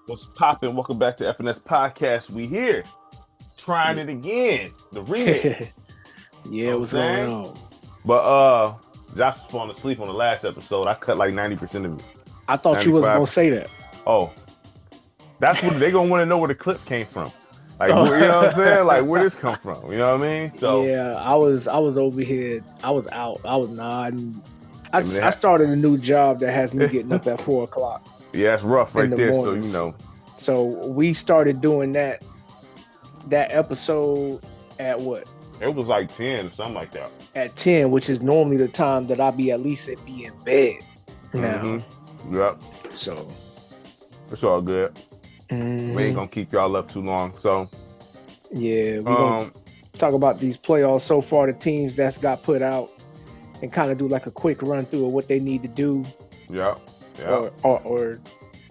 What's poppin'? Welcome back to FNS Podcast. We here trying it again. The remix. Yeah, what's going on? But Josh was falling asleep on the last episode. I cut like 90% of it. I thought you was gonna say that. Oh, that's what they gonna want to know where the clip came from. Like, you know what I'm saying? Like, where this come from? You know what I mean? So yeah, I was over here. I was out. I was nodding. I started a new job that has me getting up at 4:00. Yeah, it's rough right there. Mornings. So you know. So we started doing that episode at what? It was like 10 or something like that. At 10, which is normally the time that I be at least be in bed now. Mm-hmm. Yep. So it's all good. Mm-hmm. We ain't gonna keep y'all up too long. So yeah, we're gonna talk about these playoffs so far, the teams that's got put out, and kind of do like a quick run through of what they need to do. Yeah. Or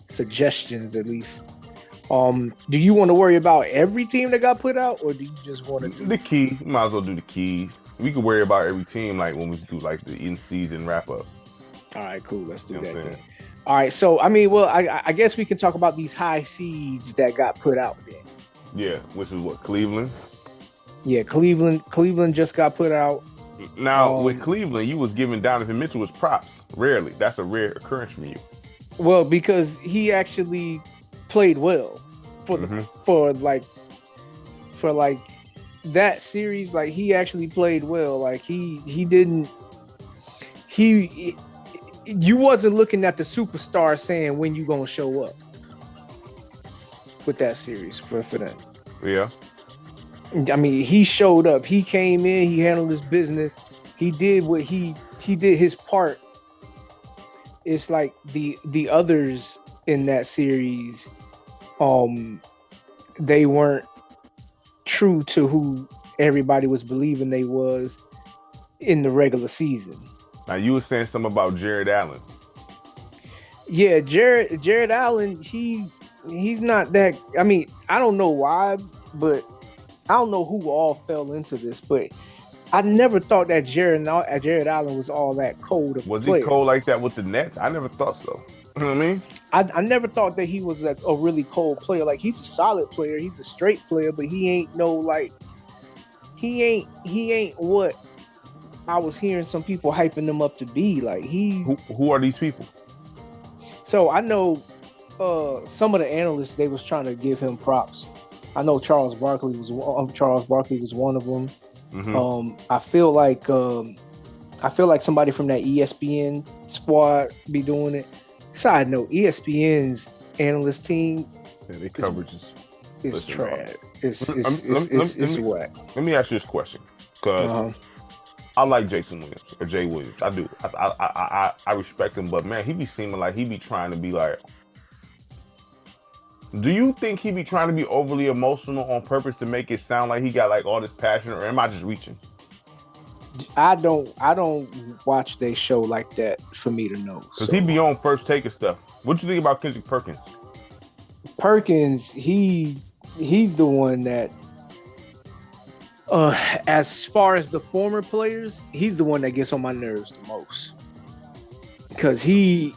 suggestions at least. Do you want to worry about every team that got put out, or do you just want to do the key? You might as well do the key. We can worry about every team like when we do like the in-season wrap-up. All right, cool. Let's do that then. All right, so I guess we can talk about these high seeds that got put out then. Yeah, which is what, Cleveland? Yeah, Cleveland just got put out. Now with Cleveland, you was giving Donovan Mitchell his props. Rarely, that's a rare occurrence from you. Well, because he actually played well for that series. Like, he actually played well. Like, you wasn't looking at the superstar saying when you gonna show up with that series for them. Yeah. I mean, he showed up. He came in. He handled his business. He did what he did his part. It's like the others in that series, they weren't true to who everybody was believing they was in the regular season. Now, you were saying something about Jared Allen. Yeah, Jared Allen, he's not that. I mean, I don't know why, but I don't know who all fell into this, but I never thought that Jared Allen was all that cold of a player. Was he cold like that with the Nets? I never thought so. You know what I mean? I never thought that he was a really cold player. Like, he's a solid player. He's a straight player, but he ain't he ain't what I was hearing some people hyping him up to be. Like, who are these people? So I know some of the analysts, they was trying to give him props. I know Charles Barkley was one of them. Mm-hmm. I feel like somebody from that ESPN squad be doing it. Side note, ESPN's analyst team, their coverage is trash. It's whack. Let me ask you this question, because I like Jason Williams or Jay Williams. I do. I respect him, but man, he be seeming like he be trying to be like. Do you think he be trying to be overly emotional on purpose to make it sound like he got like all this passion, or am I just reaching? I don't watch their show like that for me to know. Because he be on First Take and stuff. What you think about Kendrick Perkins? Perkins, he's the one that, as far as the former players, he's the one that gets on my nerves the most. Because he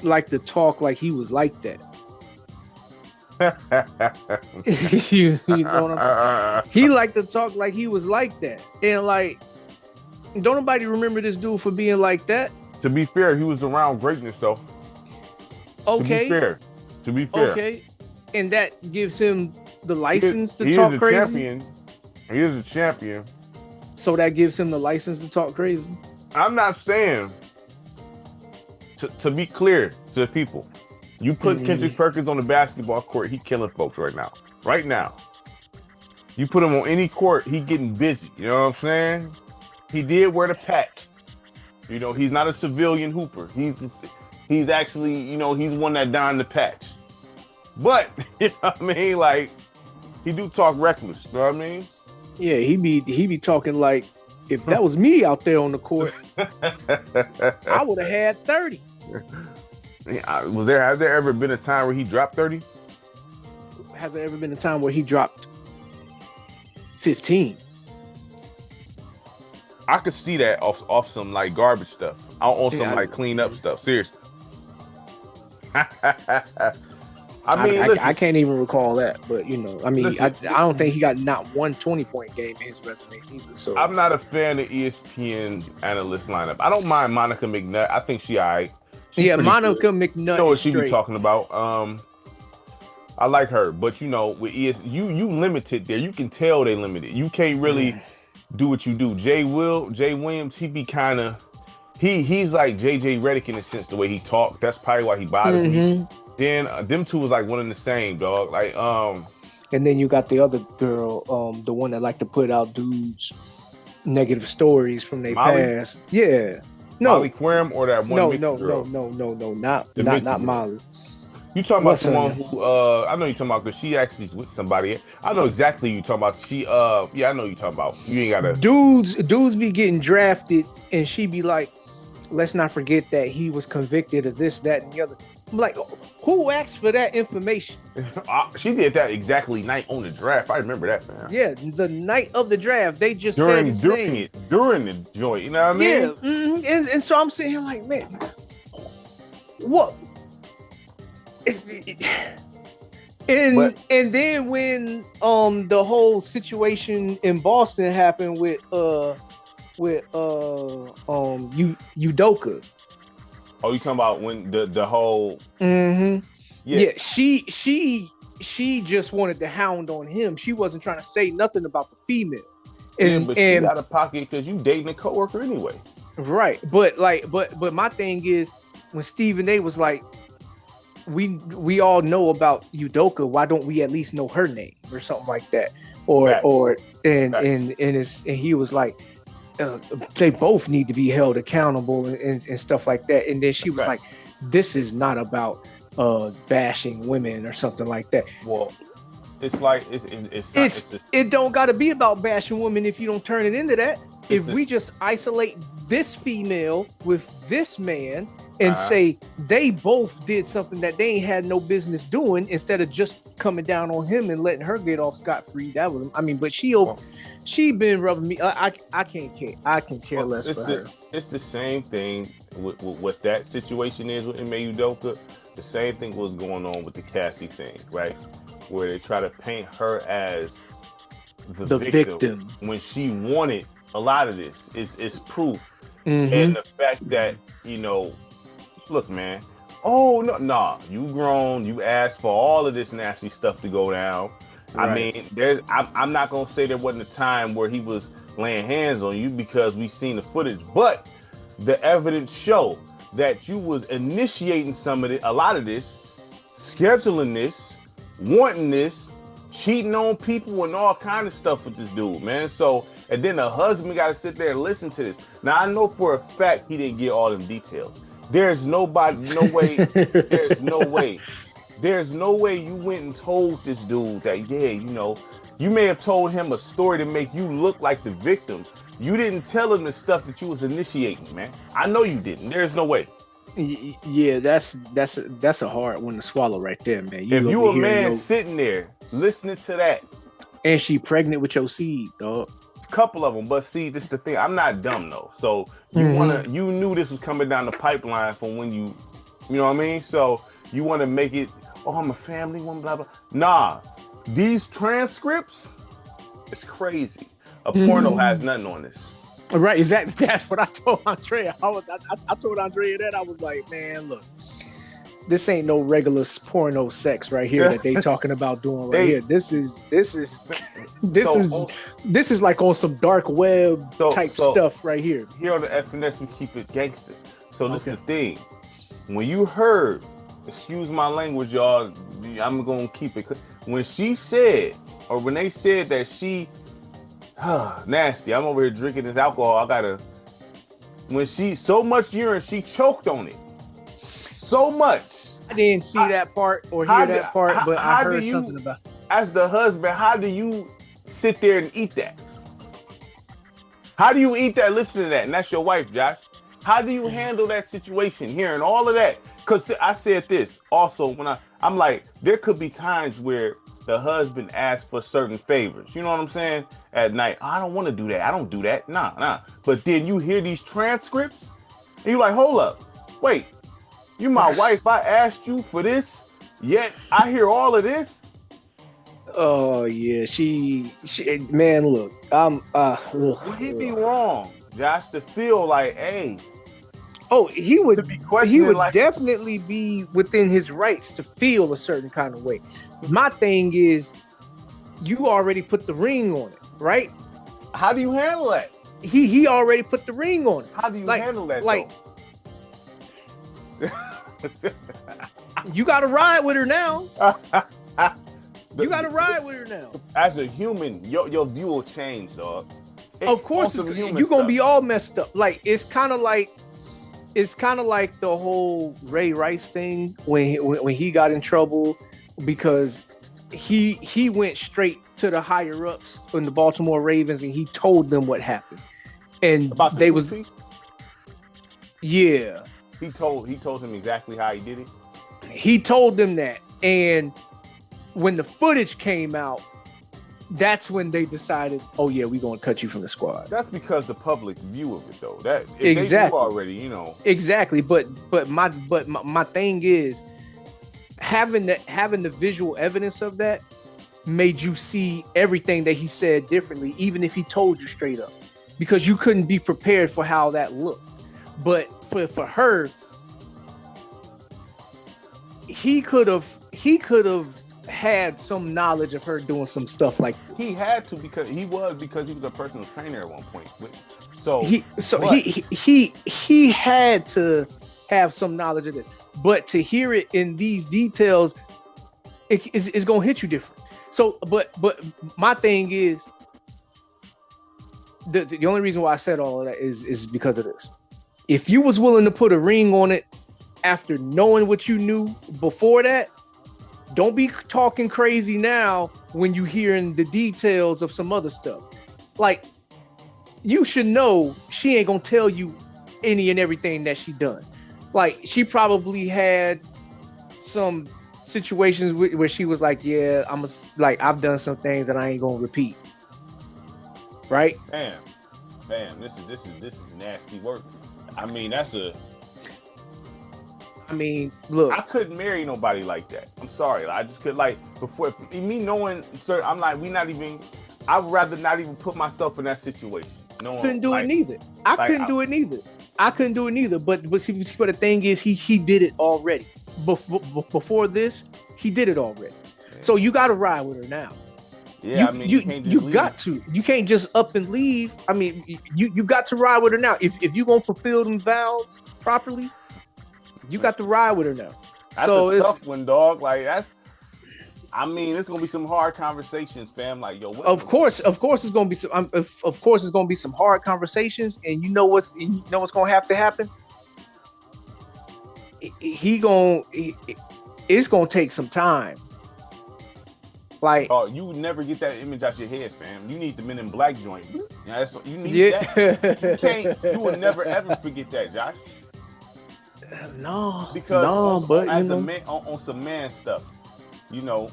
liked to talk like he was like that. you know what I'm saying? He liked to talk like he was like that, and like, don't nobody remember this dude for being like that. To be fair, he was around greatness, though. Okay. To be fair. Okay, and that gives him the license to talk crazy. He is a champion. So that gives him the license to talk crazy. I'm not saying. To be clear to the people. You put Kendrick Perkins on the basketball court, he killing folks right now. Right now. You put him on any court, he getting busy. You know what I'm saying? He did wear the patch. You know, he's not a civilian hooper. He's actually, you know, he's one that donned the patch. But, you know what I mean? Like, he do talk reckless. You know what I mean? Yeah, he be talking like, if that was me out there on the court, I would have had 30. Has there ever been a time where he dropped 30? Has there ever been a time where he dropped 15? I could see that off some like garbage stuff. On some like clean up stuff. Seriously. I mean, I can't even recall that, but I mean, I don't think he got not one 20-point game in his resume either. So I'm not a fan of ESPN analyst lineup. I don't mind Monica McNutt. I think she alright. Yeah, Monica McNutt. You know what she be talking about? I like her, but with you limited there. You can tell they limited. You can't really do what you do. Jay Williams, he be kind of he's like JJ Redick in a sense the way he talk. That's probably why he bothers me. Then them two was like one and the same, dog. Like and then you got the other girl, the one that like to put out dudes negative stories from their past. Yeah. No. Molly Querim or that one girl? No, not Molly. You talking about someone who I know you talking about because she actually is with somebody. I know exactly who you talking about. She yeah, I know you talking about. You ain't gotta dudes be getting drafted and she be like, let's not forget that he was convicted of this, that, and the other. I'm like, who asked for that information? She did that exactly night on the draft. I remember that, man. Yeah, the night of the draft, they just said his name. During the joint, you know what I mean? Yeah, and so I'm sitting here like, man, what? And then when the whole situation in Boston happened with Udoka. Oh, you talking about when the whole yeah, she just wanted to hound on him. She wasn't trying to say nothing about the female. But she out of pocket because you dating a coworker anyway. Right. But my thing is when Stephen A was like, we all know about Udoka, why don't we at least know her name or something like that? And he was like, they both need to be held accountable and stuff like that. And then she was like, this is not about bashing women or something like that. Well, it's like it don't got to be about bashing women if you don't turn it into that. If we just isolate this female with this man and say they both did something that they ain't had no business doing, instead of just coming down on him and letting her get off scot-free. That was, I mean, but she been rubbing me. I can't care. I can care less for her. It's the same thing with what that situation is with Ime Udoka. The same thing was going on with the Cassie thing, right? Where they try to paint her as the victim when she wanted a lot of this. Is proof, and the fact that look, man. Oh no, you grown. You asked for all of this nasty stuff to go down. Right. I mean, I'm not gonna say there wasn't a time where he was laying hands on you because we've seen the footage, but the evidence show that you was initiating a lot of this, scheduling this, wanting this, cheating on people and all kind of stuff with this dude, man. So, and then the husband got to sit there and listen to this. Now, I know for a fact he didn't get all them details. There's no way you went and told this dude that, you may have told him a story to make you look like the victim. You didn't tell him the stuff that you was initiating, man. I know you didn't. There's no way. Yeah, that's a hard one to swallow right there, man. If you a man sitting there listening to that, and she pregnant with your seed, dog. Couple of them, but see, this is the thing. I'm not dumb though, so you knew this was coming down the pipeline from when you know what I mean. So you want to make it, I'm a family one, blah blah. Nah, these transcripts, it's crazy. A porno has nothing on this. Right, exactly. That's what I told Andrea. I told Andrea that. I was like, man, look, this ain't no regular porno sex right here that they talking about doing here. This is like on some dark web type stuff right here. Here on the FNS, we keep it gangster. So this is the thing. When you heard, excuse my language, y'all, I'm gonna keep it. When she said, or when they said that she, nasty. I'm over here drinking this alcohol. When she so much urine, she choked on it. So much. I didn't see that part or hear that part, but I heard something about it. As the husband, how do you sit there and eat that? How do you eat that? Listen to that. And that's your wife, Josh. How do you handle that situation, hearing all of that? Because I said this also when I'm like, there could be times where the husband asks for certain favors. You know what I'm saying? At night, I don't want to do that. I don't do that. Nah. But then you hear these transcripts and you're like, hold up. Wait, you my wife. I asked you for this Yet I hear all of this. Oh yeah, she man, look, Would he be wrong, Josh, to feel like, hey? Oh, he would be questioning, like, definitely be within his rights to feel a certain kind of way. My thing is, you already put the ring on it, right? How do you handle that? He already put the ring on it. How do you handle that? Like, you got to ride with her now. You got to ride with her now. As a human, your view will change, dog. Of course, you're gonna be all messed up. Like, it's kind of like the whole Ray Rice thing when he got in trouble because he went straight to the higher ups in the Baltimore Ravens and he told them what happened. And about they was piece? Yeah. He told him exactly how he did it. He told them that, and when the footage came out, that's when they decided, oh yeah, we're gonna cut you from the squad. That's because the public view of it, though. That exactly they knew already, you know. Exactly, but my thing is having the visual evidence of that made you see everything that he said differently, even if he told you straight up, because you couldn't be prepared for how that looked. But for her, he could have had some knowledge of her doing some stuff like this. He had to because he was a personal trainer at one point. So he had to have some knowledge of this. But to hear it in these details, it's gonna hit you different. So, but my thing is the only reason why I said all of that is because of this. If you was willing to put a ring on it after knowing what you knew before that, don't be talking crazy now when you hearing the details of some other stuff. Like, you should know she ain't gonna tell you any and everything that she done. Like, she probably had some situations where she was like, yeah, I've done some things that I ain't gonna repeat. Right? Damn, this is nasty work. I mean, look, I couldn't marry nobody like that. I'm sorry. I just could, like, before me knowing, sir, I'm like, I'd rather not even put myself in that situation. I couldn't do it neither. I couldn't do it neither. But see, the thing is, he did it already. Before this, he did it already. Yeah. So you got to ride with her now. Yeah, you got to. You can't just up and leave. I mean, you got to ride with her now. If you're gonna fulfill them vows properly, you got to ride with her now. That's a tough one, dog. Like, it's gonna be some hard conversations, fam. Like, yo, of course, it's gonna be some. Of course, it's gonna be some hard conversations, and you know what's gonna have to happen. It's gonna take some time. Like, oh, you would never get that image out your head, fam. You need the Men in Black joint. Yeah, you need that. You will never ever forget that, Josh. No, but as a man on some man stuff, you know,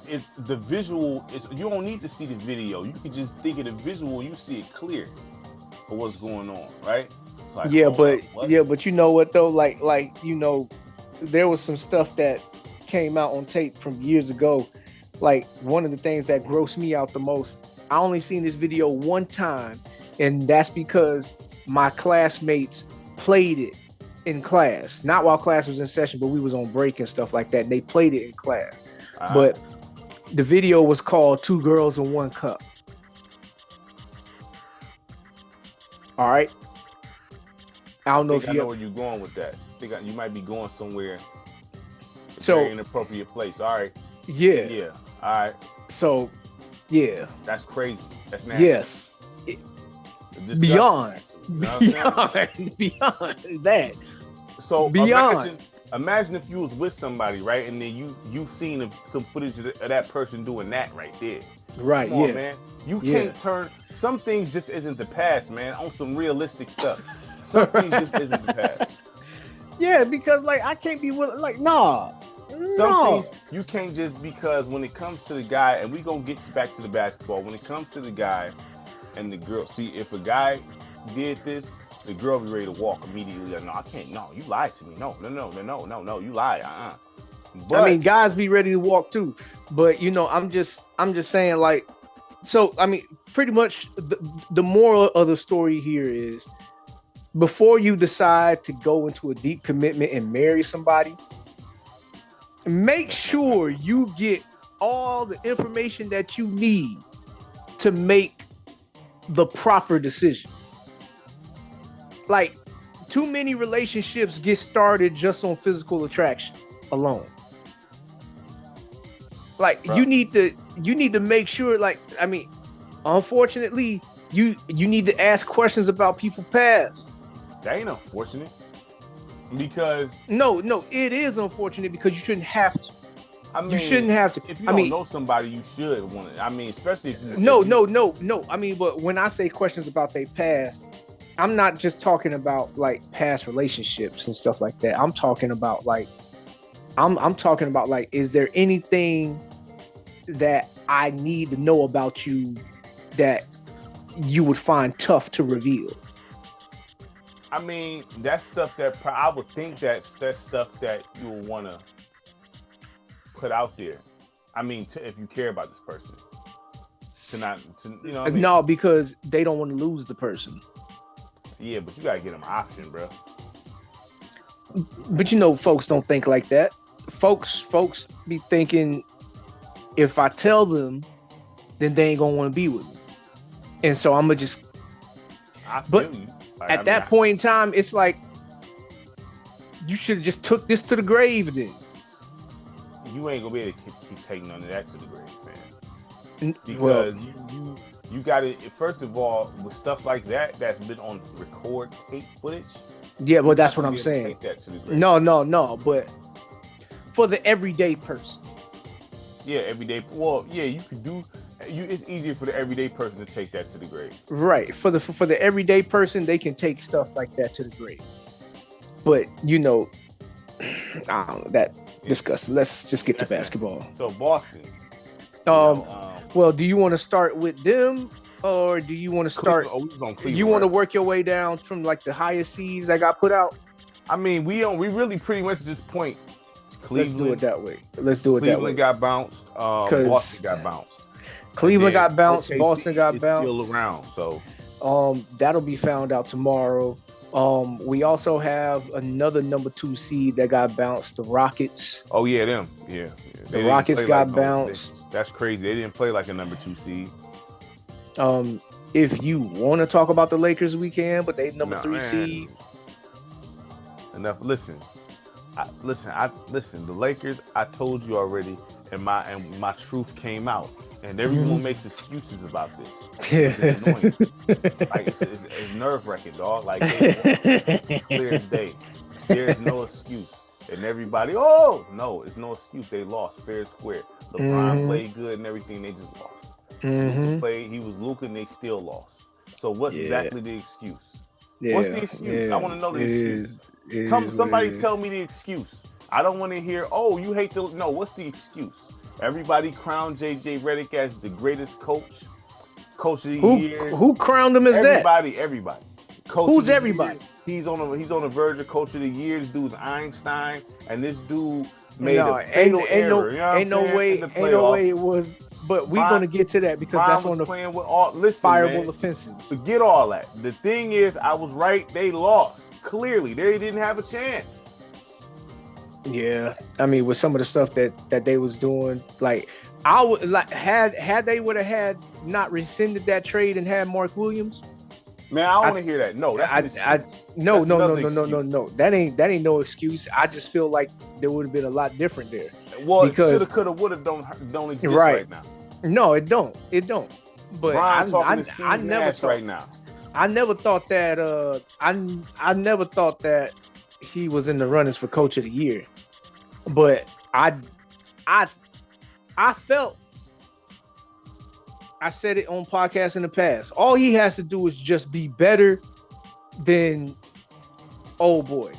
it's the visual. You don't need to see the video. You can just think of the visual. You see it clear for what's going on, right? It's like, but you know what though? Like you know, there was some stuff that came out on tape from years ago. Like, one of the things that grossed me out the most, I only seen this video one time, and that's because my classmates played it in class, not while class was in session, but we was on break and stuff like that, and they played it in class. But the video was called Two Girls in One Cup. All right, I don't know if I know where you're going with that. I think you might be going somewhere. Very inappropriate place. All right. Yeah. All right. So, yeah. That's crazy. That's nasty. Yes. Beyond that. So imagine if you was with somebody, right, and then you seen some footage of that person doing that right there. Right. Come on, man. You can't turn. Some things just isn't the past, man. On some realistic stuff. Some things just isn't the past. Yeah, because like I can't be willing. Like, nah. Some things you can't just, because when it comes to the guy, and we gonna get back to the basketball. When it comes to the guy and the girl, see, if a guy did this, the girl be ready to walk immediately. Like, no, I can't. No, you lied to me. No, you lied. But, I mean, guys be ready to walk too. But I'm just saying, like, so I mean, pretty much the moral of the story here is, before you decide to go into a deep commitment and marry somebody, make sure you get all the information that you need to make the proper decision. Like, too many relationships get started just on physical attraction alone. Like, bro, you need to make sure, like, I mean, unfortunately, you need to ask questions about people's past. That ain't unfortunate. Because no, it is unfortunate, because you shouldn't have to. I mean, you shouldn't have to. If you don't know somebody, you should want to. I mean, especially if you. No. I mean, but when I say questions about their past, I'm not just talking about like past relationships and stuff like that. I'm talking about like, I'm talking about like, is there anything that I need to know about you that you would find tough to reveal? I mean, that's stuff that I would think that's stuff that you will want to put out there. I mean, if you care about this person, you know what I mean? No, because they don't want to lose the person. Yeah, but you gotta get them an option, bro. But folks don't think like that. Folks be thinking, if I tell them, then they ain't gonna want to be with me, and so I'm gonna just. I feel you. Like, at that point in time, it's like, you should have just took this to the grave then. You ain't gonna be able to keep taking none of that to the grave, man. Because you got it. First of all, with stuff like that's been on record tape footage. Yeah, well, that's what I'm saying. Take that to the grave. No, but for the everyday person. Yeah, everyday. Well, yeah, you could do. It's easier for the everyday person to take that to the grave. Right. For the everyday person, they can take stuff like that to the grave. But I don't know, that disgusting. Let's just get to basketball. So Boston. Well, do you want to start with them, or do you want to start? You want to work your way down from like the highest seeds that got put out? I mean, we really pretty much at this point. Cleveland. Let's do it that way. Cleveland got bounced. Boston got bounced. Cleveland got bounced. Boston got bounced. Still around, so that'll be found out tomorrow. We also have another number 2 seed that got bounced. The Rockets. Oh yeah, them. Yeah. The Rockets got bounced. That's crazy. They didn't play like a number 2 seed. If you want to talk about the Lakers, we can, but they number 3 seed. Enough. Listen. The Lakers. I told you already, and my truth came out. And everyone makes excuses about this. It's annoying. Like it's nerve-wracking, dog. Like clear as day. There's no excuse. And everybody, no, it's no excuse. They lost fair and square. LeBron played good and everything. They just lost. Luka played. He was Luka, and they still lost. So what's exactly the excuse? What's the excuse? I want to know the excuse. Somebody tell me the excuse. I don't want to hear, you hate no, what's the excuse? Everybody crowned JJ Redick as the greatest coach of the year. Who crowned him as everybody, that? Everybody. Who's everybody? He's on the verge of coach of the year. This dude's Einstein, and this dude made a fatal error. Ain't no way it was. But we're gonna get to that because that's on the playing with all. Listen, fireable offenses. Forget all that. The thing is, I was right. They lost. Clearly, they didn't have a chance. Yeah, I mean, with some of the stuff that they was doing, like I would like had they would have had not rescinded that trade and had Mark Williams. Man, I don't want to hear that. No, that's no. That ain't no excuse. I just feel like there would have been a lot different there. Well, shoulda, coulda, woulda don't exist right now. No, it don't. But Brian talking to Steve Nash right now. I never thought that. I never thought that he was in the runnings for coach of the year. But I felt, I said it on podcasts in the past, all he has to do is just be better than old boy.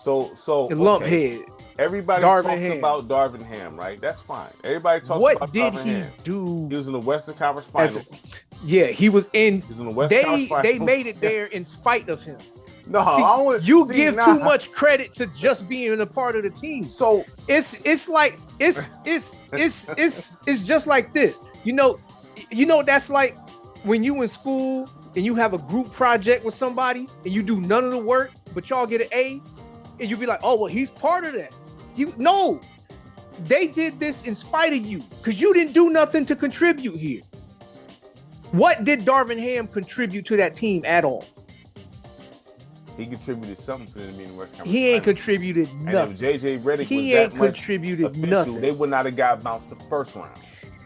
So Lumphead. Everybody talks about Darvin Ham, right? That's fine. Everybody talks about Darvin Ham. What did he do? He was in the Western Conference Finals. He was in. He was in the Western Conference Finals. They made it there in spite of him. No, I want you give too much credit to just being a part of the team. So it's just like this. You know that's like when you in school and you have a group project with somebody and you do none of the work, but y'all get an A, and you be like, oh well, he's part of that. No, they did this in spite of you because you didn't do nothing to contribute here. What did Darvin Ham contribute to that team at all? He contributed something for them in the West Conference. He ain't contributed nothing. And if JJ Redick he ain't contributed official, nothing. They would not have got bounced the first round.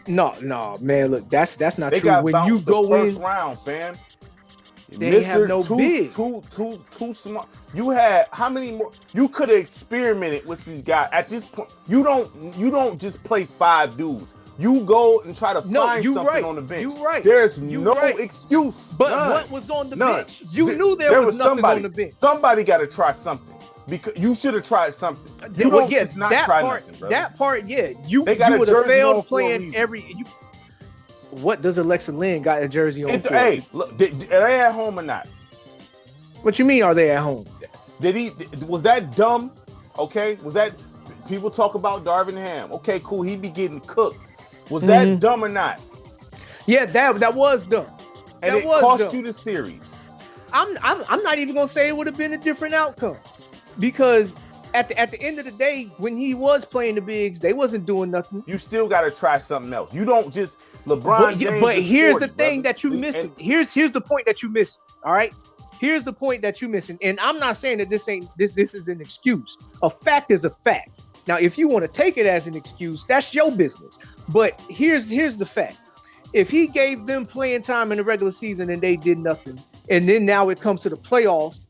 No, man. Look, that's not they true. Got when you go first in, round, fam. They have no big. Too smart. You had how many more? You could have experimented with these guys. At this point, you don't just play 5 dudes. You go and try to find something on the bench. You're right. There's no excuse. But what was on the bench? You knew there was nothing on the bench. Somebody got to try something. Because you should have tried something. You don't just not try nothing, brother. That part, yeah. You would have failed playing every. What does Alexa Lynn got a jersey on? Hey, look, are they at home or not? What you mean? Are they at home? Was that dumb? Okay, was that people talk about Darvin Ham? Okay, cool. He be getting cooked. Was that dumb or not? Yeah, that was dumb. And it cost you the series. I'm not even gonna say it would have been a different outcome because at the end of the day, when he was playing the bigs, they wasn't doing nothing. You still got to try something else. You don't just LeBron James. But here's the thing that you're missing. Here's the point that you're missing. All right. Here's the point that you're missing. And I'm not saying that this is an excuse. A fact is a fact. Now, if you want to take it as an excuse, that's your business. But here's the fact. If he gave them playing time in the regular season and they did nothing, and then now it comes to the playoffs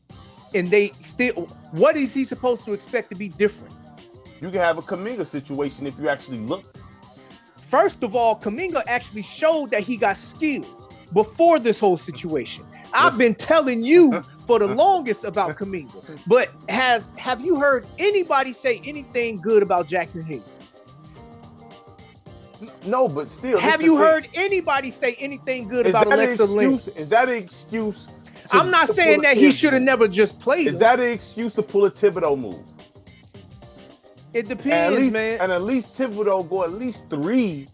and they still, what is he supposed to expect to be different? You can have a Kuminga situation if you actually looked. First of all, Kuminga actually showed that he got skills before this whole situation. I've been telling you for the longest about Kuminga, but have you heard anybody say anything good about Jackson Hayes? No, but still. Have you heard anybody say anything good about Alexa Lynn? Is that an excuse? I'm not saying that he should have never just played. Is that an excuse to pull a Thibodeau move? It depends, man. And at least Thibodeau go at least 3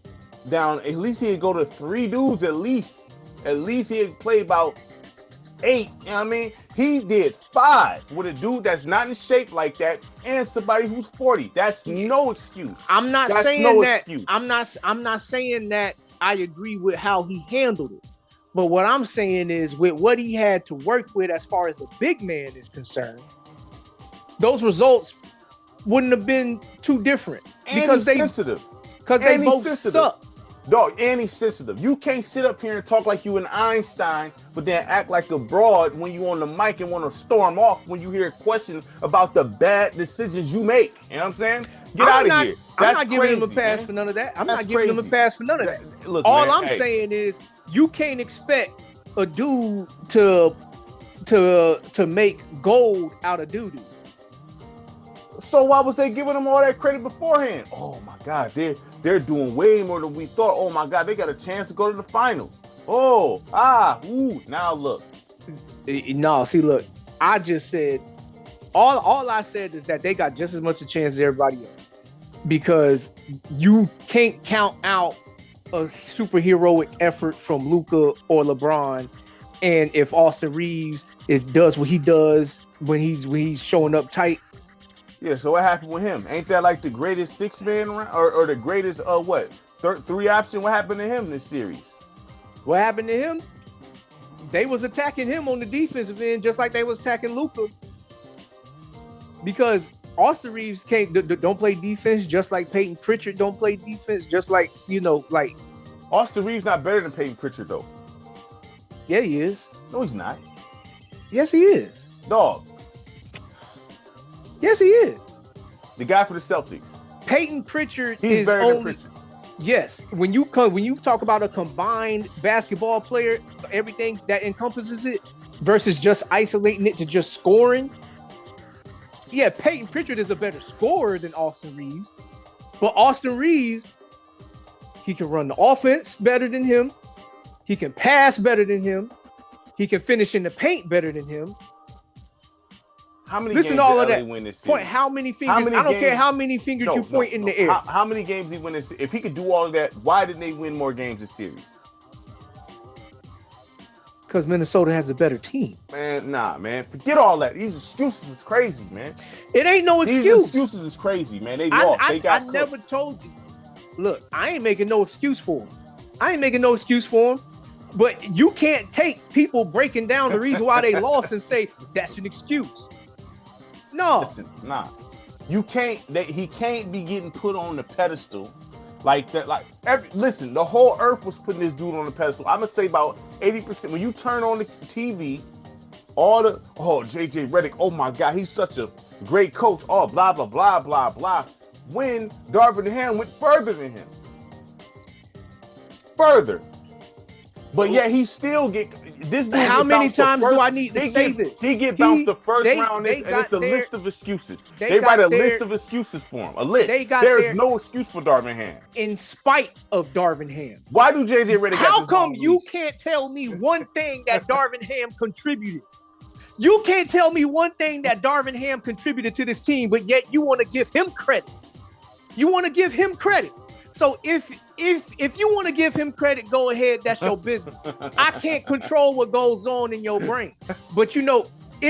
down. At least he'd go to 3 dudes at least. At least he'd play about 8. You know what I mean? He did 5 with a dude that's not in shape like that and somebody who's 40. That's no excuse. I'm not saying that. I'm not saying that I agree with how he handled it. But what I'm saying is with what he had to work with as far as the big man is concerned, those results wouldn't have been too different. Because they both suck. Dog, and he's sensitive. You can't sit up here and talk like you an Einstein, but then act like a broad when you on the mic and want to storm off when you hear a question about the bad decisions you make. You know what I'm saying? Get out of here. I'm not giving him a pass for none of that. I'm not giving him a pass for none of that. Look, all I'm saying is you can't expect a dude to make gold out of doo-doo. So why was they giving him all that credit beforehand? Oh my God, they're doing way more than we thought. Oh my God, they got a chance to go to the finals. Now look. No, see, look, I just said, all I said is that they got just as much a chance as everybody else. Because you can't count out a superheroic effort from Luka or LeBron. And if Austin Reeves does what he does when he's showing up tight. Yeah, so what happened with him? Ain't that like the greatest 6-man or the greatest 3 option? What happened to him this series? What happened to him? They was attacking him on the defensive end just like they was attacking Luka. Because Austin Reeves don't play defense just like Peyton Pritchard don't play defense just like, like Austin Reeves not better than Peyton Pritchard though. Yeah, he is. No, he's not. Yes, he is. Dog. Yes, he is. The guy for the Celtics. Peyton Pritchard He's better than Pritchard. Yes. When you talk about a combined basketball player, everything that encompasses it versus just isolating it to just scoring. Yeah, Peyton Pritchard is a better scorer than Austin Reeves. But Austin Reeves, he can run the offense better than him. He can pass better than him. He can finish in the paint better than him. How many Listen games to all did of LA that. win this series? Point how many fingers. I don't care how many fingers you point in the air. How many games he win this? If he could do all of that, why didn't they win more games this series? Because Minnesota has a better team. Man, nah, man. Forget all that. These excuses is crazy, man. It ain't no excuse. These excuses is crazy, man. They lost. I never told you. Look, I ain't making no excuse for him. But you can't take people breaking down the reason why they lost and say that's an excuse. No. Listen, nah. You can't. He can't be getting put on the pedestal like that. Listen, the whole earth was putting this dude on the pedestal. I'm gonna say about 80%. When you turn on the TV, JJ Redick, oh my God, he's such a great coach. Oh, blah blah blah blah blah. When Darvin Ham went further than him, but yet he still get this. How many times do I need to say this? He get bounced the first round, and it's a list of excuses. They write a list of excuses for him. A list. There's no excuse for Darvin Ham. In spite of Darvin Ham. Why do JJ Redick? How come you can't tell me one thing that Darvin Ham contributed? You can't tell me one thing that Darvin Ham contributed to this team, but yet you want to give him credit. So if you want to give him credit, go ahead. That's your business. I can't control what goes on in your brain. But it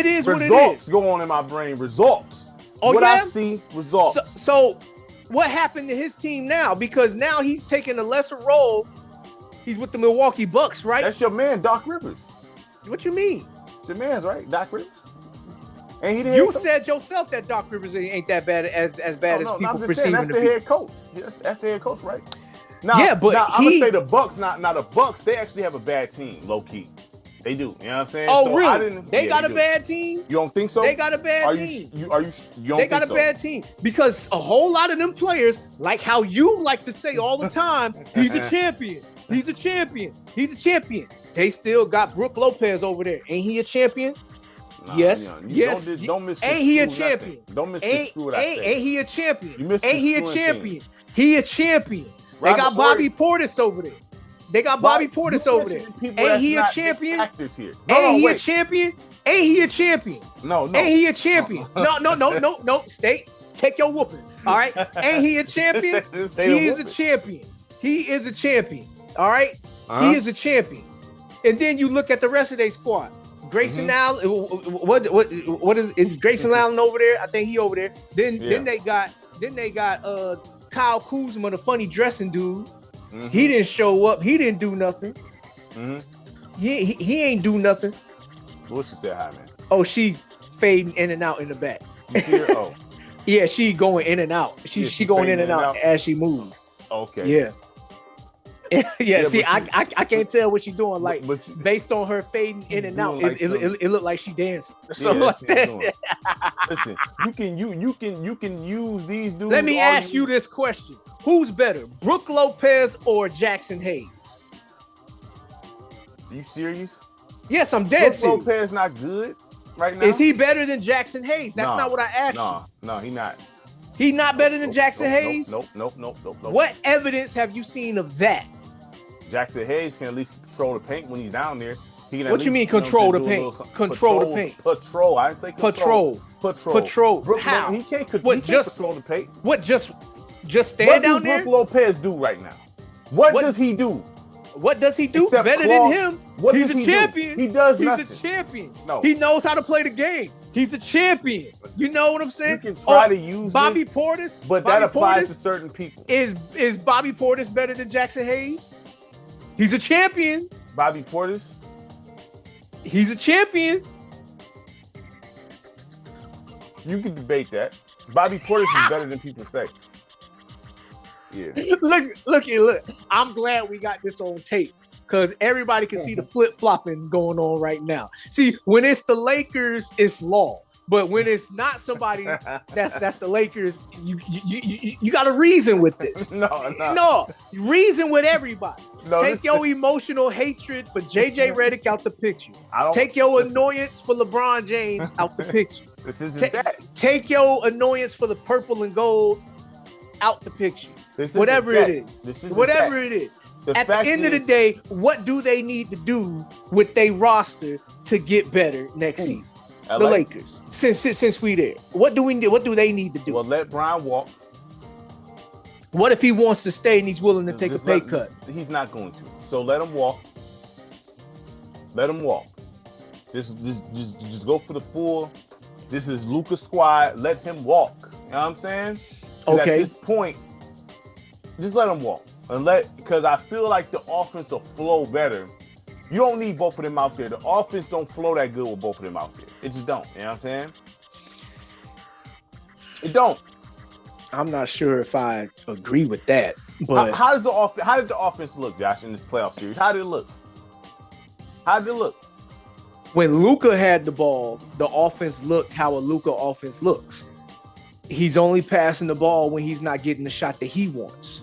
is what it is. Results go on in my brain. Results. Oh, what I see, results. So what happened to his team now? Because now he's taking a lesser role. He's with the Milwaukee Bucks, right? That's your man, Doc Rivers. What you mean? It's your man's, right? Doc Rivers. And you said yourself that Doc Rivers ain't that bad as bad as people perceive him to be. That's the head coach. That's the head coach, right? Now, I'm gonna say the Bucks. Not the Bucks. They actually have a bad team, low key. They do. You know what I'm saying? Oh, so really? They got a bad team. You don't think so? They got a bad team. You don't They got a bad team because a whole lot of them players, like how you like to say all the time, he's a champion. He's a champion. He's a champion. They still got Brook Lopez over there. Ain't he a champion? Nah, yes. Don't misconstrue. Ain't he a champion? Don't misconstrue what I said. Ain't he a champion? Ain't he a champion? Things. He a champion. They got Bobby Portis over there. Ain't he a champion? Ain't he a champion? Ain't he a champion? No. Ain't he a champion? No. Stay. Take your whooping. All right. Ain't he a champion? He is a champion. He is a champion. All right. He is a champion. And then you look at the rest of their squad. Grayson Allen, what is Grayson Allen over there? I think he over there. Then they got Kyle Kuzma, the funny dressing dude. He didn't show up. He didn't do nothing. He ain't do nothing. What she said, hi man. Oh, she fading in and out in the back. You see her? Oh. Yeah, she going in and out. She going in and out as she moves. Okay. Yeah. Yeah, see, I can't tell what she's doing. Like, based on her fading in and out, it looked like she dancing or something like that. Listen, you can use these dudes. Let me ask you this question: who's better, Brook Lopez or Jackson Hayes? Are you serious? Yes, I'm dead serious. Brook Lopez not good right now. Is he better than Jackson Hayes? That's not what I asked you. No, he not. He not better than Jackson Hayes? Nope. What evidence have you seen of that? Jackson Hayes can at least control the paint when he's down there. He can what you mean control the paint? Control the paint. Patrol. I didn't say control. Patrol. How? He can't control the paint. What just stand down there? What does Brook Lopez do right now? What does he do? What does he do better than him? He's a champion. He does nothing. He's a champion. No. He knows how to play the game. He's a champion. You know what I'm saying? You can try to use Bobby Portis, but that applies to certain people. Is Bobby Portis better than Jackson Hayes? He's a champion. Bobby Portis? He's a champion. You can debate that. Bobby Portis is better than people say. Yeah. Look. I'm glad we got this on tape because everybody can see the flip-flopping going on right now. See, when it's the Lakers, it's law. But when it's not somebody that's the Lakers, you got to reason with this. No, reason with everybody. Take your emotional hatred for JJ Redick out the picture. Take your annoyance for LeBron James out the picture. This isn't that. Take your annoyance for the purple and gold out the picture. Whatever it is. At the end of the day, what do they need to do with their roster to get better next season? LA? The Lakers. Since we there, what do they need to do? Well, let Brian walk. What if he wants to stay and he's willing to take a pay cut? He's not going to. So let him walk. Let him walk. Just go for the full. This is Luka's squad. Let him walk. You know what I'm saying? Okay. At this point, just let him walk. Because I feel like the offense will flow better. You don't need both of them out there. The offense don't flow that good with both of them out there. It just don't. You know what I'm saying? It don't. I'm not sure if I agree with that. But how did the offense look, Josh, in this playoff series? How did it look? When Luka had the ball, the offense looked how a Luka offense looks. He's only passing the ball when he's not getting the shot that he wants.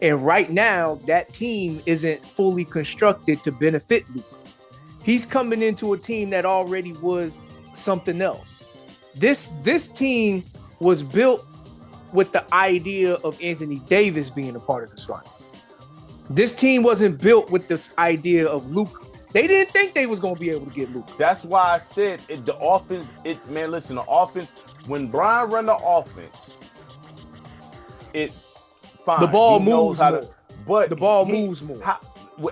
And right now, that team isn't fully constructed to benefit Luka. He's coming into a team that already was something else. This team was built with the idea of Anthony Davis being a part of the slime. This team wasn't built with this idea of Luka. They didn't think they was going to be able to get Luka. That's why I said the offense, the offense, when Brian run the offense, fine. The ball moves more. But the ball moves more.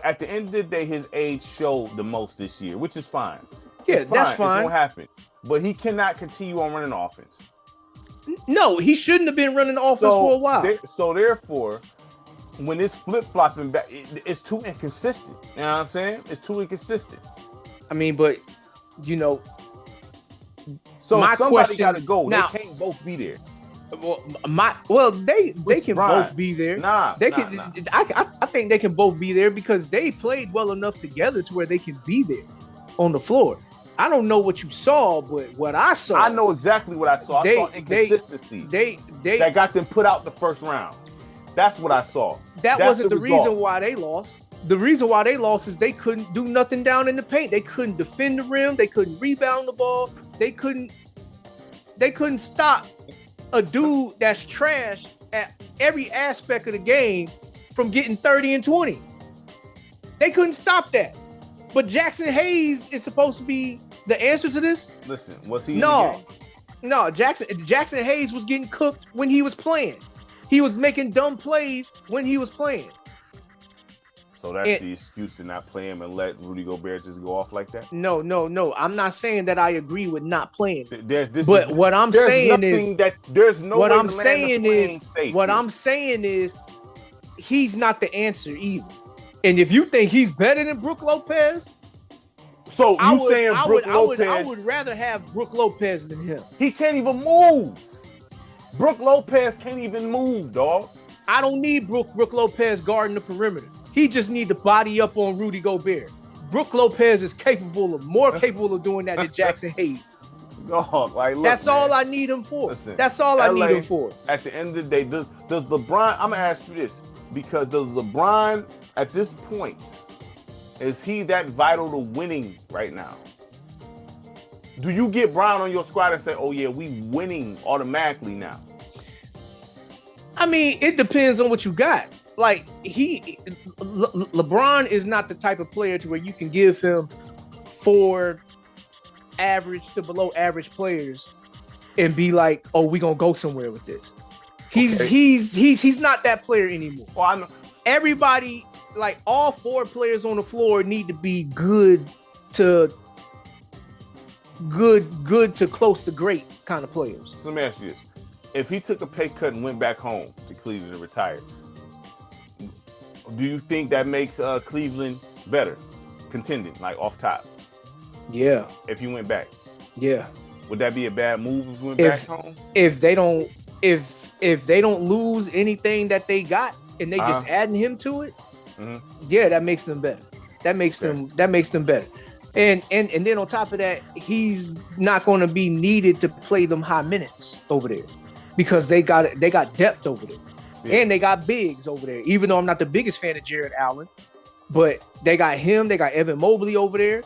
At the end of the day, his age showed the most this year, which is fine. Yeah, that's fine. It's going to happen. But he cannot continue on running the offense. No, he shouldn't have been running the offense for a while. So therefore, when it's flip-flopping back, it's too inconsistent. You know what I'm saying? It's too inconsistent. I mean, but, so somebody got to go. Now, they can't both be there. They can both be there. I think they can both be there because they played well enough together to where they can be there on the floor. I don't know what you saw, but what I saw, I know exactly what I saw. I saw inconsistencies. That got them put out the first round. That's what I saw. That wasn't the reason why they lost. The reason why they lost is they couldn't do nothing down in the paint. They couldn't defend the rim. They couldn't rebound the ball. They couldn't stop a dude that's trash at every aspect of the game from getting 30 and 20. They couldn't stop that. But Jackson Hayes is supposed to be the answer to this. Listen, was he in the game? No, Jackson Hayes was getting cooked when he was playing. He was making dumb plays when he was playing. So that's the excuse to not play him and let Rudy Gobert just go off like that? No. I'm not saying that I agree with not playing. What I'm saying is he's not the answer either. And if you think he's better than Brook Lopez, I would rather have Brook Lopez than him. He can't even move. Brook Lopez can't even move, dog. I don't need Brook Lopez guarding the perimeter. He just need to body up on Rudy Gobert. Brook Lopez is more capable of doing that than Jackson Hayes. Dog, that's all I need him for. That's all I need him for. At the end of the day, does LeBron? I'm gonna ask you this because does LeBron at this point is he that vital to winning right now? Do you get Brown on your squad and say, "Oh yeah, we winning automatically now"? I mean, it depends on what you got. Like LeBron is not the type of player to where you can give him 4 average to below average players and be like, "Oh, we gonna go somewhere with this." He's not that player anymore. Well, I know. Everybody, like all 4 players on the floor, need to be good to close to great kind of players. So let me ask you this: if he took a pay cut and went back home to Cleveland and retired, do you think that makes Cleveland better, contending, like off top? Yeah. If you went back. Yeah. Would that be a bad move if you went back home? If they don't lose anything that they got and they just adding him to it, yeah, that makes them better. That makes them better. And then on top of that, he's not going to be needed to play them high minutes over there because they got depth over there. Yeah. And they got bigs over there. Even though I'm not the biggest fan of Jared Allen, but they got him. They got Evan Mobley over there.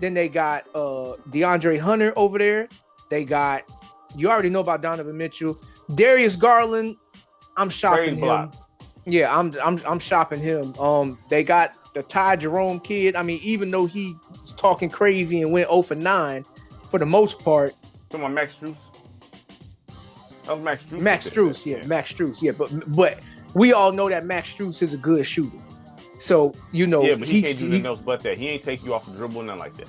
Then they got DeAndre Hunter over there. They got, you already know about Donovan Mitchell, Darius Garland. I'm shopping him. Yeah, I'm shopping him. They got the Ty Jerome kid. I mean, even though he was talking crazy and went 0 for 9, for the most part. Come on, Max Strus. That was Max Strus. Max Strus, yeah. But we all know that Max Strus is a good shooter. So, you know, but he can't do nothing else but that. He ain't take you off the dribble, nothing like that.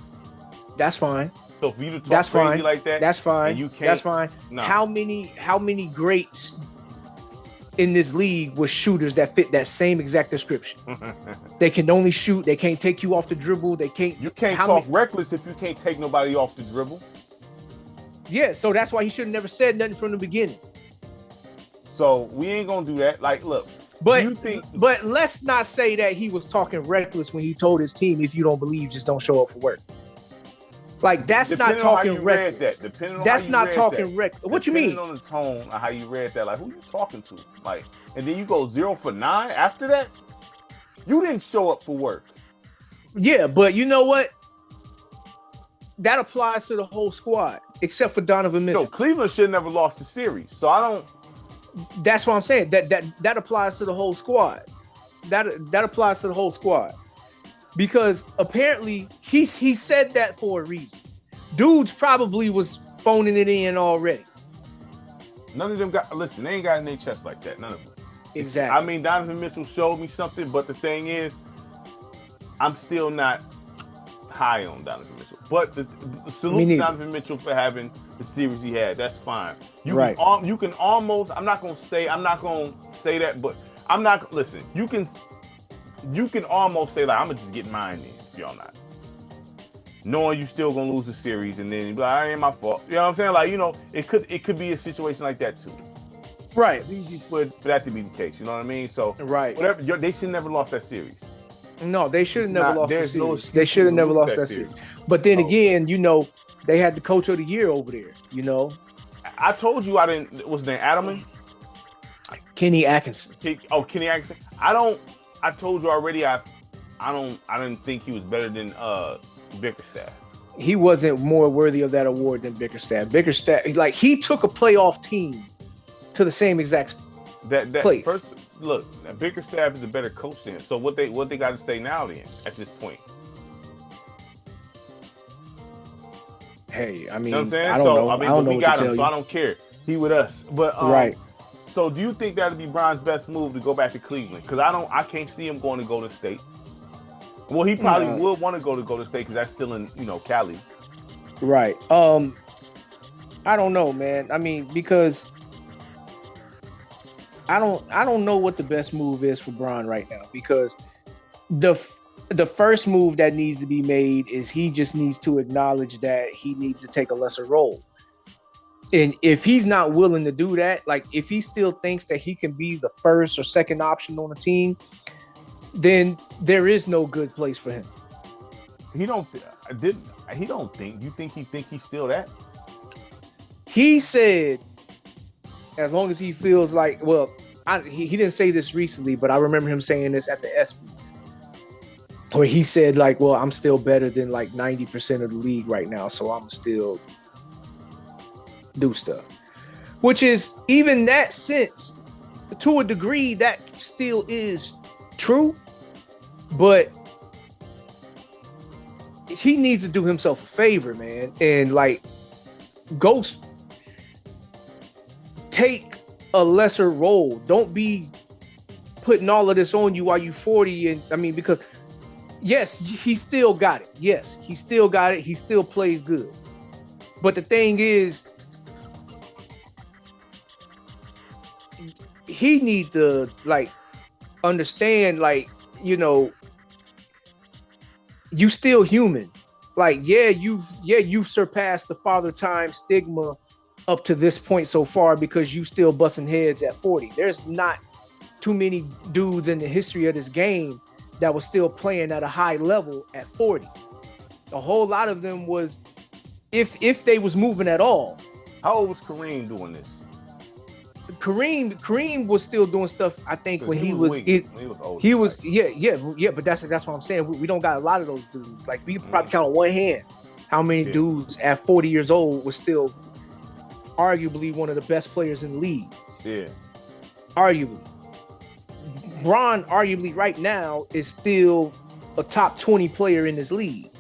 That's fine. So for you to talk crazy like that, that's fine. And you can't, that's fine. No. How many greats in this league with shooters that fit that same exact description? They can only shoot. They can't take you off the dribble. They can't. You can't talk reckless if you can't take nobody off the dribble. Yeah, so that's why he should have never said nothing from the beginning. So we ain't gonna do that. Like, look, but let's not say that he was talking reckless when he told his team, if you don't believe, just don't show up for work. Like, that's not talking reckless. That's not talking reckless. What you mean? Depending on the tone of how you read that, like, who you talking to? Like, and then you go 0 for 9 after that? You didn't show up for work. Yeah, but you know what? That applies to the whole squad, except for Donovan Mitchell. No, Cleveland should have never lost the series. So I don't. That's what I'm saying. That applies to the whole squad. That applies to the whole squad. Because apparently he said that for a reason. Dudes probably was phoning it in already. None of them listen, they ain't got in their chest like that. None of them. Exactly. I mean, Donovan Mitchell showed me something, but the thing is, I'm still not high on Donovan Mitchell. But salute to Donovan Mitchell for having the series he had. That's fine. You can almost, I'm not gonna say that, but I'm not, listen, you can almost say, like, I'm gonna just get mine in, if y'all not. Knowing you still gonna lose the series, and then you be like, it ain't my fault. You know what I'm saying? Like, you know, it could be a situation like that too. Right. It's easy for that to be the case. You know what I mean? So whatever. They should never lost that series. No, they should have never lost the series. They should have never lost that series. But then again, you know, they had the coach of the year over there. You know, I told you I didn't. What's his name? Adamman? Kenny Atkinson. Kenny Atkinson. I told you already. I didn't think he was better than Bickerstaff. He wasn't more worthy of that award than Bickerstaff. Bickerstaff, like, he took a playoff team to the same exact place. First, look, Bickerstaff is a better coach than him. So what they got to say now then at this point? Hey, I mean, you know what I'm saying? I don't know. I mean, we got him, so I don't care. He with us, but right. So do you think that'd be Bron's best move to go back to Cleveland? Because I can't see him going to Golden State. Well, he probably would want to go to Golden State because that's still in, Cali. Right. I don't know, man. I mean, because I don't know what the best move is for Bron right now, because the first move that needs to be made is he just needs to acknowledge that he needs to take a lesser role. And if he's not willing to do that, like, if he still thinks that he can be the first or second option on the team, then there is no good place for him. You think he's still that? He said, as long as he feels like, well, he didn't say this recently, but I remember him saying this at the ESPYs, where he said, like, well, I'm still better than like 90% of the league right now, so I'm still do stuff. Which is, even that sense, to a degree, that still is true, but he needs to do himself a favor, man, and like go take a lesser role. Don't be putting all of this on you while you 40. And I mean, because yes, he still got it. Yes, he still got it. He still plays good. But the thing is, he need to, like, understand, like, you still human. Like, you've surpassed the father time stigma up to this point so far, because you still busting heads at 40. There's not too many dudes in the history of this game that was still playing at a high level at 40. A whole lot of them was, if they was moving at all. How old was Kareem doing this? Kareem was still doing stuff, I think, when he was old. But that's what I'm saying. We don't got a lot of those dudes. Like, we can probably count on one hand how many dudes at 40 years old was still arguably one of the best players in the league. Yeah. Arguably. Bron, arguably right now, is still a top 20 player in this league.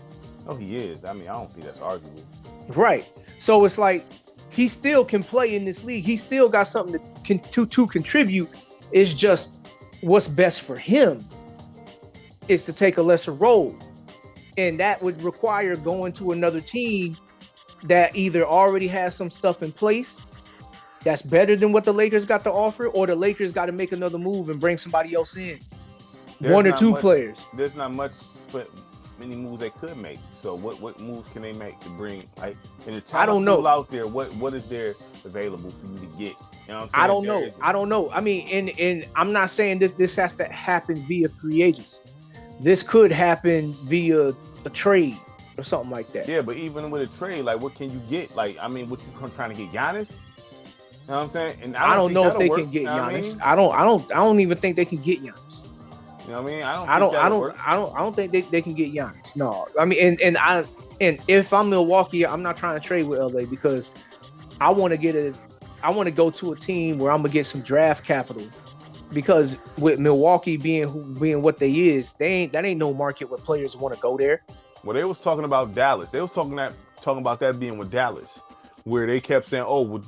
Oh, he is. I mean, I don't think that's arguable. Right. So it's like he still can play in this league. He still got something to contribute. It's just what's best for him is to take a lesser role. And that would require going to another team that either already has some stuff in place that's better than what the Lakers got to offer, or the Lakers got to make another move and bring somebody else in. One or two players. There's not much, but many moves they could make. So what moves can they make to bring, like, in the time I don't know out there? What is there available for you to get? You know what I'm saying? I don't know. I mean, and I'm not saying this has to happen via free agency. This could happen via a trade or something like that. Yeah, but even with a trade, like, what can you get? Like, I mean, what you trying to get Giannis? You know what I'm saying? And I don't know if they can get Giannis. I don't even think they can get Giannis. You know what I mean? I don't think they can get Giannis. No. I mean, and if I'm Milwaukee, I'm not trying to trade with LA because I want to go to a team where I'm gonna get some draft capital. Because with Milwaukee being what they is, that ain't no market where players want to go there. Well, they was talking about Dallas. They was talking about that being with Dallas, where they kept saying, "Oh,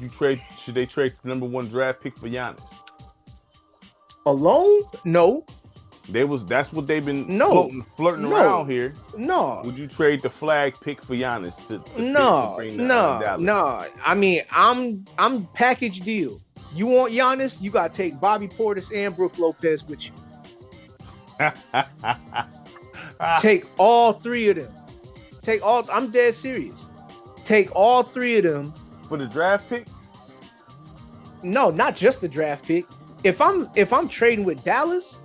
should they trade the #1 draft pick for Giannis?" Alone? No. That's what they've been flirting around here. No. Would you trade the flag pick for Giannis to bring Dallas? No. I mean, I'm package deal. You want Giannis, you gotta take Bobby Portis and Brook Lopez with you. Take all three of them. I'm dead serious. Take all three of them. For the draft pick? No, not just the draft pick. If I'm trading with Dallas,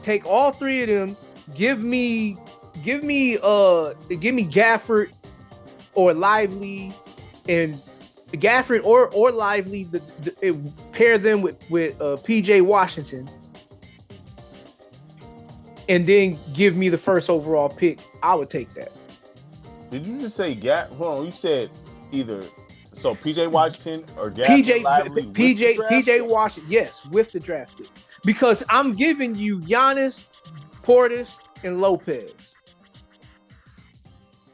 take all three of them. Give me Gafford or Lively, and Gafford or Lively. Pair them with PJ Washington, and then give me the first overall pick. I would take that. Did you just say Hold on, you said either. So PJ Washington or Gafford, Lively, PJ Washington, yes, with the draft pick. Because I'm giving you Giannis, Portis, and Lopez.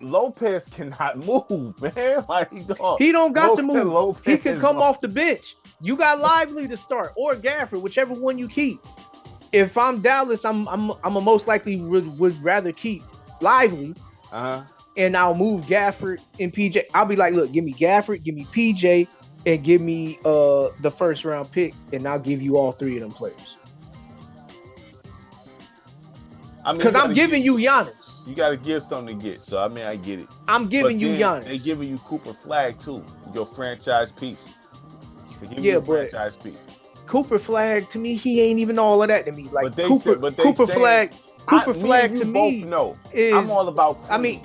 Lopez cannot move, man. Like, he don't got to move. He can come off the bench. You got Lively to start, or Gafford, whichever one you keep. If I'm Dallas, I'm most likely would rather keep Lively. And I'll move Gafford and PJ. I'll be like, look, give me Gafford, give me PJ, and give me the first round pick, and I'll give you all three of them players. Because I'm giving you Giannis. You got to give something to get. So, I mean, I get it. I'm giving you Giannis. They giving you Cooper Flag, too. Your franchise piece. They giving you a franchise piece. Cooper Flag, to me, he ain't even all of that to me. Like, Cooper Flag to me is, I'm all about Queen, I mean,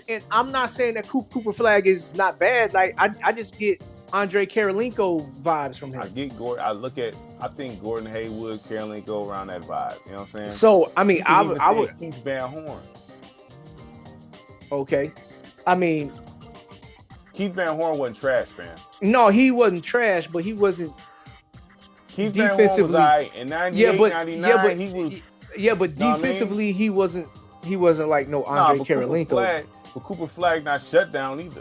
and I'm not saying that Cooper Flag is not bad. Like, I just get Andre Karolinko vibes from him. I think Gordon Hayward, Karolinko around that vibe. You know what I'm saying? So, I mean, I would Keith Van Horn. Okay. I mean, Keith Van Horn wasn't trash, fam. No, he wasn't trash, but he wasn't Keith Van Horn was all right. In 98, 99, he was... Yeah, but defensively, he wasn't like no Andre Karolinko. But Cooper Flag not shut down either.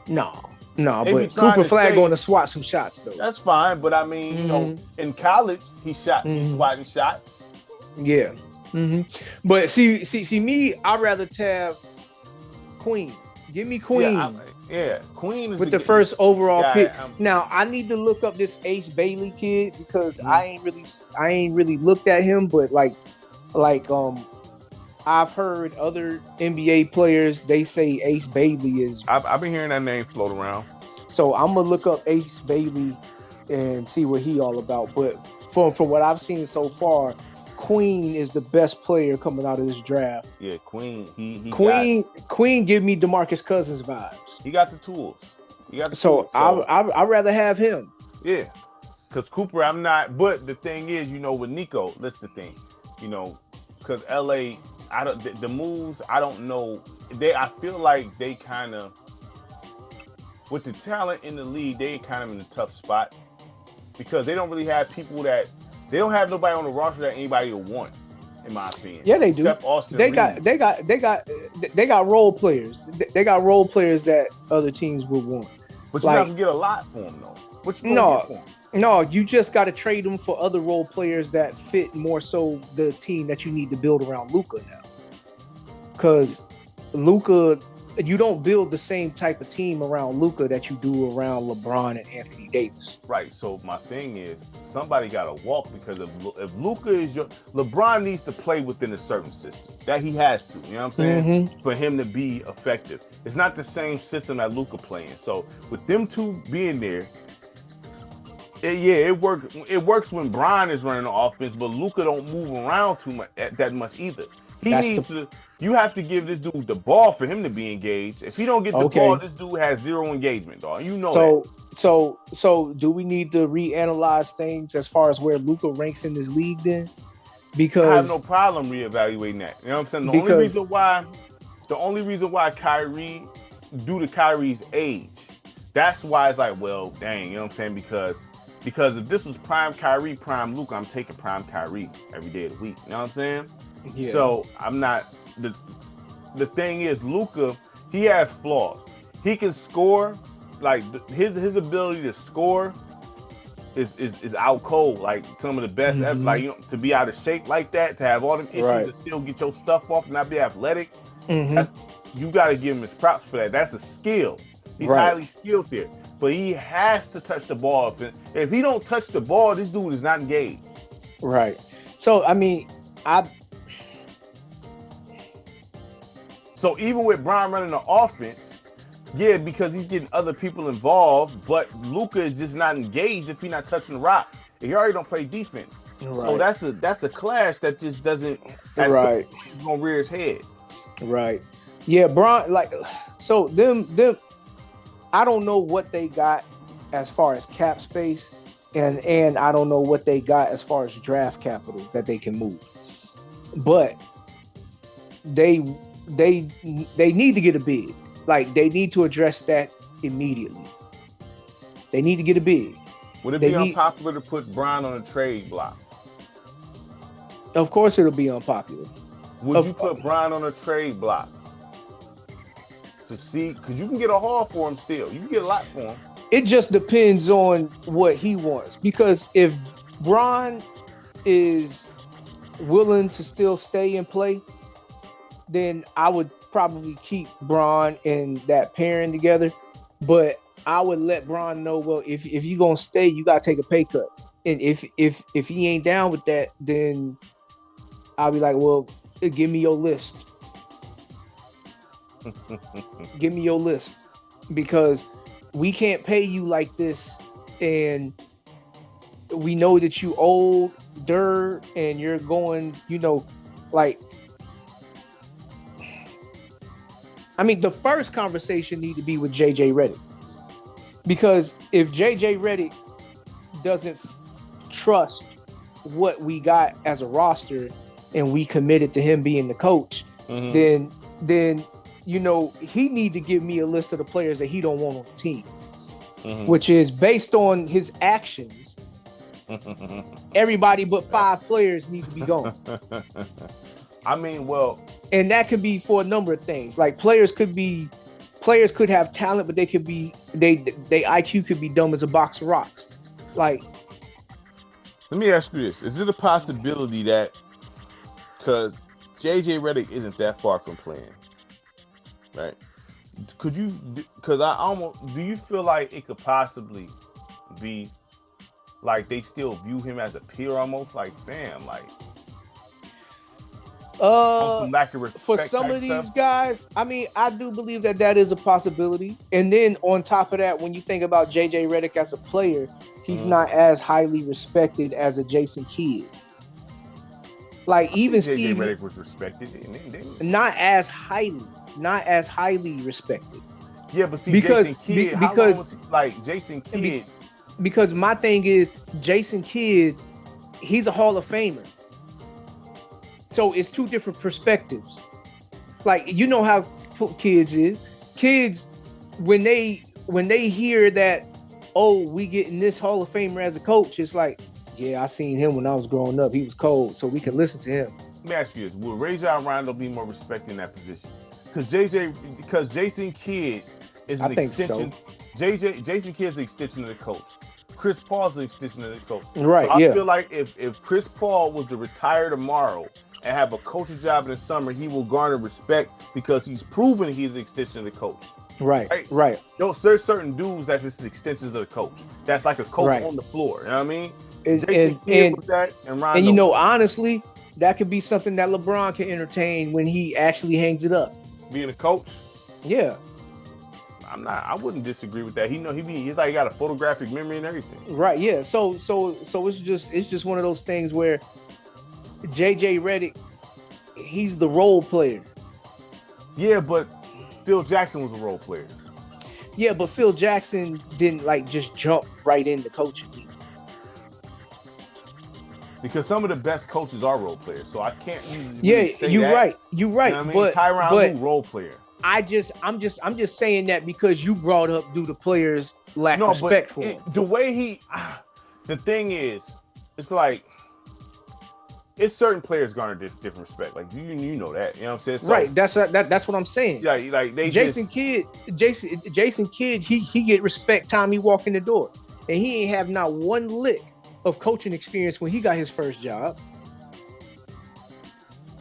No, but Cooper Flag going to swat some shots though. That's fine, but I mean, you know, in college he swatting shots. Yeah. But see me, I'd rather have Queen. Give me Queen. Yeah, Queen is with the first overall pick. Now I need to look up this Ace Bailey kid because I ain't really looked at him, but like I've heard other NBA players, they say Ace Bailey is. I've been hearing that name float around. So I'm gonna look up Ace Bailey and see what he all about. But from what I've seen so far, Queen is the best player coming out of this draft. Yeah, Queen. Queen give me DeMarcus Cousins vibes. He got the tools. So I'd rather have him. Yeah, because Cooper, I'm not. But the thing is, you know, with Nico, that's the thing. You know, because LA, the moves. I don't know. I feel like they kind of, with the talent in the league, they kind of in a tough spot because they don't really have people that. They don't have nobody on the roster that anybody will want. in my opinion. Yeah, they do. Austin they Reed. got role players. They got role players that other teams would want. But you're not gonna get a lot for them though. What you gonna get for them? No, you just got to trade them for other role players that fit more so the team that you need to build around Luka now. Because Luka, you don't build the same type of team around Luka that you do around LeBron and Anthony Davis. Right. So my thing is, somebody got to walk, because if Luka is LeBron needs to play within a certain system that he has to. You know what I'm saying? Mm-hmm. For him to be effective, it's not the same system that Luka playing. So with them two being there. It works. It works when Bron is running the offense, but Luka don't move around too much that much either. You have to give this dude the ball for him to be engaged. If he don't get the ball, this dude has zero engagement, dog. You know that. So do we need to reanalyze things as far as where Luka ranks in this league then? Because I have no problem reevaluating that. You know what I'm saying? The only reason why Kyrie, due to Kyrie's age, that's why it's like, well, dang, you know what I'm saying? Because if this was prime Kyrie, prime Luka, I'm taking prime Kyrie every day of the week. You know what I'm saying? Yeah. So I'm not the thing is, Luka, he has flaws. He can score, like his ability to score is out cold. Like some of the best ever. Like, to be out of shape like that, to have all them issues and still get your stuff off and not be athletic. You got to give him his props for that. That's a skill. He's highly skilled there. But he has to touch the ball. If he don't touch the ball, this dude is not engaged. Right. So, I mean, So even with Bron running the offense, yeah, because he's getting other people involved, but Luka is just not engaged if he's not touching the rock. He already don't play defense. Right. So that's a clash that just doesn't. Right. He's gonna rear his head. Right. Yeah, Bron. Like, so them. I don't know what they got as far as cap space, and I don't know what they got as far as draft capital that they can move. But they need to get a bid. Like, they need to address that immediately. They need to get a bid. Would it be unpopular to put Bron on a trade block? Of course it'll be unpopular. Would you put Bron on a trade block? To see, because you can get a haul for him still. You can get a lot for him. It just depends on what he wants. Because if Bron is willing to still stay and play, then I would probably keep Bron and that pairing together. But I would let Bron know, well, if you're gonna stay, you gotta take a pay cut. And if he ain't down with that, then I'll be like, well, give me your list. Give me your list, because we can't pay you like this, and we know that you older and you're going, like, I mean, the first conversation need to be with JJ Redick, because if JJ Redick doesn't trust what we got as a roster and we committed to him being the coach, then he need to give me a list of the players that he don't want on the team, which is based on his actions. Everybody but 5 players need to be gone. I mean, well, and that could be for a number of things. Like, players could have talent, but they IQ could be dumb as a box of rocks. Like, let me ask you this: is it a possibility that, because JJ Redick isn't that far from playing, right? Do you feel like it could possibly be like they still view him as a peer, almost like, fam, like, some lack of respect for some of these guys? I mean, I do believe that is a possibility. And then on top of that, when you think about JJ Redick as a player, he's not as highly respected as a Jason Kidd. Like, even JJ Redick was respected, not as highly respected. Yeah, but see, Jason Kidd, how long was he, like, Jason Kidd? Because my thing is, Jason Kidd, he's a Hall of Famer. So it's two different perspectives. Like, you know how kids is. Kids, when they hear that, oh, we getting this Hall of Famer as a coach, it's like, yeah, I seen him when I was growing up. He was cold, so we can listen to him. Let me ask you this: will Rajon Rondo be more respected in that position? Because Jason Kidd is an extension. So. Jason Kidd is an extension of the coach. Chris Paul's an extension of the coach. Right. So I feel like if Chris Paul was to retire tomorrow and have a coaching job in the summer, he will garner respect because he's proven he's an extension of the coach. Right. There's certain dudes that's just extensions of the coach. That's like a coach on the floor. You know what I mean? Jason Kidd was that, and Rondo. And honestly, that could be something that LeBron can entertain when he actually hangs it up. Being a coach? Yeah. I wouldn't disagree with that. He's like he got a photographic memory and everything. Right, yeah. So it's just one of those things where JJ Redick, he's the role player. Yeah, but Phil Jackson was a role player. Yeah, but Phil Jackson didn't like just jump right into coaching. Because some of the best coaches are role players, so I can't really say you're that. right. You're right. You know what I mean? Tyronn Lue, role player. I'm just saying that because you brought up do the players lack respect for him. The way the thing is, it's like it's certain players garner different respect. Like you know that. You know what I'm saying? So, right. That's what I'm saying. Yeah, like Jason Kidd, he get respect time he walk in the door, and he ain't have not one lick of coaching experience when he got his first job.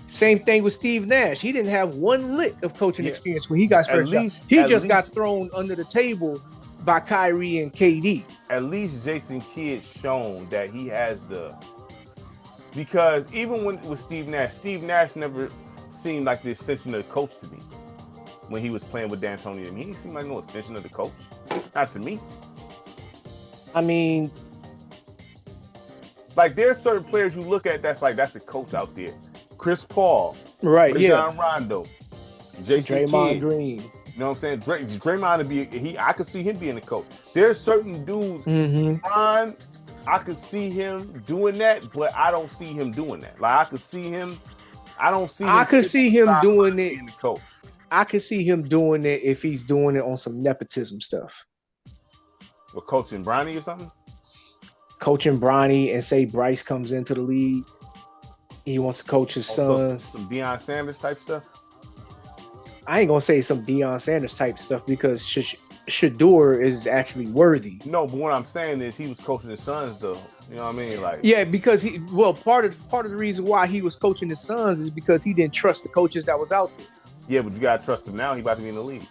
Same thing with Steve Nash. He didn't have one lick of coaching experience when he got his first job. He just got thrown under the table by Kyrie and KD. At least Jason Kidd shown that he has because even with Steve Nash never seemed like the extension of the coach to me when he was playing with D'Antoni. He didn't seem like no extension of the coach. Not to me. I mean, like there's certain players you look at that's a coach out there. Chris Paul, right? Rajon Rondo, Jason Draymond Kidd. Green. You know what I'm saying? Draymond I could see him being a coach. There's certain dudes. Ron, I could see him doing that, but I don't see him doing that. Like I could see him. I don't see. I could see him doing it. Being the coach. I could see him doing it if he's doing it on some nepotism stuff. Or coaching Bronny or something. Coaching Bronny and say Bryce comes into the league. He wants to coach his sons. Some Deion Sanders type stuff. I ain't gonna say some Deion Sanders type stuff because Shador is actually worthy. No, but what I'm saying is he was coaching his sons though. You know what I mean? Like because part of the reason why he was coaching his sons is because he didn't trust the coaches that was out there. Yeah, but you gotta trust him now. He about to be in the league.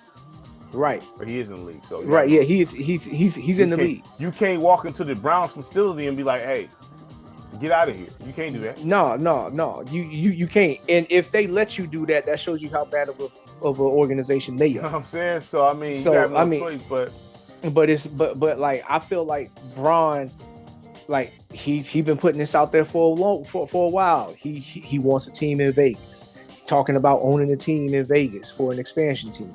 Right. Or he is in the league. So right, yeah, he's in the league. You can't walk into the Browns facility and be like, hey, get out of here. You can't do that. No. You can't. And if they let you do that, that shows you how bad of an organization they are. You know what I'm saying? So I mean, you have no choice, but like I feel like Bron, like he been putting this out there for a while. He wants a team in Vegas. He's talking about owning a team in Vegas for an expansion team.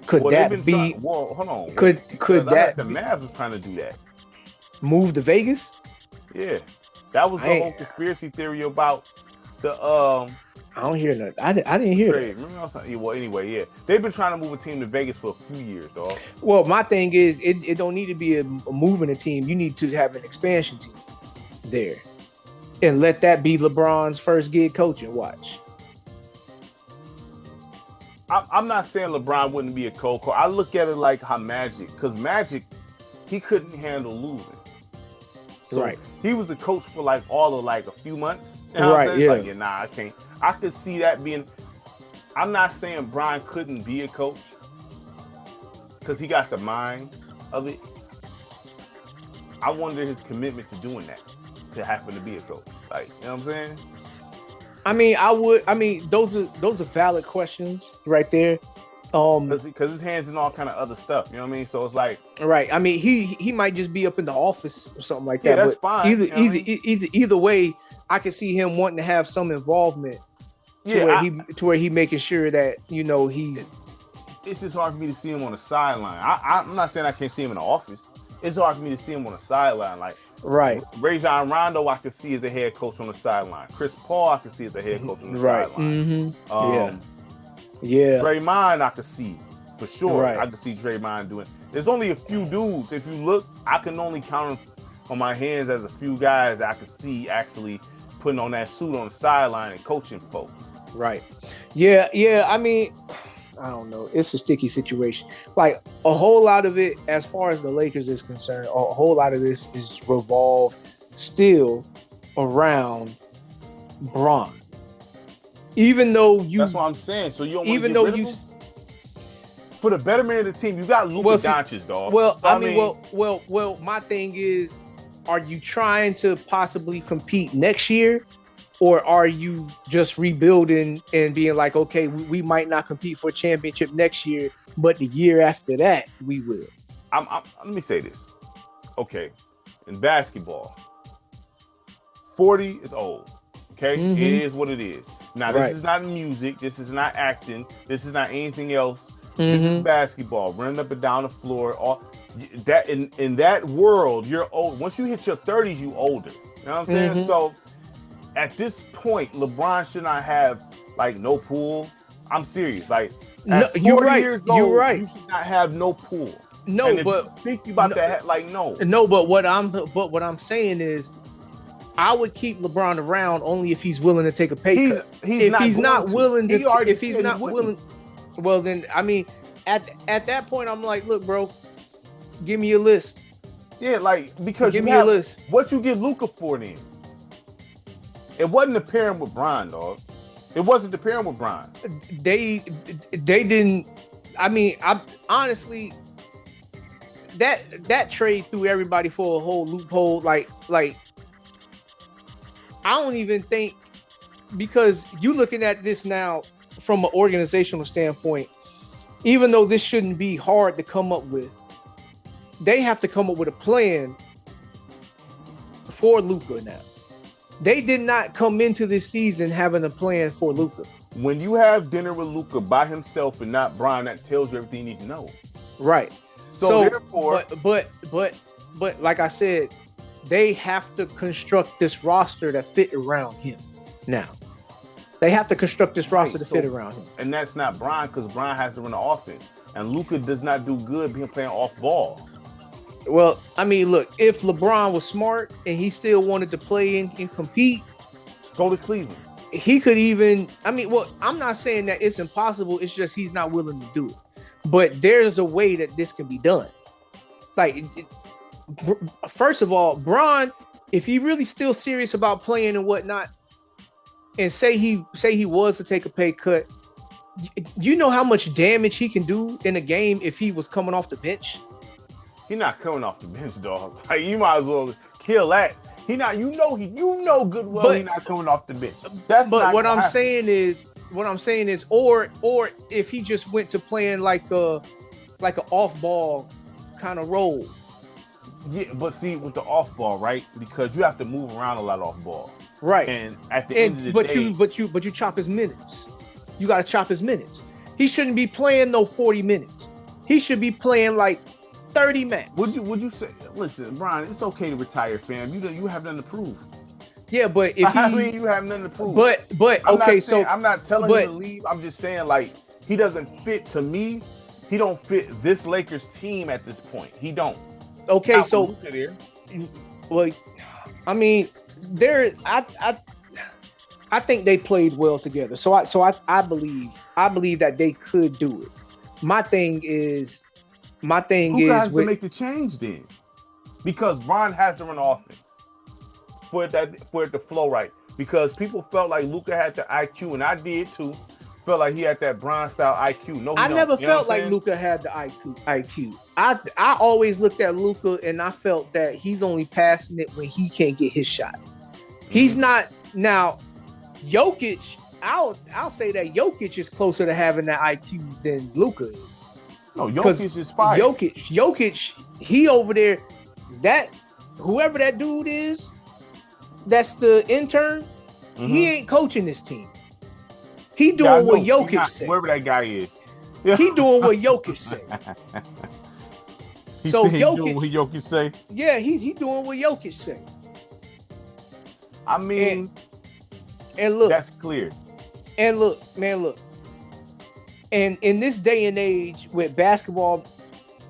Could that be? Hold on. Could that? The Mavs was trying to do that. Move to Vegas? Yeah, that was the whole conspiracy theory about the. I don't hear that. I didn't hear trade. That. Well, anyway, yeah, they've been trying to move a team to Vegas for a few years, dog. Well, my thing is, it don't need to be a moving a team. You need to have an expansion team there, and let that be LeBron's first gig coaching. Watch. I'm not saying LeBron wouldn't be a coach. I look at it like how because Magic, he couldn't handle losing. So right. He was a coach for like all of like a few months. You know right. Yeah. Like, I can't. I could see that being. I'm not saying Brian couldn't be a coach because he got the mind of it. I wonder his commitment to doing that, to having to be a coach. Like, you know what I'm saying? I mean, those are valid questions right there. Because his hands in all kind of other stuff, you know what I mean? So it's like, right. I mean, he might just be up in the office or something like that. Yeah, that's fine. Either way, I can see him wanting to have some involvement to where he making sure that he's. It's just hard for me to see him on the sideline. I'm not saying I can't see him in the office. It's hard for me to see him on the sideline. Like, right. Rajon Rondo, I could see as a head coach on the sideline. Chris Paul, I could see as a head coach on the sideline. Mm-hmm. Yeah. Draymond, I could see for sure. Right. I could see Draymond doing. There's only a few dudes. If you look, I can only count on my hands as a few guys that I could see actually putting on that suit on the sideline and coaching folks. Right. Yeah. I mean, I don't know. It's a sticky situation. Like a whole lot of it, as far as the Lakers is concerned, a whole lot of this is revolved still around Bron. Even though that's what I'm saying. So you don't want even to get though rid of him? For the betterment of the team, you got Luka Doncic, dog. Well, so, I mean, well. My thing is, are you trying to possibly compete next year, or are you just rebuilding and being like, okay, we might not compete for a championship next year, but the year after that we will? Let me say this, okay? In basketball, 40 is old. Okay, It is what it is. Now, this is not music. This is not acting. This is not anything else. This is basketball. Running up and down the floor. All that in that world, you're old. Once you hit your 30s, you older. You know what I'm saying? So, at this point, LeBron should not have like no pool. I'm serious. Like, at 40 years old, you should not have no pool. No, and but you think you about that? Like, no. No, but what I'm saying is, I would keep LeBron around only if he's willing to take a pay cut. If he's not willing, well then, I mean, at that point, I'm like, look, bro, give me a list. Yeah, like, because give me a list. What you give Luka for then? It wasn't the pairing with Bron, dog. It wasn't the pairing with Bron. They didn't. I mean, I honestly, that trade threw everybody for a whole loophole. Like. I don't even think, because you looking at this now from an organizational standpoint, even though this shouldn't be hard to come up with, they have to come up with a plan for Luka now. They did not come into this season having a plan for Luka. When you have dinner with Luka by himself and not Bron, that tells you everything you need to know. Right. So therefore, but like I said, they have to construct this roster that fit around him now. They have to construct this roster to fit around him. And that's not Bron, because Bron has to run the offense. And Luka does not do good being playing off ball. Well, I mean, look, if LeBron was smart and he still wanted to play and compete, go to Cleveland. He could even, I mean, well, I'm not saying that it's impossible. It's just he's not willing to do it. But there's a way that this can be done. Like, first of all, Bron, if he really still serious about playing and whatnot, and say he was to take a pay cut, you know how much damage he can do in a game if he was coming off the bench? He's not coming off the bench, dog. Like, you might as well kill that. He not, you know good well he's not coming off the bench. What I'm saying is, or if he just went to playing like a off ball kind of role. Yeah, but see, with the off ball, right? Because you have to move around a lot off ball, right? And at the end of the day, but you chop his minutes. You got to chop his minutes. He shouldn't be playing no 40 minutes. He should be playing like 30 max. Would you say? Listen, Brian, it's okay to retire, fam. You have nothing to prove. Yeah, but if you have nothing to prove. But I'm not telling him to leave. I'm just saying, like, he doesn't fit. To me, he don't fit this Lakers team at this point. He don't. Okay, so well, I mean, I think they played well together. So I believe that they could do it. My thing is who has to make the change then? Because Bron has to run offense for it to flow right. Because people felt like Luka had the IQ, and I did too. Felt like he had that Bron style IQ. No, I never felt like Luka had the IQ. I always looked at Luka and I felt that he's only passing it when he can't get his shot. He's not now. Jokic, I'll say that Jokic is closer to having that IQ than Luka is. No, Jokic is fire. Jokic, he over there. That whoever that dude is, that's the intern. He ain't coaching this team. He doing what Jokic said. Whoever that guy is. He doing what Jokic said. Jokic doing what Jokic say? Yeah, he doing what Jokic say. I mean, and look, that's clear. And look, man, look. And in this day and age with basketball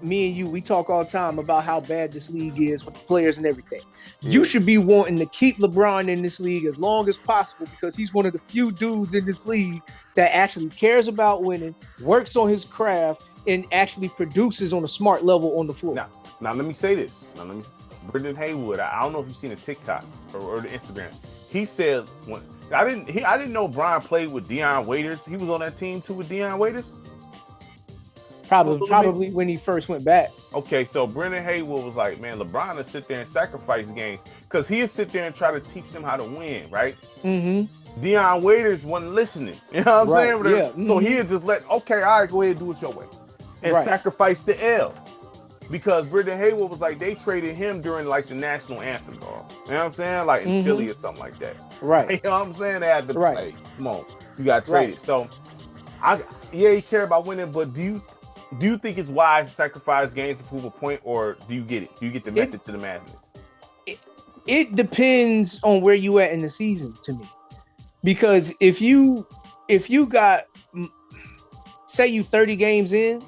me and you, we talk all the time about how bad this league is with the players and everything. Yeah. You should be wanting to keep LeBron in this league as long as possible because he's one of the few dudes in this league that actually cares about winning, works on his craft, and actually produces on a smart level on the floor. Now let me say this. Brendan Haywood, I don't know if you've seen a TikTok or the Instagram. He said I didn't know Brian played with Dion Waiters. He was on that team too with Dion Waiters? Probably when he first went back. Okay, so Brendan Haywood was like, man, LeBron will sit there and sacrifice games because he'll sit there and try to teach them how to win, right? Mm-hmm. Dion Waiters wasn't listening. You know what I'm saying? Yeah. Mm-hmm. So he'd just okay, all right, go ahead and do it your way. And sacrifice the L. Because Brendan Haywood was like, they traded him during like the national anthem, dog. You know what I'm saying? Like in Philly or something like that. Right. You know what I'm saying? They had to play. Come on. You got traded. So, he care about winning, but do you think it's wise to sacrifice games to prove a point, or do you get it? Do you get the method to the madness? It depends on where you at in the season to me. Because if you got, say you 30 games in,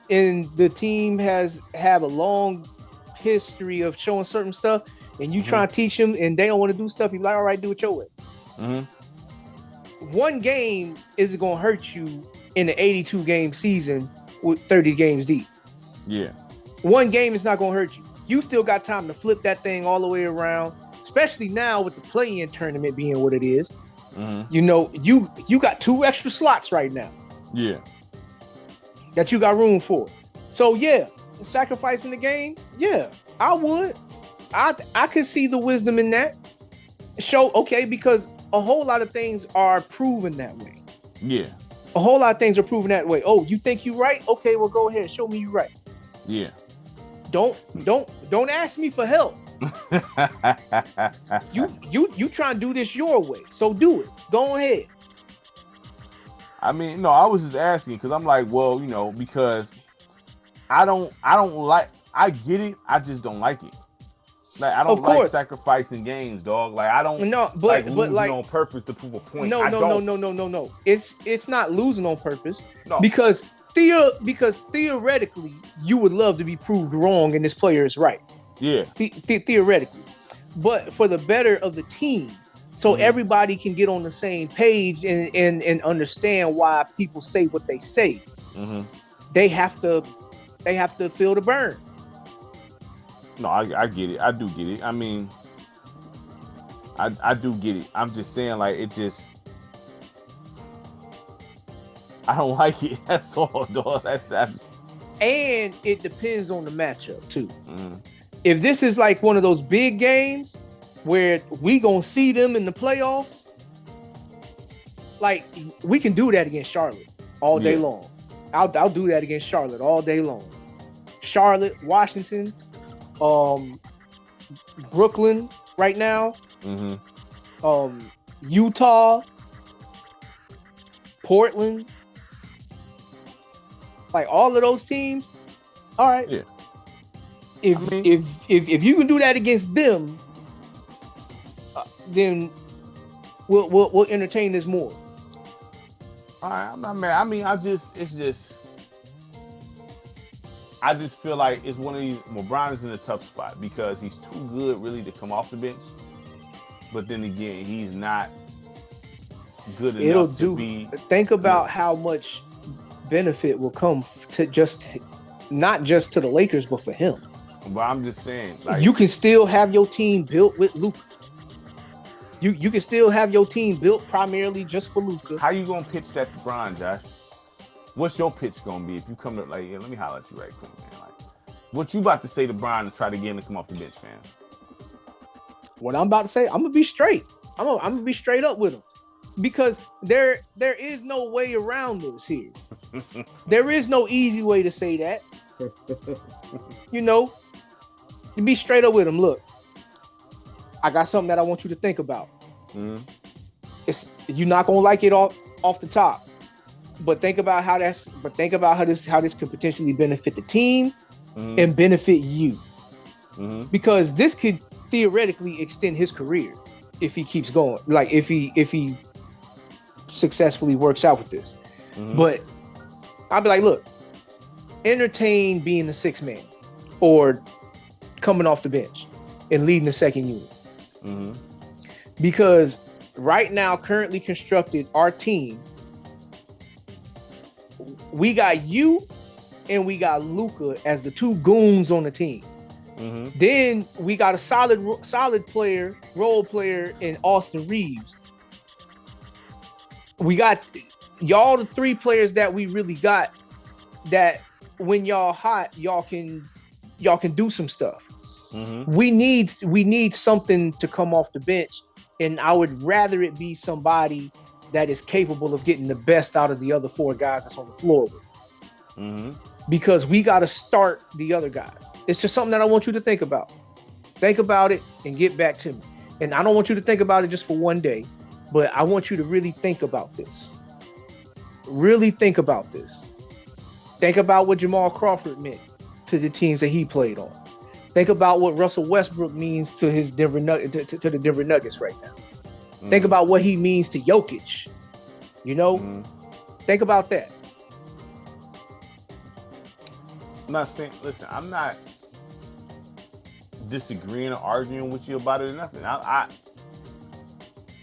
and the team have a long history of showing certain stuff, and you try to teach them, and they don't want to do stuff, you're like, all right, do it your way. One game isn't going to hurt you in the 82 game season with 30 games deep. Yeah. One game is not going to hurt you. You still got time to flip that thing all the way around, especially now with the play-in tournament being what it is. You know, you got 2 extra slots right now. Yeah. That you got room for. So yeah, sacrificing the game, yeah, I would. I could see the wisdom in that. Because a whole lot of things are proven that way. Yeah. A whole lot of things are proven that way. Oh, you think you right? Okay, well go ahead, show me you right. Yeah. Don't ask me for help. You try and do this your way. So do it. Go ahead. I mean, no, I was just asking because I'm like, well, you know, because I get it. I just don't like it. Like, I don't like sacrificing games, dog. Like, I don't losing on purpose to prove a point. No. It's not losing on purpose. No. Because theoretically, you would love to be proved wrong and this player is right. Yeah. Theoretically. But for the better of the team, so everybody can get on the same page and understand why people say what they say. They have to feel the burn. No, I get it. I do get it. I mean, I do get it. I'm just saying, like, it just, I don't like it. That's all, dog. And it depends on the matchup too. If this is like one of those big games where we gonna see them in the playoffs, like, we can do that against Charlotte all day long. I'll do that against Charlotte all day long. Charlotte, Washington, Brooklyn right now, Utah, Portland, like all of those teams. All right. Yeah. If you can do that against them, then we'll entertain this more. All right, I'm not mad. I mean, I just feel like it's one of these. LeBron is in a tough spot because he's too good, really, to come off the bench. But then again, he's not good enough to be. Think about how much benefit will come to not just to the Lakers, but for him. But I'm just saying, like, you can still have your team built with Luka. You can still have your team built primarily just for Luka. How you gonna pitch that to Bron, Josh? What's your pitch gonna be if you come to, like, let me holler at you right quick, man. Like, what you about to say to Bron to try to get him to come off the bench, fam? What I'm about to say, I'm gonna be straight. I'm gonna be straight up with him, because there is no way around this here. There is no easy way to say that. You know, to be straight up with him. Look, I got something that I want you to think about. You're not gonna like it off the top, but think about how this could potentially benefit the team and benefit you, because this could theoretically extend his career if he keeps going. Like, if he successfully works out with this. But I'll be like, look, entertain being the sixth man or coming off the bench and leading the second unit. Mm-hmm. Because right now, currently constructed, our team, we got you and we got Luka as the two goons on the team. Mm-hmm. Then we got a solid player, role player in Austin Reeves. We got y'all, the three players that we really got, that when y'all hot, y'all can do some stuff. Mm-hmm. We need something to come off the bench, and I would rather it be somebody that is capable of getting the best out of the other four guys that's on the floor with. Mm-hmm. Because we got to start the other guys. It's just something that I want you to think about. Think about it and get back to me. And I don't want you to think about it just for one day, but I want you to really think about this. Really think about this. Think about what Jamal Crawford meant to the teams that he played on. Think about what Russell Westbrook means to his to the Denver Nuggets right now. Mm-hmm. Think about what he means to Jokic. You know? Mm-hmm. Think about that. I'm not saying, listen, I'm not disagreeing or arguing with you about it or nothing.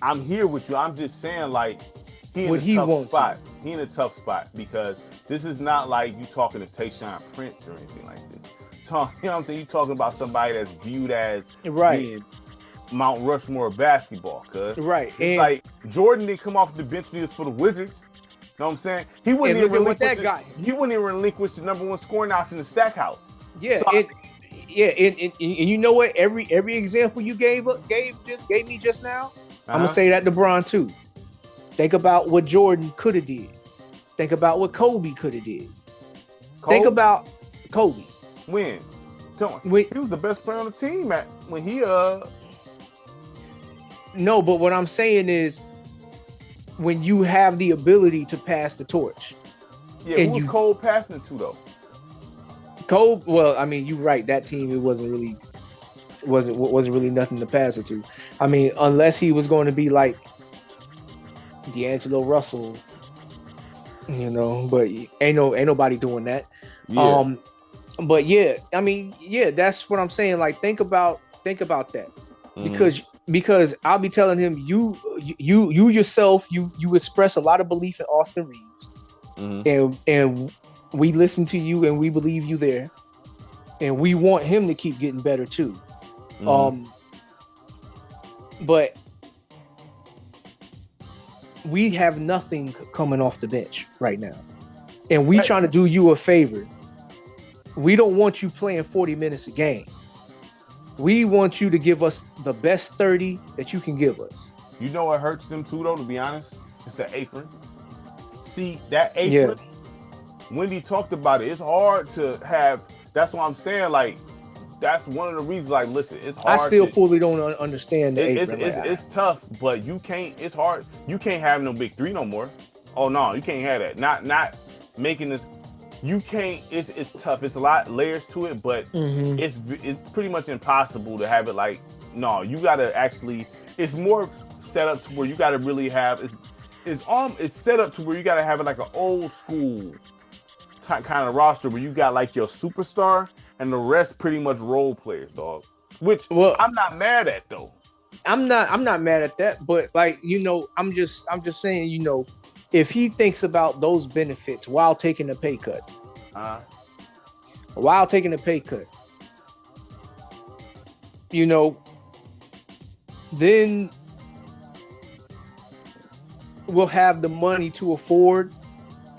I'm here with you. I'm just saying, like, he in a tough spot. He in a tough spot because this is not like you talking to Tayshaun Prince or anything like this. You know what I'm saying? You talking about somebody that's viewed as being Mount Rushmore of basketball, cuz. Right. It's and like Jordan didn't come off the bench for the Wizards. You know what I'm saying? He wouldn't even relinquish the number one scoring option in Stackhouse. Yeah, so and you know what? Every example you gave me just now, I'm gonna say that to Bron too. Think about what Jordan could have did. Think about what Kobe could have did. Think about Kobe. When? He was the best player on the team when he No, but what I'm saying is, when you have the ability to pass the torch. Yeah, who was Cole passing it to though? Cole, well, I mean, you're right. That team, it wasn't really nothing to pass it to. I mean, unless he was going to be like D'Angelo Russell, you know, but ain't nobody doing that. Yeah. But yeah, I mean, yeah, that's what I'm saying. Like, think about that. Mm-hmm. Because I'll be telling him, you yourself, you express a lot of belief in Austin Reeves, mm-hmm. and we listen to you and we believe you there, and we want him to keep getting better too. Mm-hmm. But we have nothing coming off the bench right now, and we trying to do you a favor. We don't want you playing 40 minutes a game. We want you to give us the best 30 that you can give us. You know what hurts them too, though, to be honest? It's the apron. See, that apron, Wendy talked about it. It's hard to have, that's what I'm saying, like, that's one of the reasons, like, listen, it's hard. I still fully don't understand the apron. It's tough, but it's hard. You can't have no big three no more. Oh, no, you can't have that. Not making this. You can't. It's tough. It's a lot layers to it, but mm-hmm. it's pretty much impossible to have it. Like, no, you gotta actually. It's more set up to where you gotta really have. It's set up to where you gotta have it like an old school kind of roster where you got like your superstar and the rest pretty much role players, dog. Which I'm not mad at though. I'm not mad at that, but like, you know, I'm just saying, you know. If he thinks about those benefits while taking a pay cut, you know, then we'll have the money to afford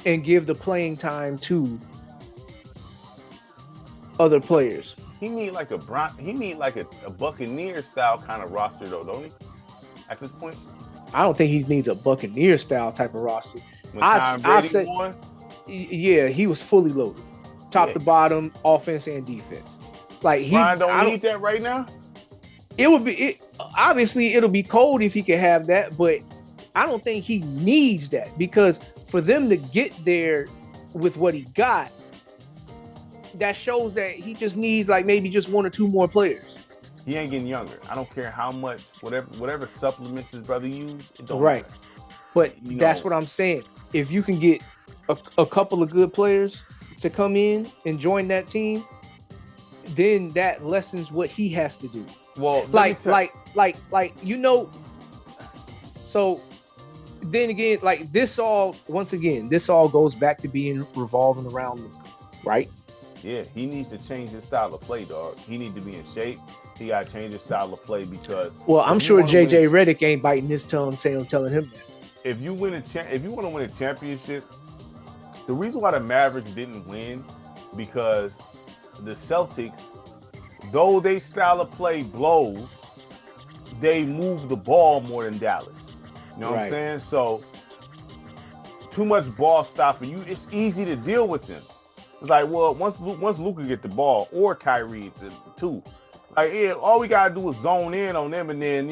and give the playing time to other players. He need like a Buccaneer style kind of roster though, don't he? At this point. I don't think he needs a Buccaneer style type of roster. I said, yeah, he was fully loaded, top to bottom, offense and defense. Like Brian don't need that right now. Obviously it'll be cold if he can have that, but I don't think he needs that, because for them to get there with what he got, that shows that he just needs like maybe just one or two more players. He ain't getting younger. I don't care how much, whatever supplements his brother used, it don't matter. But that's what I'm saying. If you can get a couple of good players, to come in and join that team, then that lessens what he has to do. Well, So then again, like this all goes back to being revolving around Luka, right? Yeah, he needs to change his style of play, dog. He needs to be in shape. He got to change his style of play because. Well, I'm sure JJ Redick ain't biting his tongue telling him that. If you want to win a championship, the reason why the Mavericks didn't win because the Celtics, though they style of play blows, they move the ball more than Dallas. You know what I'm saying? So too much ball stopping you. It's easy to deal with them. It's like, well, once Luka get the ball or Kyrie too, like yeah, all we gotta do is zone in on them, and then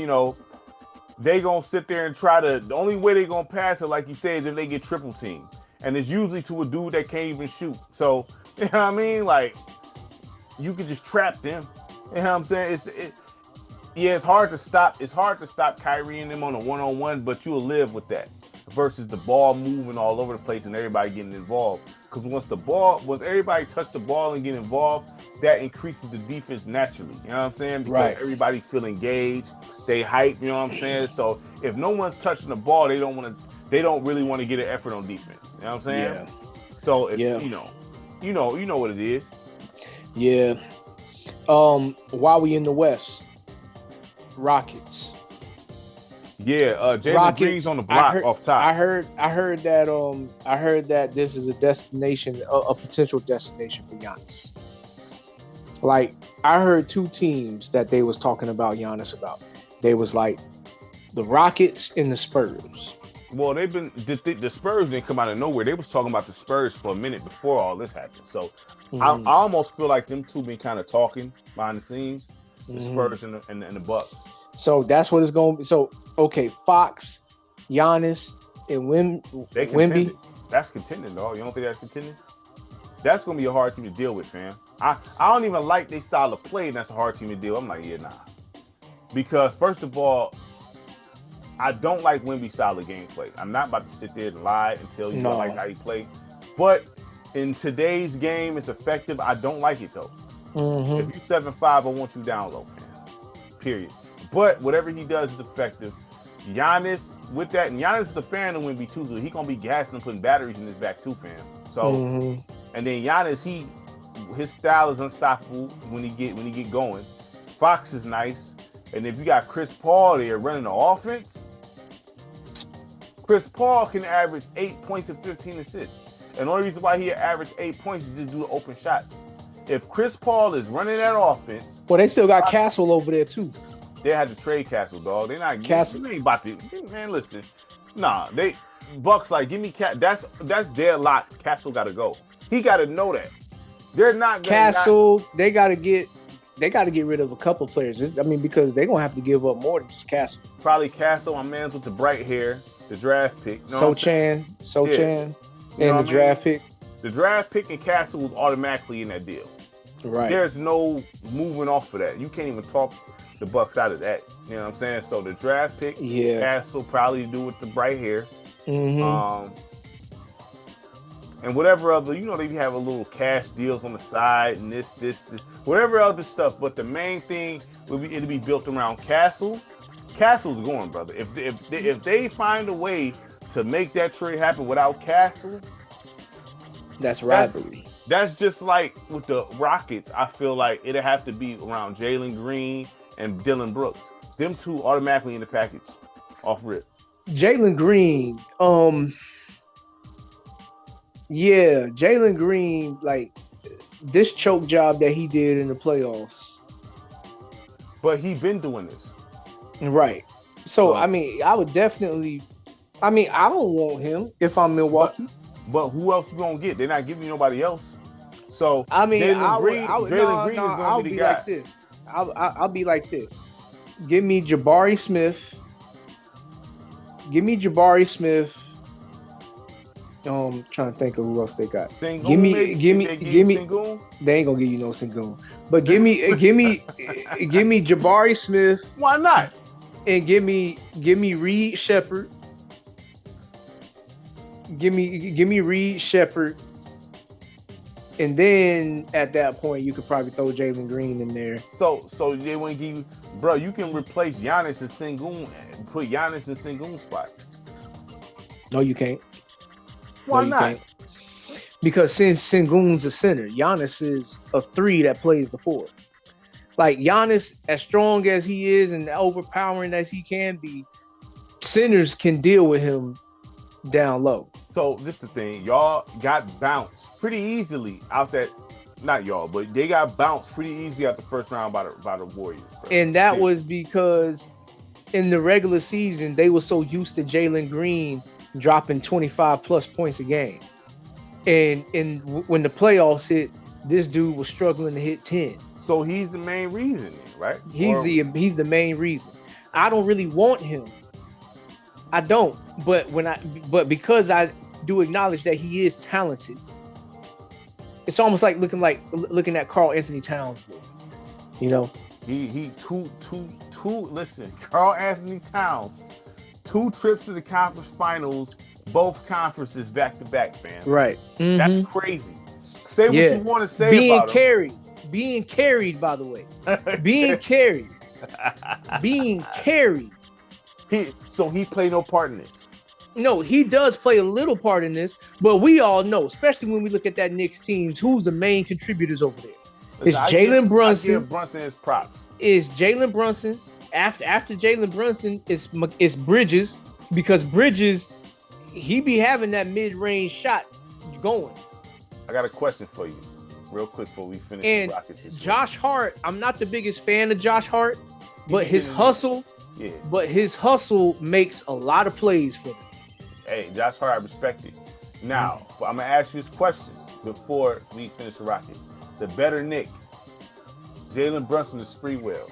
they gonna sit there and try to. The only way they gonna pass it, like you say, is if they get triple teamed, and it's usually to a dude that can't even shoot. So you know what I mean? Like you can just trap them. You know what I'm saying? It's hard to stop. It's hard to stop Kyrie and them on a one-on-one, but you'll live with that versus the ball moving all over the place and everybody getting involved. Because once everybody touch the ball and get involved, that increases the defense naturally. You know what I'm saying? Because everybody feel engaged, they hype. You know what I'm saying? So if no one's touching the ball, they don't really want to get an effort on defense. You know what I'm saying? Yeah. So if you know what it is. Yeah. While we in the West, Rockets. Yeah, Jalen Green's on the block off top. I heard that this is a destination, a potential destination for Giannis. Like I heard two teams that they was talking about Giannis about. They was like the Rockets and the Spurs. Well, they've been the Spurs didn't come out of nowhere. They was talking about the Spurs for a minute before all this happened. So I almost feel like them two been kind of talking behind the scenes. The Spurs and the Bucks. So that's what it's going to be. So, okay, Fox, Giannis, and Wemby. That's contending, dog. You don't think that's contending? That's going to be a hard team to deal with, fam. I don't even like their style of play, and that's a hard team to deal with. I'm like, yeah, nah. Because, first of all, I don't like Wemby's style of gameplay. I'm not about to sit there and lie and tell you I like how he play. But in today's game, it's effective. I don't like it, though. If you 7-5, I want you down low, fam. Period. But whatever he does is effective. Giannis, with that, and Giannis is a fan of Wemby too, so he gonna be gassing and putting batteries in his back too, fam. So, and then Giannis, his style is unstoppable when he get going. Fox is nice, and if you got Chris Paul there running the offense, Chris Paul can average 8 points and 15 assists. And the only reason why he averaged 8 points is just do the open shots. If Chris Paul is running that offense, well, they still got Castle over there too. They had to trade Castle, dog. They're not Castle. You ain't about to, man. Listen, nah. Bucks like give me That's their lot. Castle got to go. He got to know that. They're not Castle. They got to get rid of a couple players. Because they're gonna have to give up more than just Castle. Probably Castle. My man's with the bright hair, the draft pick. You know Sochan, and the draft pick. The draft pick and Castle was automatically in that deal. Right. There's no moving off of that. You can't even talk the Bucks out of that. You know what I'm saying? So the draft pick, Castle probably do with the bright hair. And whatever other, they have a little cash deals on the side and this, whatever other stuff. But the main thing it'll be built around Castle. Castle's going, brother. If they find a way to make that trade happen without Castle, that's rivalry. That's just like with the Rockets. I feel like it'll have to be around Jalen Green and Dylan Brooks. Them two automatically in the package off rip. Jalen Green, Jalen Green, like this choke job that he did in the playoffs. But he been doing this. Right. So I would definitely, I don't want him if I'm Milwaukee. But who else you gonna get? They're not giving you nobody else. So Jalen Green is gonna be the guy. Like this. I'll be like this. Give me Jabari Smith. I'm trying to think of who else they got. Sengun, give me. Sengun? They ain't gonna give you no Sengun. But give me Jabari Smith. Why not? And give me Reed Shepherd. Give me Reed Shepherd. And then at that point, you could probably throw Jalen Green in there. So they want to give you, bro. You can replace Giannis and Sengun, and put Giannis in Sengun's spot. No, you can't. Why not? Can't. Because since Sengun's a center, Giannis is a 3 that plays the 4. Like Giannis, as strong as he is and overpowering as he can be, centers can deal with him down low. So this is the thing, y'all got bounced pretty easily out that. Not y'all, but they got bounced pretty easy out the first round by the Warriors. Bro. And that was because in the regular season they were so used to Jalen Green dropping 25 plus points a game, and when the playoffs hit, this dude was struggling to hit 10. So he's the main reason, right? He's the main reason. I don't really want him. I don't. But because I do acknowledge that he is talented, it's almost like looking at Karl Anthony Towns. You know, he two. Listen, Karl Anthony Towns, 2 trips to the conference finals, both conferences back to back, fam. Right. Mm-hmm. That's crazy. Say what you want to say about him. Being carried, by the way. Being carried. So he played no part in this. No, he does play a little part in this, but we all know, especially when we look at that Knicks team, who's the main contributors over there? It's Jalen Brunson. I give Brunson his props. It's Jalen Brunson. After Jalen Brunson, it's Bridges, because Bridges, he be having that mid-range shot going. I got a question for you, real quick before we finish and the Rockets situation. Josh Hart, I'm not the biggest fan of Josh Hart, but his hustle makes a lot of plays for him. Hey, Josh Hart, I respect it. Now, I'm going to ask you this question before we finish the Rockets. The better Nick, Jalen Brunson or Sprewell?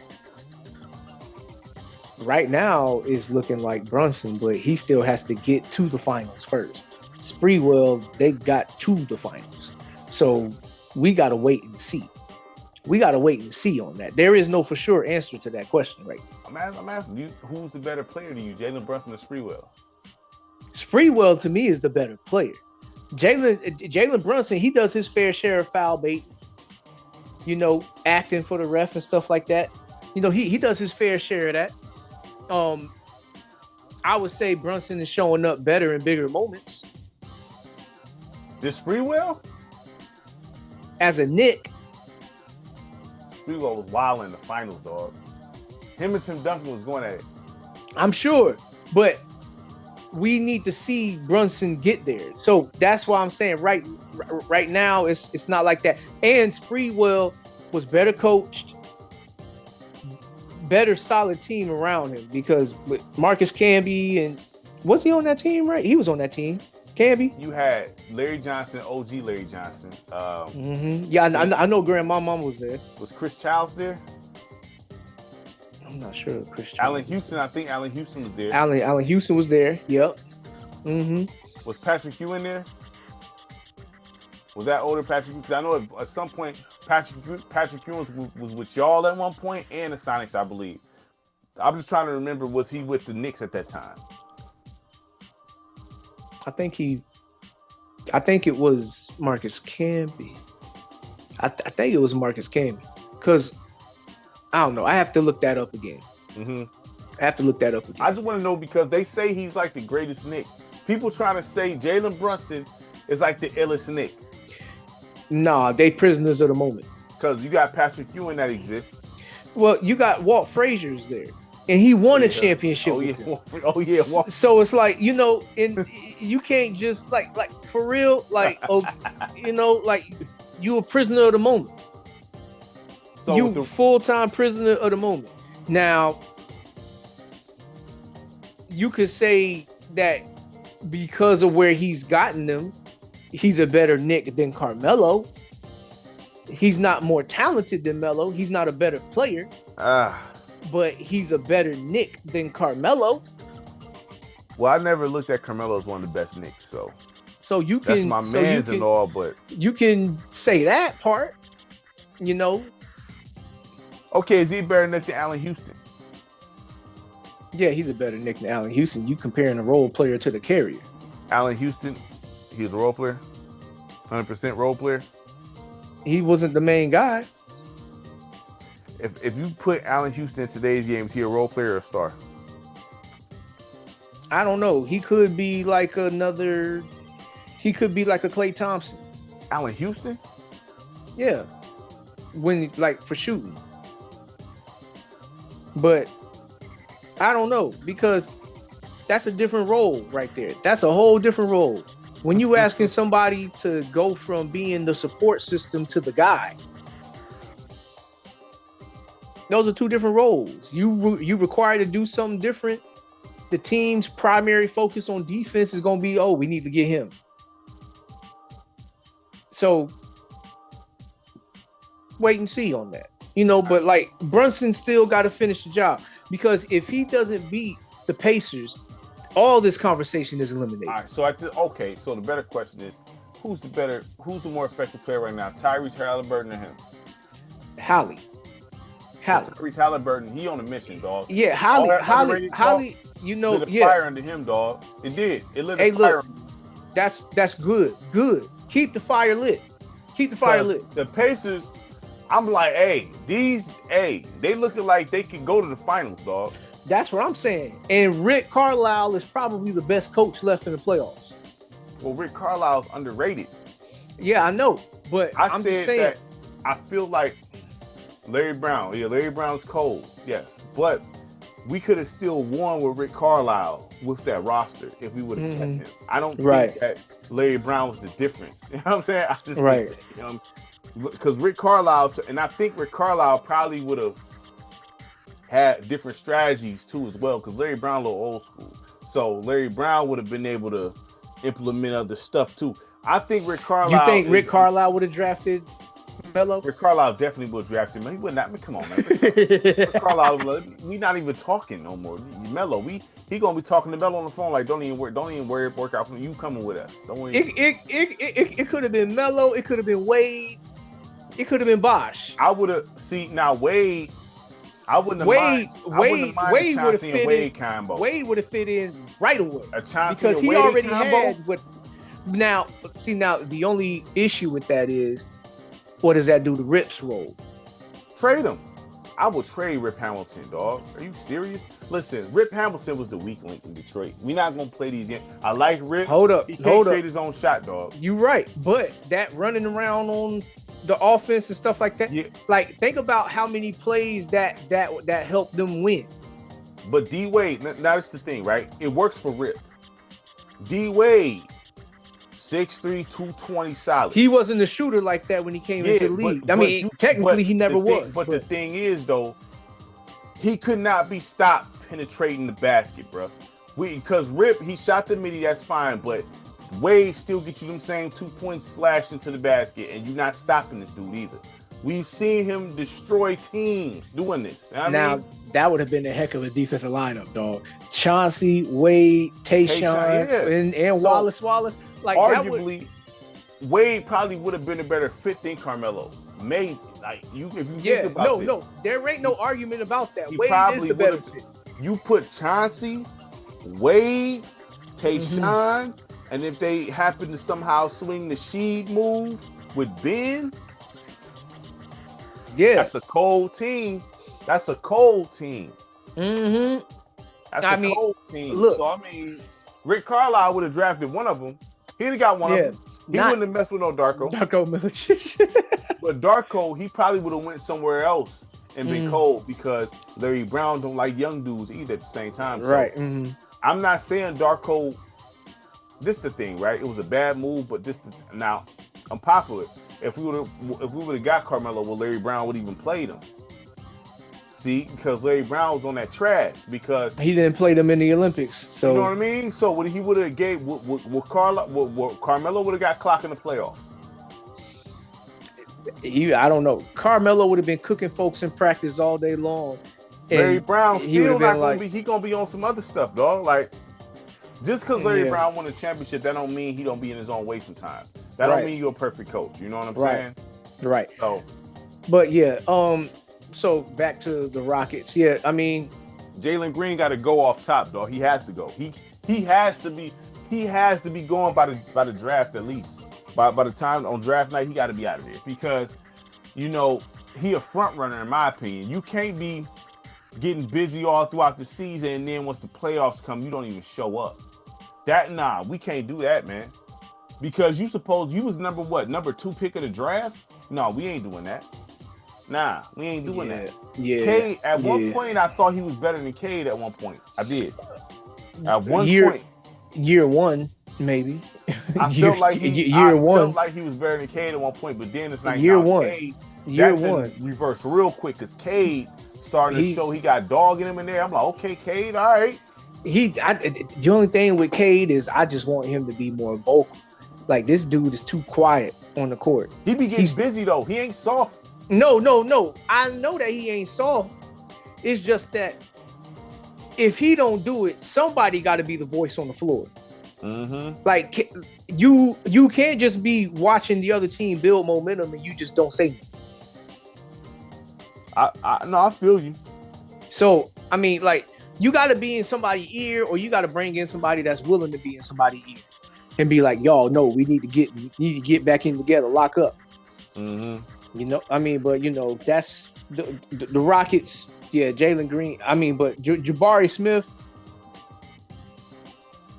Right now is looking like Brunson, but he still has to get to the finals first. Sprewell, they got to the finals. So we got to wait and see. We got to wait and see on that. There is no for sure answer to that question right now. I'm asking you, who's the better player to you, Jalen Brunson or Sprewell? Sprewell, to me, is the better player. Jalen Brunson, he does his fair share of foul bait, acting for the ref and stuff like that. He does his fair share of that. I would say Brunson is showing up better in bigger moments. This Sprewell? As a Knick. Sprewell was wild in the finals, dog. Him and Tim Duncan was going at it. I'm sure, but we need to see Brunson get there. So that's why I'm saying right now it's not like that. And Sprewell was better coached, better solid team around him, because with Marcus Camby, and was he on that team, right? He was on that team. Camby. You had Larry Johnson, OG Larry Johnson. Yeah, I know Grandma Mama was there. Was Chris Childs there? I'm not sure. Chris Childs. Allen Houston, I think Allen Houston was there. Allen Houston was there. Yep. Was Patrick Ewing there? Was that older Patrick Ewing? Because I know at some point Patrick Ewing was with y'all at one point, and the Sonics, I believe. I'm just trying to remember, was he with the Knicks at that time? I think it was Marcus Camby. I think it was Marcus Camby, because I don't know. I have to look that up again. I have to look that up again. I just want to know, because they say he's like the greatest Knick. People trying to say Jalen Brunson is like the illest Knick. Nah, they prisoners of the moment. Because you got Patrick Ewing that exists. Well, you got Walt Frazier's there, and he won a championship. Oh yeah. So it's like, and you can't just like for real, like you a prisoner of the moment. So you full-time prisoner of the moment. Now, you could say that because of where he's gotten them, he's a better Knick than Carmelo. He's not more talented than Melo. He's not a better player. But he's a better Knick than Carmelo. Well, I never looked at Carmelo as one of the best Knicks, so you can, that's my man's and all, but you can say that part, Okay, is he better Knick than Allen Houston? Yeah, he's a better Knick than Allen Houston. You comparing a role player to the carrier. Allen Houston, he was a role player, 100% role player. he wasn't the main guy. If you put Allen Houston in today's game, is he a role player or a star? I don't know. He could be like another. He could be like a Klay Thompson. Allen Houston? Yeah, when like for shooting. But I don't know, because that's a different role right there. That's a whole different role. When you asking somebody to go from being the support system to the guy, those are two different roles. You require to do something different. The team's primary focus on defense is going to be, we need to get him. So wait and see on that. But like Brunson still got to finish the job, because if he doesn't beat the Pacers, all this conversation is eliminated. All right, so the better question is, who's the more effective player right now, Tyrese Halliburton or him? Hallie. Tyrese Halliburton, he on a mission, dog. Yeah, Hallie, lit a fire under him, dog. It did. It lit a fire. That's good. Good. Keep the fire lit. The Pacers, I'm like, they looking like they can go to the finals, dog. That's what I'm saying. And Rick Carlisle is probably the best coach left in the playoffs. Well, Rick Carlisle's underrated. Yeah, I know. But I'm just saying that I feel like Larry Brown's cold, yes. But we could have still won with Rick Carlisle with that roster if we would have kept him. I don't think that Larry Brown was the difference. You know what I'm saying? I just think that, because Rick Carlisle, and I think Rick Carlisle probably would have had different strategies too as well, because Larry Brown a little old school. So Larry Brown would have been able to implement other stuff too. I think Rick Carlisle. You think Rick Carlisle would have drafted Melo? Rick Carlisle definitely would have drafted him. He would not. Come on, man. Rick Carlisle, we not even talking no more. Melo, he gonna be talking to Melo on the phone like, don't even work out for me. You coming with us? Don't worry. It could have been Melo. It could have been Wade. It could have been Bosh. I would have Wade. I wouldn't have mind. Wade would have fit in. Wade combo. Wade would have fit in right away because he already had what. Now the only issue with that is, what does that do to Rip's role? Trade him. I will trade Rip Hamilton, dog. Are you serious? Listen, Rip Hamilton was the weak link in Detroit. We're not gonna play these games. I like Rip. He can't create his own shot, dog. You're right, but that running around on the offense and stuff like that. Yeah. Like, think about how many plays that helped them win. But D Wade, now that's the thing, right? It works for Rip. D Wade, 6'3", 220 solid. He wasn't a shooter like that when he came into the league. Technically he never was. But the thing is, though, he could not be stopped penetrating the basket, bro. Because Rip, he shot the midi, that's fine, but Wade still gets you them same 2 points slashed into the basket, and you're not stopping this dude either. We've seen him destroy teams doing this. That would have been a heck of a defensive lineup, dog. Chauncey, Wade, Tayshaun, and Wallace. Like, arguably, Wade probably would have been a better fit than Carmelo. Maybe, if you think about this. No, there ain't no argument about that. Wade is the better fit. You put Chauncey, Wade, Tayshaun, and if they happen to somehow swing the Sheed move with Ben, that's a cold team. That's a cold team. Mm-hmm. That's a cold team. Look, so, Rick Carlisle would have drafted one of them. He'd have got one of them. He wouldn't have messed with no Darko. Darko Milicic. But Darko, he probably would have went somewhere else and been cold, because Larry Brown don't like young dudes either at the same time. So right. I'm not saying Darko. This the thing, right? It was a bad move, but now I'm popular. If we would have got Carmelo, well, Larry Brown would even played him. See, because Larry Brown was on that trash, because he didn't play them in the Olympics. So you know what I mean. So what he would have gave, what Carmelo would have got clock in the playoffs. I don't know. Carmelo would have been cooking folks in practice all day long. Larry Brown still not gonna be. He gonna be on some other stuff, dog. Like, just because Larry Brown won a championship, that don't mean he don't be in his own way sometimes. That don't mean you're a perfect coach. You know what I'm saying? Right. So, but so back to the Rockets. Yeah, I mean, Jalen Green got to go off top, dog. He has to go. He has to be going by the draft at least. By the time on draft night, he got to be out of there because, you know, he a front runner in my opinion. You can't be getting busy all throughout the season and then once the playoffs come, you don't even show up. We can't do that, man. Because you was number 2 pick of the draft? No, we ain't doing that. Nah, we ain't doing that. Yeah. Cade, at one point, I thought he was better than Cade at one point. I did. At one point. Year one, maybe. I felt like he was better than Cade at one point, but then it's like year one. Cade, year one reversed real quick because Cade started to show he got dog in him in there. I'm like, okay, Cade, all right. The only thing with Cade is I just want him to be more vocal. Like, this dude is too quiet on the court. He be getting busy though. He ain't soft. No. I know that he ain't soft. It's just that if he don't do it, somebody got to be the voice on the floor. Mm-hmm. Like, you can't just be watching the other team build momentum and you just don't say anything. I feel you. So, I mean, like, you got to be in somebody's ear or you got to bring in somebody that's willing to be in somebody's ear and be like, y'all, no, we need to get back in together, lock up. Mm-hmm. You know, I mean, but, you know, that's the Rockets. Yeah, Jalen Green. I mean, but Jabari Smith,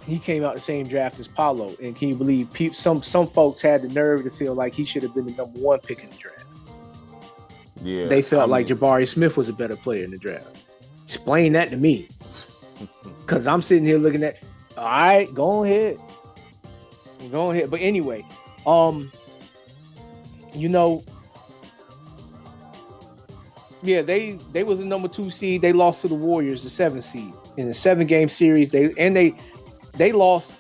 he came out the same draft as Paolo. And can you believe some folks had the nerve to feel like he should have been the number 1 pick in the draft? Yeah, they felt like Jabari Smith was a better player in the draft. Explain that to me. Because I'm sitting here looking at, all right, go ahead. But anyway, you know, yeah, they was the number 2 seed. They lost to the Warriors, the 7th seed in a 7-game series. They lost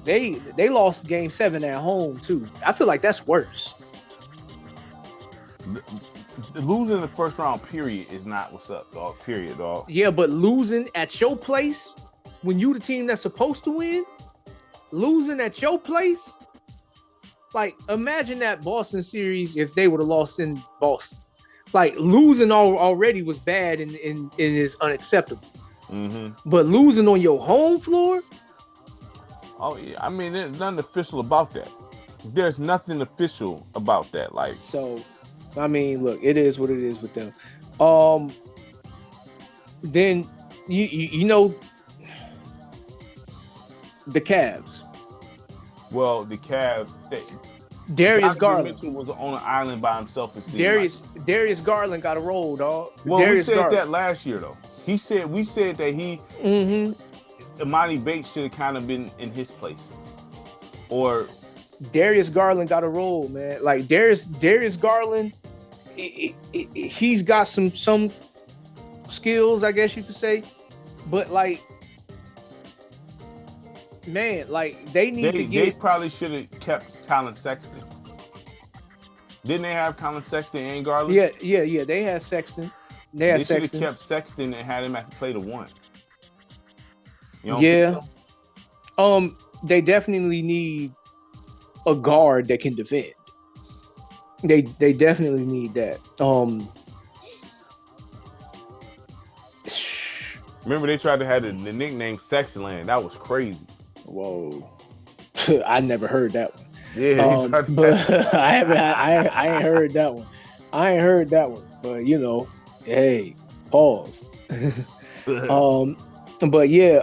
game 7 at home too. I feel like that's worse. Losing the first round period is not what's up, dog. Period, dog. Yeah, but losing at your place when you the team that's supposed to win, losing at your place, like, imagine that Boston series if they would have lost in Boston. Like, losing already was bad and is unacceptable. Mm-hmm. But losing on your home floor? Oh yeah, I mean, there's nothing official about that. There's nothing official about that. Like, so, I mean, look, it is what it is with them. Then you know the Cavs. Well, the Cavs. Darius Garland Mitchell was on an island by himself. Darius Garland got a roll, dog. Well, Darius we said Garland. that last year though. We said that he. Mm-hmm. Imani Bates should have kind of been in his place, or Darius Garland got a role, man. Like, Darius Garland, he's got some skills, I guess you could say, but like, man, like they probably should have kept Colin Sexton. Didn't they have Colin Sexton and Garland? Yeah. They had Sexton. They should have kept Sexton and had him have to play the 1. You know, yeah. They definitely need a guard that can defend. They definitely need that. Remember they tried to have the nickname Sexland. That was crazy. Whoa. I never heard that one. Yeah, but I ain't heard that one. But you know, hey, pause. But yeah,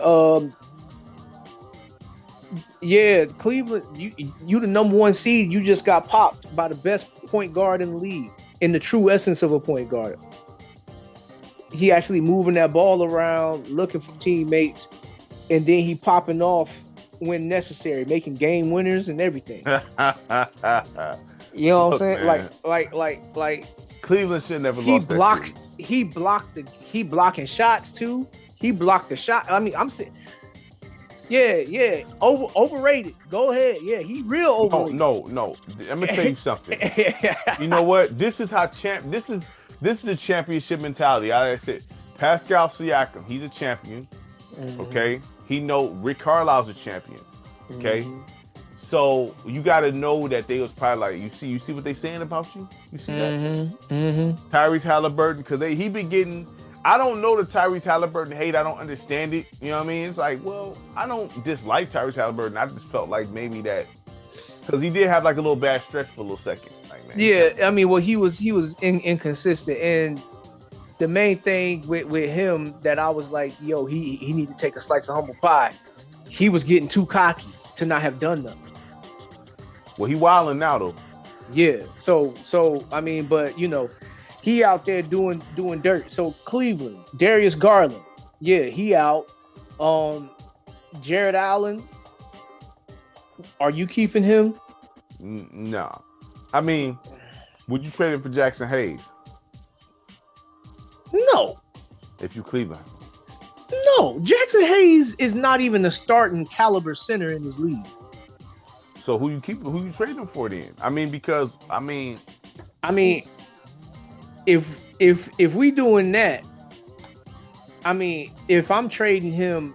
Cleveland, you the number 1 seed. You just got popped by the best point guard in the league, in the true essence of a point guard. He actually moving that ball around, looking for teammates, and then he popping off when necessary, making game winners and everything. You know what I'm saying? Man. Like Cleveland should never lost. He blocking shots too. He blocked the shot. I mean, I'm saying, yeah, overrated. Go ahead. Yeah, he real overrated. No. Let me tell you something. You know what? This is how This is a championship mentality. Like I said, Pascal Siakam, he's a champion. Mm-hmm. Okay, Rick Carlisle's a champion. Okay, mm-hmm. So you got to know that they was probably like, you see what they saying about you. You see that? Mm-hmm. Tyrese Halliburton, because he been getting. I don't know the Tyrese Halliburton hate. I don't understand it. You know what I mean? It's like, well, I don't dislike Tyrese Halliburton. I just felt like maybe that Because he did have like a little bad stretch for a little second. Like, man, yeah, I mean, well, he was inconsistent, and the main thing with him that I was like, yo, he need to take a slice of humble pie. He was getting too cocky to not have done nothing. Well, he wilding now though. Yeah. So I mean, but you know, he out there doing dirt. So Cleveland, Darius Garland, yeah, he out. Jared Allen, are you keeping him? No. I mean, would you trade him for Jackson Hayes? No. If you Cleveland. No. Jackson Hayes is not even a starting caliber center in this league. So who you trading him for then? I mean, because if we doing that, I mean, if I'm trading him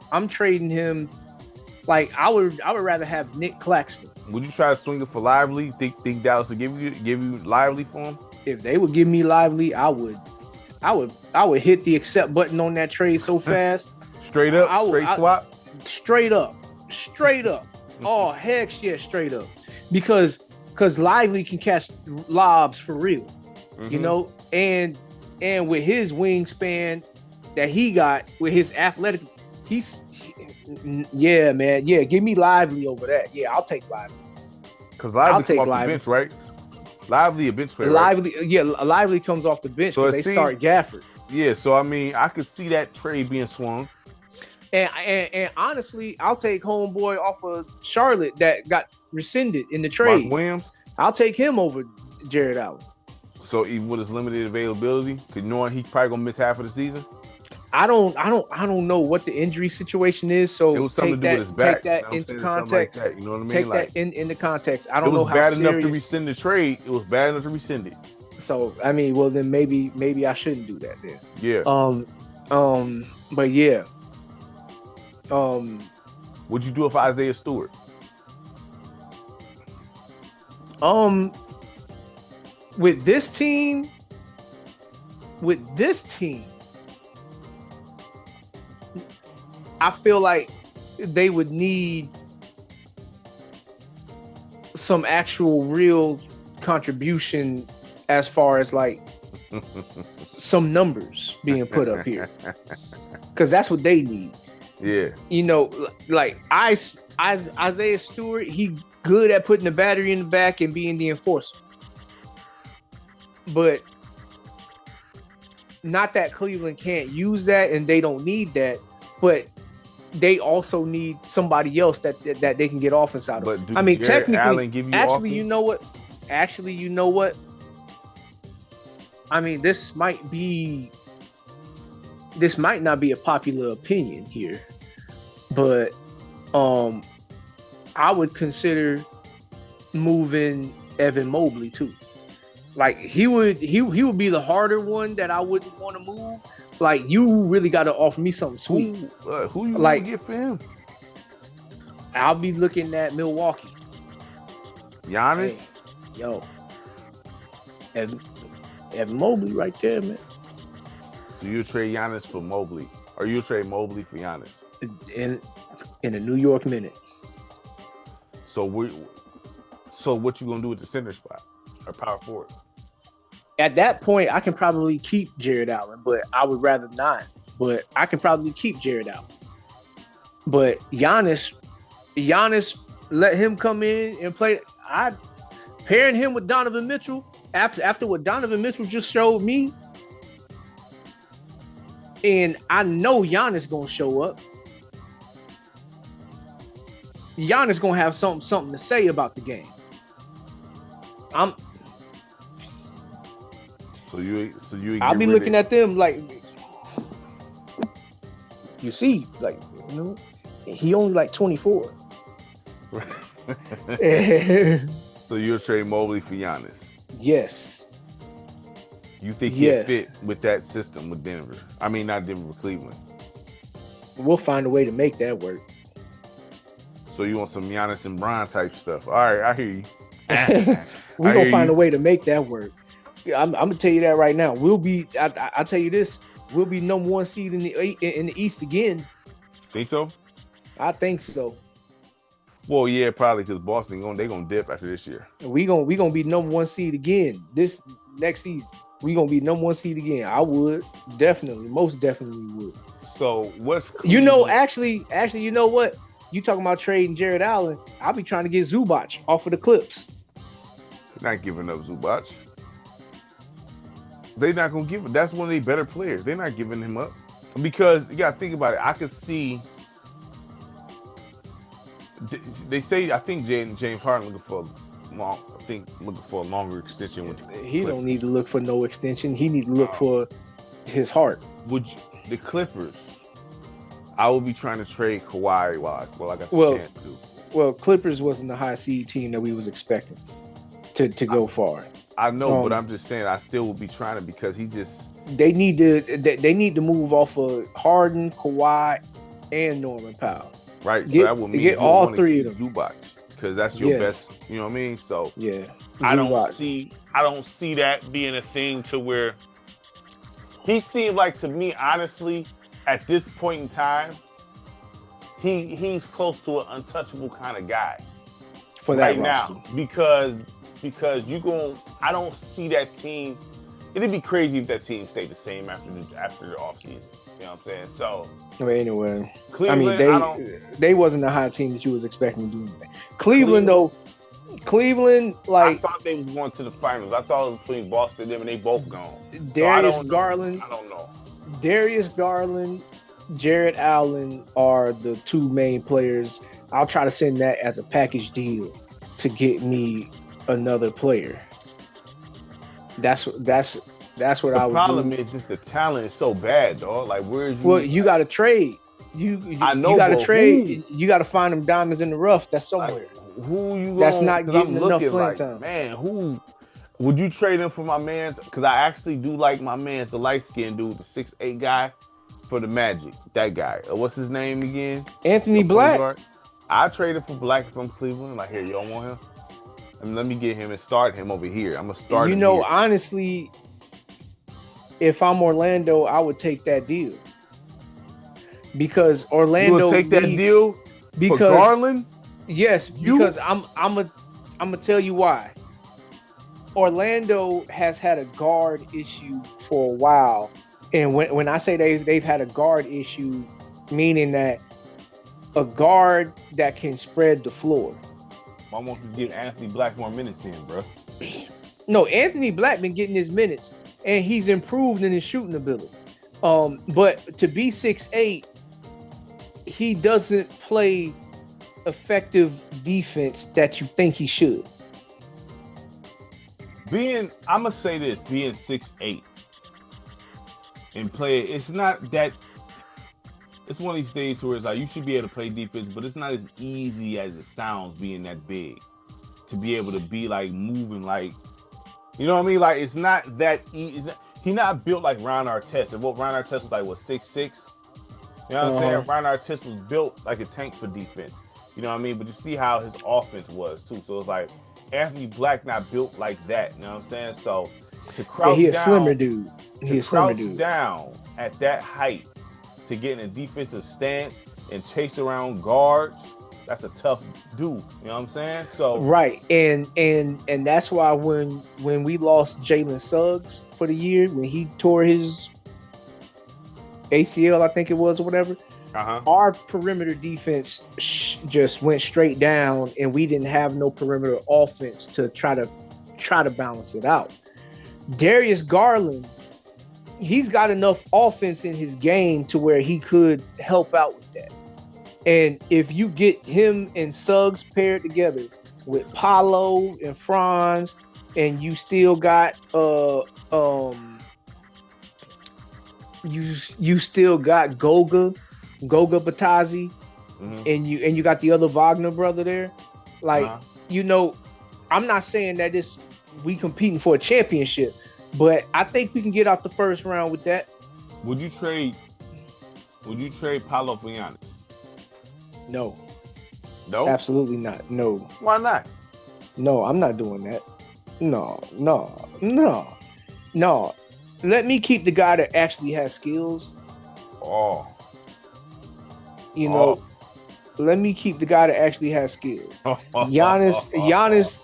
like I would rather have Nick Claxton. Would you try to swing it for Lively? Think Dallas would give you Lively for him? If they would give me Lively, I would hit the accept button on that trade so fast. Straight up, swap? Straight up. Oh, heck yeah, straight up. Because Lively can catch lobs for real. Mm-hmm. You know, and with his wingspan that he got, with his athletic, yeah, man. Yeah, give me Lively over that. Yeah, I'll take Lively. Because Lively comes off the bench, right? Lively a bench player. Lively, right? Yeah, Lively comes off the bench because they start Gafford. Yeah, so I mean, I could see that trade being swung. And honestly, I'll take homeboy off of Charlotte that got rescinded in the trade. Mark Williams. I'll take him over Jared Allen. So even with his limited availability, because knowing he's probably gonna miss half of the season. I don't know what the injury situation is. So it was something to do with his back. Take that into context. Like that, you know what I mean? Take that into context. I don't know how serious. It was bad enough to rescind the trade. It was bad enough to rescind it. So I mean, well then maybe I shouldn't do that then. Yeah. But yeah. What'd you do with Isaiah Stewart? With this team, I feel like they would need some actual real contribution as far as like some numbers being put up here, because that's what they need. Yeah, you know, like Isaiah Stewart, he good at putting the battery in the back and being the enforcer, but not that Cleveland can't use that and they don't need that, but they also need somebody else that they can get offense out of. But I mean, Jared technically, give you actually, offense? you know what? I mean, this might not be a popular opinion here, but I would consider moving Evan Mobley too. Like he would be the harder one that I wouldn't want to move. Like you really got to offer me something sweet. Who you like get for him? I'll be looking at Milwaukee. Giannis, hey, yo, Evan Mobley right there, man. So you trade Giannis for Mobley, or you trade Mobley for Giannis? In a New York minute. So what you gonna do with the center spot or power forward? At that point, I can probably keep Jared Allen, but I would rather not. But I can probably keep Jared Allen. But Giannis, let him come in and play. Pairing him with Donovan Mitchell after what Donovan Mitchell just showed me, and I know Giannis gonna show up. Giannis gonna have something to say about the game. I'll be looking at them like, you see, like, you know, he only like 24. So you'll trade Mobley for Giannis? Yes. You think he'll fit with that system with Denver? I mean, not Denver, but Cleveland. We'll find a way to make that work. So you want some Giannis and Bron type stuff? All right, I hear you. We're gonna find a way to make that work. I'm gonna tell you that right now. I'll tell you this. We'll be number one seed in the East again. Think so? I think so. Well, yeah, probably because Boston they gonna dip after this year. We gonna be number one seed again this next season. We gonna be number one seed again. I would most definitely would. So what's actually, you know what? You talking about trading Jared Allen? I'll be trying to get Zubac off of the Clips. Not giving up Zubac. They're not gonna give it. That's one of their better players. They're not giving him up because you gotta think about it. I could see. They say I think James Harden looking for a longer extension with he don't need to look for no extension. He need to look for his heart. The Clippers? I would be trying to trade Kawhi while I got the chance to. Well, Clippers wasn't the high seed team that we was expecting to go far. I know, but I'm just saying I still would be trying to because he just they need to move off of Harden, Kawhi, and Norman Powell. Right, so that would mean get all three of them. Zubac, because that's your best. You know what I mean? So yeah, I don't see that being a thing to where he seemed like to me, honestly, at this point in time, he's close to an untouchable kind of guy for that right roster. Now because I don't see that team. It'd be crazy if that team stayed the same after the offseason. You know what I'm saying? So anyway, Cleveland, I mean, they wasn't the high team that you was expecting to do anything. Cleveland, like I thought they was going to the finals. I thought it was between Boston and them, and they both gone. Darius Garland. I don't know. Darius Garland, Jared Allen are the two main players. I'll try to send that as a package deal to get me another player. That's what I would do. The problem is just the talent is so bad, dog. Like, where's you? Well, you got to trade. I know. You got to trade. You got to find them diamonds in the rough. That's somewhere. Like, who you? That's not getting enough playing time. Man, who would you trade him for? My man's because I actually do like my man's the light skinned dude, the 6'8" guy for the Magic. That guy. What's his name again? Anthony Black. I traded for Black from Cleveland. Like, here, you don't want him? And let me get him and start him over here. I'm gonna start. Honestly, if I'm Orlando, I would take that deal because Orlando. You would take that deal for Garland? Yes, because I'm gonna tell you why. Orlando has had a guard issue for a while, and when I say they've had a guard issue, meaning that a guard that can spread the floor. I want to give Anthony Black more minutes then, bro. No, Anthony Black been getting his minutes, and he's improved in his shooting ability. But to be 6'8", he doesn't play effective defense that you think he should. I'm gonna say this: being 6'8" and play, it's not that. It's one of these things where it's like you should be able to play defense, but it's not as easy as it sounds being that big to be able to be like moving like, you know what I mean? Like it's not that easy. He's not built like Ron Artest. And what Ron Artest was like, 6'6"? You know what I'm saying? Ron Artest was built like a tank for defense. You know what I mean? But you see how his offense was too. So it's like Anthony Black not built like that. You know what I'm saying? So to crouch he a down, slimmer dude. He a slimmer dude. Down at that height to get in a defensive stance and chase around guards, that's a tough dude. You know what I'm saying? So right, and that's why when we lost Jalen Suggs for the year, when he tore his ACL, I think it was, or whatever, our perimeter defense just went straight down, and we didn't have no perimeter offense to try to balance it out. Darius Garland, he's got enough offense in his game to where he could help out with that. And if you get him and Suggs paired together with Paolo and Franz, and you still got you still got Goga Batazzi, and you got the other Wagner brother there, like I'm not saying that we competing for a championship, but I think we can get out the first round with that. Would you trade Paolo for Giannis? No. No? Absolutely not. No. Why not? No, I'm not doing that. No. Let me keep the guy that actually has skills. let me keep the guy that actually has skills. Giannis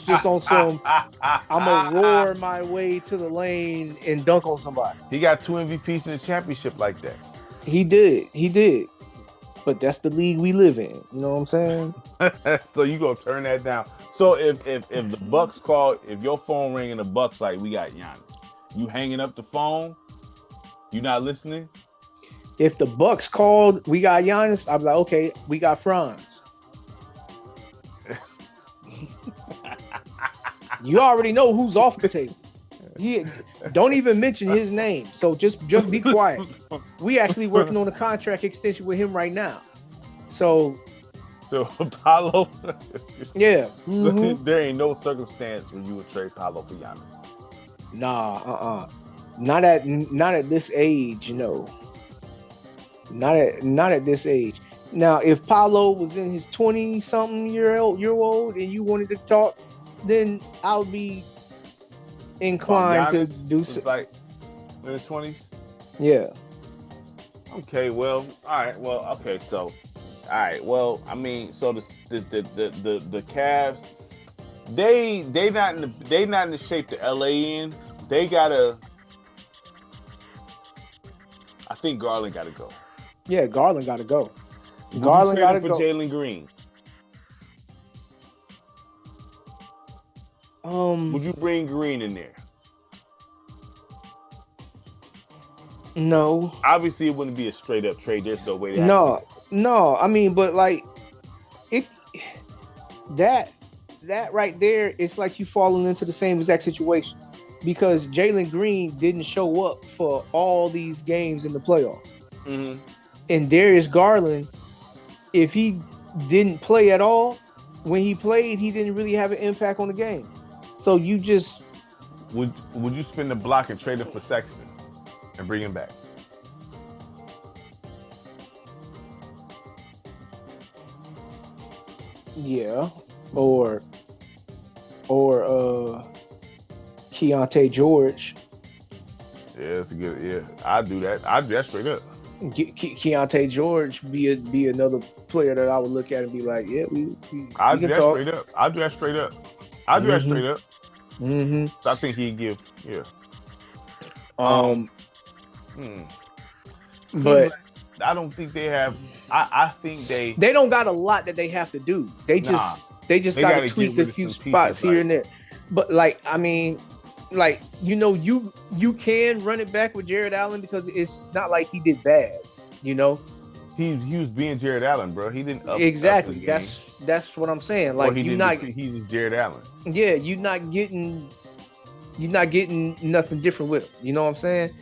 just on some. I'm gonna roar my way to the lane and dunk on somebody. He got 2 MVPs in the championship like that. He did. But that's the league we live in. You know what I'm saying? So you gonna turn that down? So if the Bucks call, if your phone ring and the Bucks like, we got Giannis, you hanging up the phone? You not listening? If the Bucks called, we got Giannis, I'm like, okay, we got Franz. You already know who's off the table. Don't even mention his name. So just be quiet. We actually working on a contract extension with him right now. So Paolo. Yeah. Mm-hmm. There ain't no circumstance where you would trade Paolo for Giannis. Nah, not at this age, you know. Not at this age. Now, if Paolo was in his 20-something year old and you wanted to talk, then I would be inclined to do so. Like in his 20s? Yeah. Okay, well, all right. Well, okay, so all right. Well, I mean, so the Cavs, they not in the shape the LA in. They gotta. I think Garland gotta go. Yeah, Garland gotta go. Garland gotta go. For Jalen Green. Would you bring Green in there? No. Obviously, it wouldn't be a straight up trade. There's no way. No. I mean, but like it, that right there, it's like you falling into the same exact situation because Jalen Green didn't show up for all these games in the playoffs, and Darius Garland, if he didn't play at all, when he played, he didn't really have an impact on the game. So you just would you spin the block and trade him for Sexton and bring him back? Yeah, or Keontae George. Yeah, that's a good. Yeah, I'd do that. I'd do that straight up. Keontae George be another player that I would look at and be like, yeah, we I'd do can that talk. straight up. I'd do that straight up. I'd do that straight up. So I think he'd give. Yeah. But I don't think they have. I think they don't got a lot that they have to do. They just got to tweak a few spots here and there. But like, I mean, like, you know, you can run it back with Jared Allen because it's not like he did bad. You know, he was being Jared Allen, bro. He didn't exactly. That's what I'm saying. Like, he's Jared Allen. Yeah, you're not getting nothing different with him. You know what I'm saying?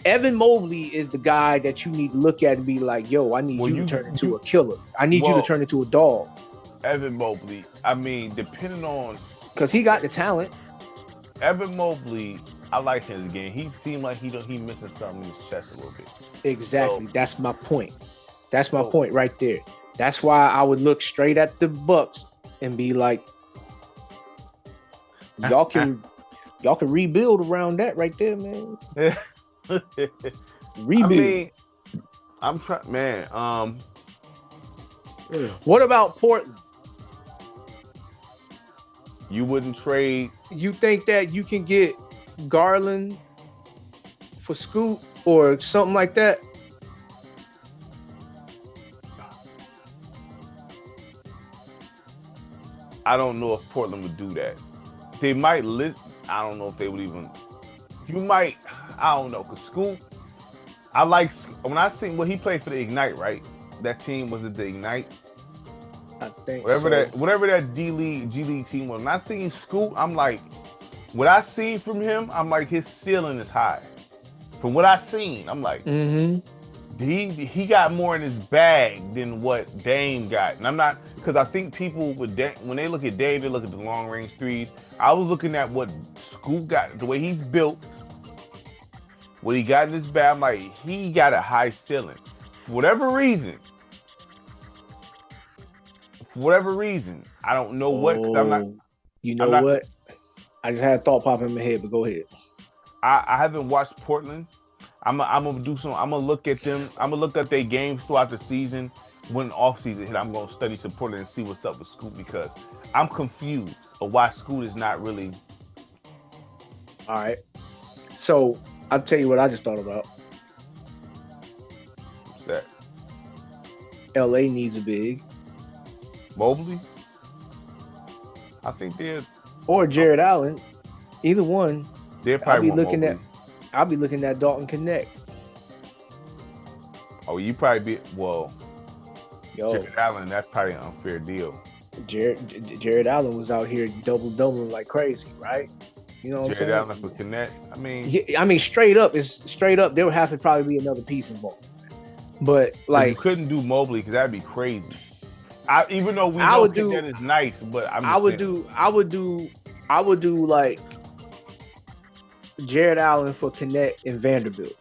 Evan Mobley is the guy that you need to look at and be like, yo, I need you to turn into a killer. I need you to turn into a dog. Evan Mobley, I mean, depending on... Because he got the talent. Evan Mobley, I like his game. He seemed like he missing something in his chest a little bit. Exactly. So, that's my point. That's my point right there. That's why I would look straight at the Bucks and be like, y'all can rebuild around that right there, man. Rebuild. I mean, I'm trying, man. What about Portland? You wouldn't trade. You think that you can get Garland for Scoot or something like that? I don't know if Portland would do that. They might list. I don't know if they would even. You might. I don't know. Cause Scoot. I like when I seen he played for the Ignite, right? That team was it the Ignite? I think whatever that G League team was. When I seen Scoot, I'm like, what I seen from him, I'm like his ceiling is high. From what I seen, I'm like, he got more in his bag than what Dame got. And I'm not, because I think people when they look at Dame, they look at the long range threes. I was looking at what Scoot got, the way he's built, what he got in his bag. I'm like, he got a high ceiling. For whatever reason, I don't know what. Cause I'm not. You know what? I just had a thought pop in my head, but go ahead. I haven't watched Portland. I'm gonna do some. I'm gonna look at them. I'm gonna look at their games throughout the season. When off season hit, I'm gonna study Support and see what's up with Scoot because I'm confused of why Scoot is not really. All right. So I'll tell you what I just thought about. What's that? LA needs a big. Mobley? I think they're or Jared Allen. Either one. They're probably I'll be looking at Dalton Connect. Oh, you probably Jared Allen, that's probably an unfair deal. Jared Allen was out here double-doubling like crazy, right? You know what I'm saying? Jared Allen for Connect. I mean, straight up, there would have to probably be another piece involved. But like, you couldn't do Mobley because that'd be crazy. Even though we know Connect is nice, but I would do like Jared Allen for Connect and Vanderbilt.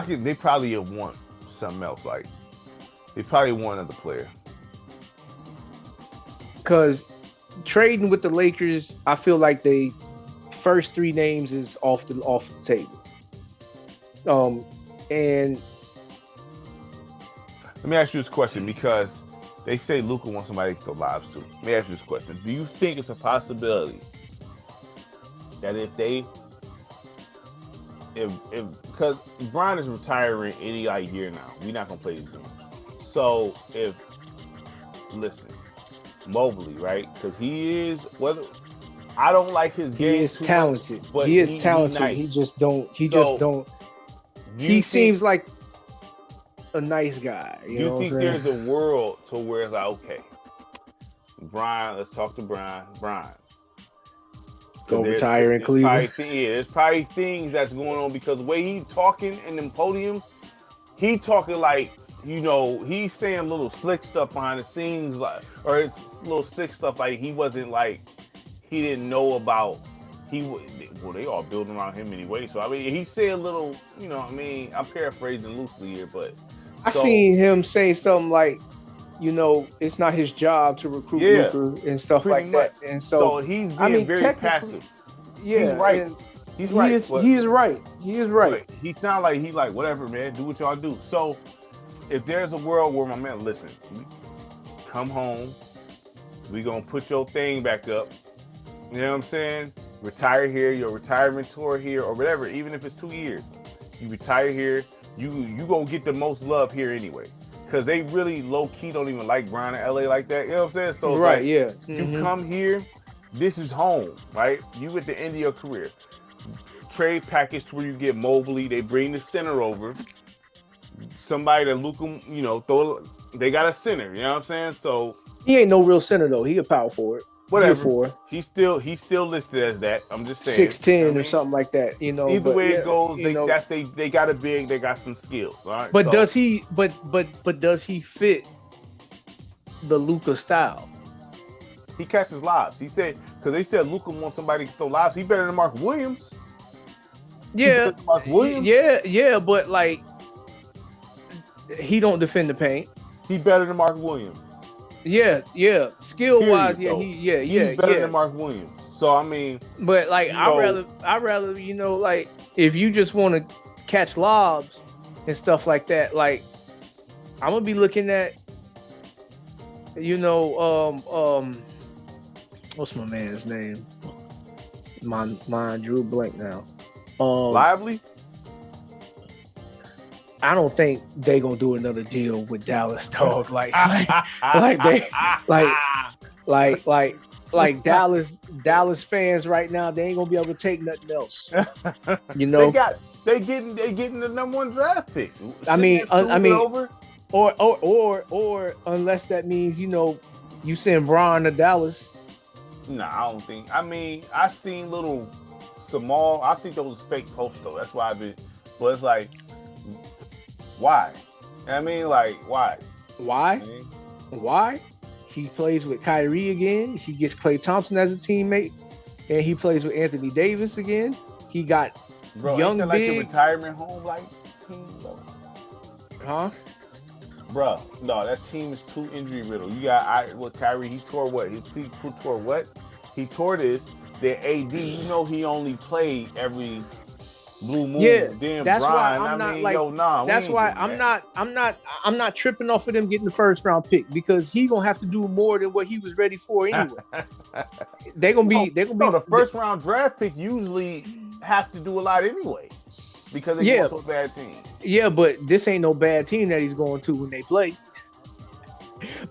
They probably want something else. Like they probably want another player. Because trading with the Lakers, I feel like they first three names is off the table. And let me ask you this question because they say Luka wants somebody to throw lives to. Let me ask you this question: do you think it's a possibility that because Brian is retiring any year now, we're not gonna play this game. So Mobley, right? Because he is I don't like his game. He is talented. Much, but he is talented. Nice. He just don't. He seems like a nice guy. Do you think there's a world to where it's like, okay, Brian, let's talk to Brian. Go retire in Cleveland. There's probably things that's going on because the way he talking in them podiums, he talking like, he's saying little slick stuff behind the scenes, or it's little sick stuff like he wasn't like, he didn't know about, they all building around him anyway. So, he's saying little, I'm paraphrasing loosely here, but. I seen him say something like, it's not his job to recruit Luka and stuff like that. And so he's being very passive. Yeah, he's right. He's right. He is right. He is right. He sounds like he like, whatever, man, do what y'all do. So if there's a world where my man, listen, come home, we gonna put your thing back up. You know what I'm saying? Retire here, your retirement tour here, or whatever. Even if it's 2 years, you retire here. You gonna get the most love here anyway. Because they really low-key don't even like Brian in LA like that. You know what I'm saying? So right, yeah. You come here, this is home, right? You at the end of your career. Trade package to where you get Mobley. They bring the center over. Somebody that Luka, they got a center. You know what I'm saying? So he ain't no real center though. He a power forward. Whatever. He's still listed as that. I'm just saying 6'10" or something like that. Either way it goes, they got a big, they got some skills. All right. But does he does he fit the Luka style? He catches lobs. He said because they said Luka wants somebody to throw lobs. He better than Mark Williams. Yeah. Mark Williams. Yeah, but like he don't defend the paint. He better than Mark Williams. Yeah. Skill wise, he's better than Mark Williams. So but like I'd rather like if you just want to catch lobs and stuff like that, like I'm gonna be looking at what's my man's name? Mine drew a blank now. Lively. I don't think they gonna do another deal with Dallas, dog. Like Dallas fans right now, they ain't gonna be able to take nothing else. They getting the number 1 draft pick. Or unless that means you send Braun to Dallas. No, I don't think. I seen little small. I think those fake posts though. That's why but it's like. Why? Why? Why? He plays with Kyrie again. He gets Klay Thompson as a teammate, and he plays with Anthony Davis again. He got young ain't that like the retirement home team though? Huh? Bruh, no, that team is too injury riddled. You got Kyrie, he tore what? He tore what? He tore this. Then AD, you know he only played every blue moon. Yeah, Then that's Brian, why I'm not like. nah. That's why I'm not tripping off of them getting the first round pick because he gonna have to do more than what he was ready for anyway. They're gonna be. The first round draft pick usually have to do a lot anyway because they go to a bad team. Yeah, but this ain't no bad team that he's going to when they play.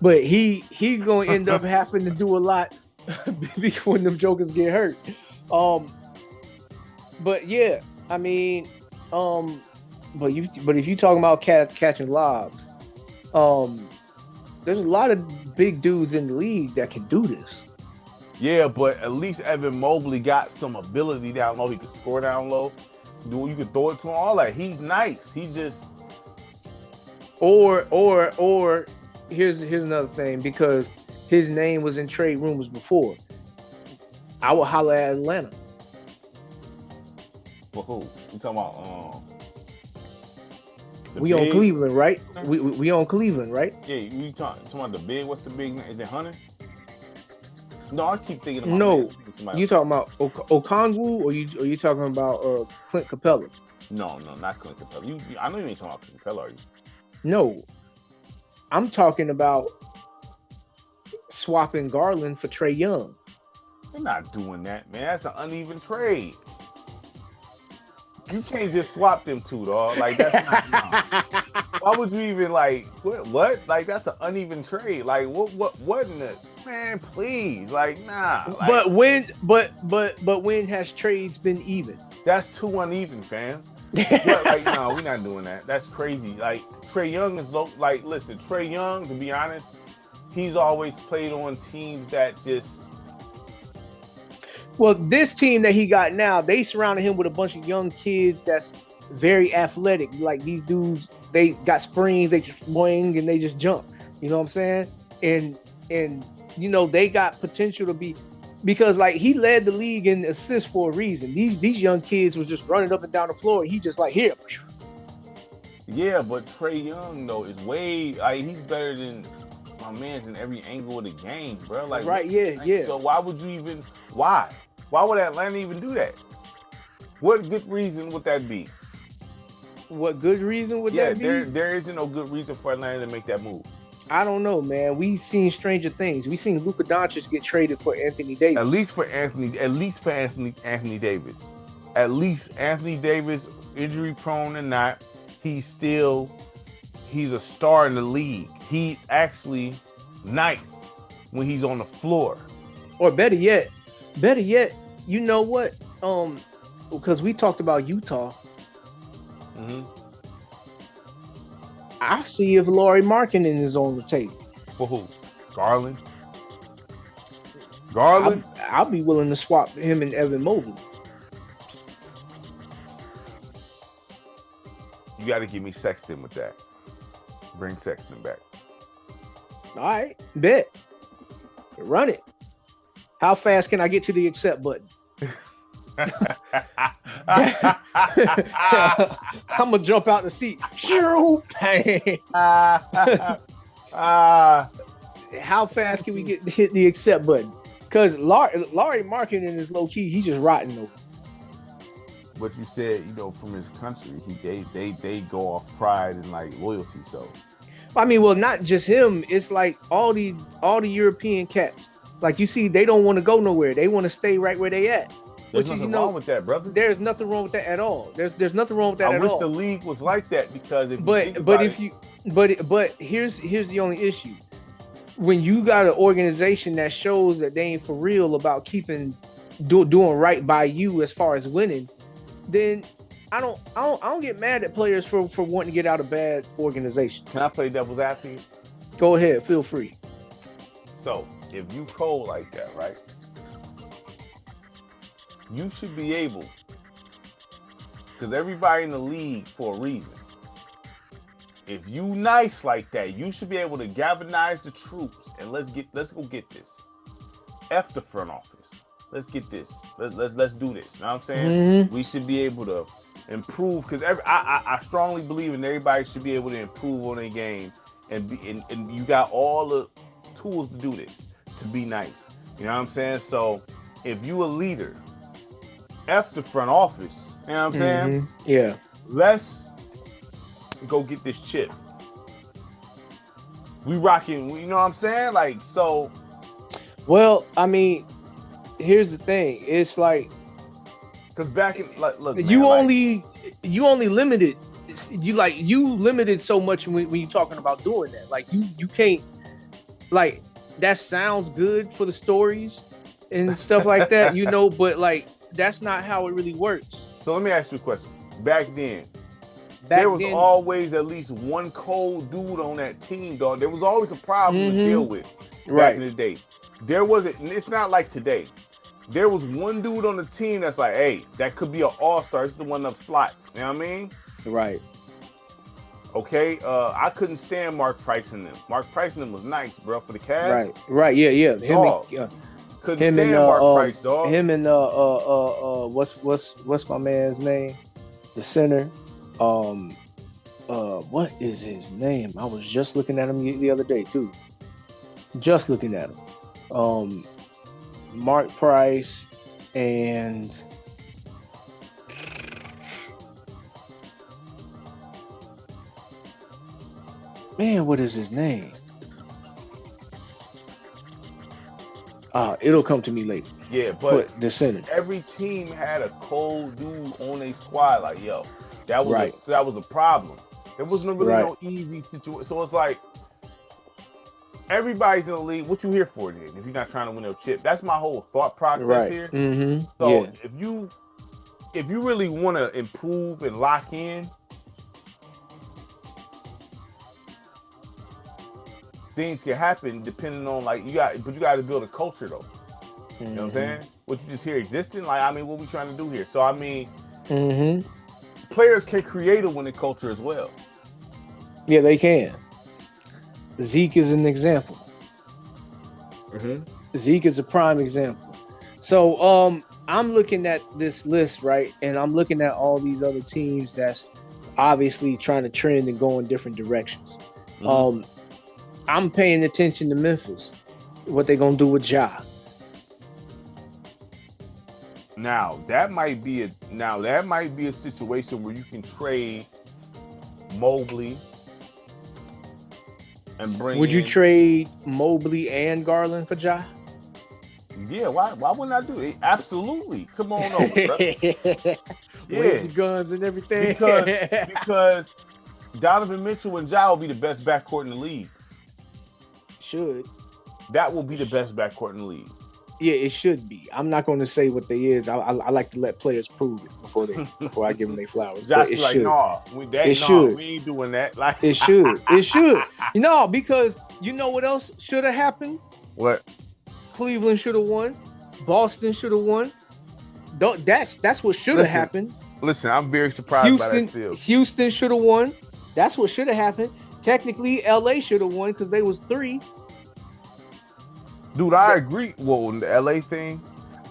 But he gonna end up having to do a lot when them jokers get hurt. But yeah, I mean, but if you talking about cats catching lobs, there's a lot of big dudes in the league that can do this. Yeah, but at least Evan Mobley got some ability down low. He could score down low. You could throw it to him. All that. He's nice. He just. Or here's another thing because his name was in trade rumors before. I would holler at Atlanta. For who? You talking about? We on Cleveland, right? We on Cleveland, right? Yeah, you talking about the big? What's the big name? Is it Hunter? No, I keep thinking about. No, you talking about Okongwu or you talking about Clint Capella? No, not Clint Capella. I know you ain't talking about Clint Capella, are you? No, I'm talking about swapping Garland for Trae Young. They're not doing that, man. That's an uneven trade. You can't just swap them two, dog. Like that's not. Why would you even like what? Like that's an uneven trade. Like what in the man? Please, like nah. Like, but when has trades been even? That's too uneven, fam. Like no, we're not doing that. That's crazy. Like Trae Young is like listen, Trae Young. To be honest, he's always played on teams that just. Well, this team that he got now, they surrounded him with a bunch of young kids that's very athletic. Like these dudes, they got springs, they just swing and they just jump. You know what I'm saying? And you know they got potential to be because like he led the league in assists for a reason. These young kids was just running up and down the floor. And he just like here. Yeah, but Trae Young though is way he's better than my man's in every angle of the game, bro. Like right, yeah. So why would you even? Why would Atlanta even do that? What good reason would that be? What good reason would that be? There isn't no good reason for Atlanta to make that move. I don't know, man. We seen stranger things. We seen Luka Doncic get traded for Anthony Davis. At least for Anthony Davis. At least Anthony Davis, injury prone or not, he's a star in the league. He's actually nice when he's on the floor. Or better yet, you know what? Because we talked about Utah. Mm-hmm. I see if Lauri Markkanen is on the table. For who? Garland? I'll be willing to swap him and Evan Mobley. You got to give me Sexton with that. Bring Sexton back. All right, bet. Run it. How fast can I get to the accept button? I'm gonna jump out the seat. How fast can we hit the accept button? Because Lauri Markkanen is low key. He's just rotting over. But you said, from his country, they go off pride and like loyalty. So, I mean, well, not just him. It's like all the European cats. Like you see, they don't want to go nowhere. They want to stay right where they at. There's nothing wrong with that, brother. There's nothing wrong with that at all. There's nothing wrong with that at all. I wish the league was like that because here's the only issue. When you got an organization that shows that they ain't for real about doing right by you as far as winning, then I don't get mad at players for wanting to get out of bad organizations. Can I play devil's advocate? Go ahead, feel free. So if you cold like that, right? You should be able, because everybody in the league for a reason. If you nice like that, you should be able to galvanize the troops and let's go get this. F the front office. Let's get this. Let's do this. You know what I'm saying? Mm-hmm. We should be able to improve because I strongly believe in everybody should be able to improve on their game and you got all the tools to do this, to be nice. You know what I'm saying? So if you a leader, F the front office. You know what I'm saying? Yeah. Let's go get this chip. We rocking, you know what I'm saying? Like, so. Well, I mean, here's the thing. It's like, because back in, like, look, man, you only limited. You limited so much when you're talking about doing that. Like, you can't, like, that sounds good for the stories and stuff like that, you know, but like, that's not how it really works. So let me ask you a question. Back then, there was always at least one cold dude on that team, dog. There was always a problem to deal with back in the day. There wasn't, it's not like today. There was one dude on the team that's like, hey, that could be an all-star. This is one of slots. You know what I mean? Right. Okay. I couldn't stand Mark Price and them. Mark Price and them was nice, bro, for the Cavs. Right. Yeah. Couldn't stand Mark Price, dog. Him and what's my man's name? The center. What is his name? I was just looking at him the other day too. Just looking at him. Mark Price and man, what is his name? It'll come to me later. Yeah, but the center. Every team had a cold dude on their squad. Like, yo, that was a problem. There wasn't really no easy situation. So it's like, everybody's in the league. What you here for then? If you're not trying to win a chip, that's my whole thought process here. Mm-hmm. So if you really want to improve and lock in, things can happen depending on, like, you got to build a culture though. You know what I'm saying? What you just here existing? Like, I mean, what we trying to do here? So I mean, players can create a winning culture as well. Yeah, they can. Zeke is an example. Zeke is a prime example. So I'm looking at this list, right? And I'm looking at all these other teams that's obviously trying to trend and go in different directions. I'm paying attention to Memphis, what they're going to do with Ja. Now, that might be a situation where you can trade Mobley and bring Would you trade Mobley and Garland for Ja? Yeah, why wouldn't I do it? Absolutely. Come on over, brother. With the guns and everything. Because Donovan Mitchell and Ja will be the best backcourt in the league. Should. That will be the best backcourt in the league. Yeah, it should be. I'm not going to say what they is. I like to let players prove it before I give them their flowers. Josh be like, should. We ain't doing that. Like, it should. You know, because you know what else should have happened? What? Cleveland should have won. Boston should have won. That's what should have happened. Listen, I'm very surprised by that still. Houston should have won. That's what should have happened. Technically, LA should have won because they was 3. Dude, I agree. Well, in the LA thing,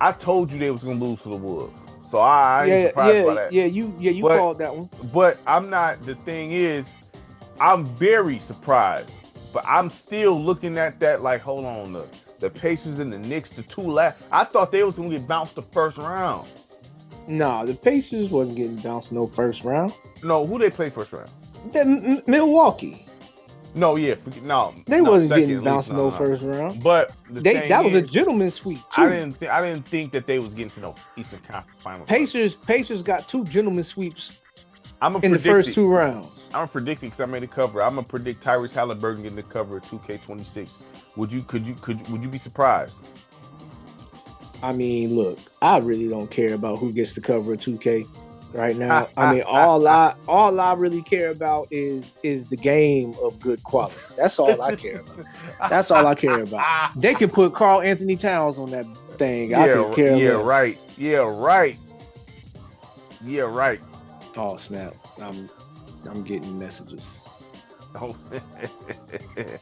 I told you they was gonna lose to the Wolves, so I ain't surprised by that. You called that one. But I'm not. The thing is, I'm very surprised, but I'm still looking at that like, hold on, the Pacers and the Knicks, the two last. I thought they was gonna get bounced the first round. Nah, the Pacers wasn't getting bounced no first round. No, who they play first round? Milwaukee. No, yeah, they wasn't getting bounced no first round. But that was a gentleman's sweep too. I didn't think that they was getting to no Eastern Conference Finals. Pacers got 2 gentleman's sweeps in the first 2 rounds. I'm gonna predict it because I made a cover. I'm gonna predict Tyrese Halliburton getting the cover of 2K26. Would you be surprised? I mean, look, I really don't care about who gets the cover of 2K. Right now, I mean, all I really care about is the game of good quality. That's all I care about. That's all I care about. They can put Karl Anthony Towns on that thing. I could care less. Yeah, right. Oh snap! I'm getting messages. Oh.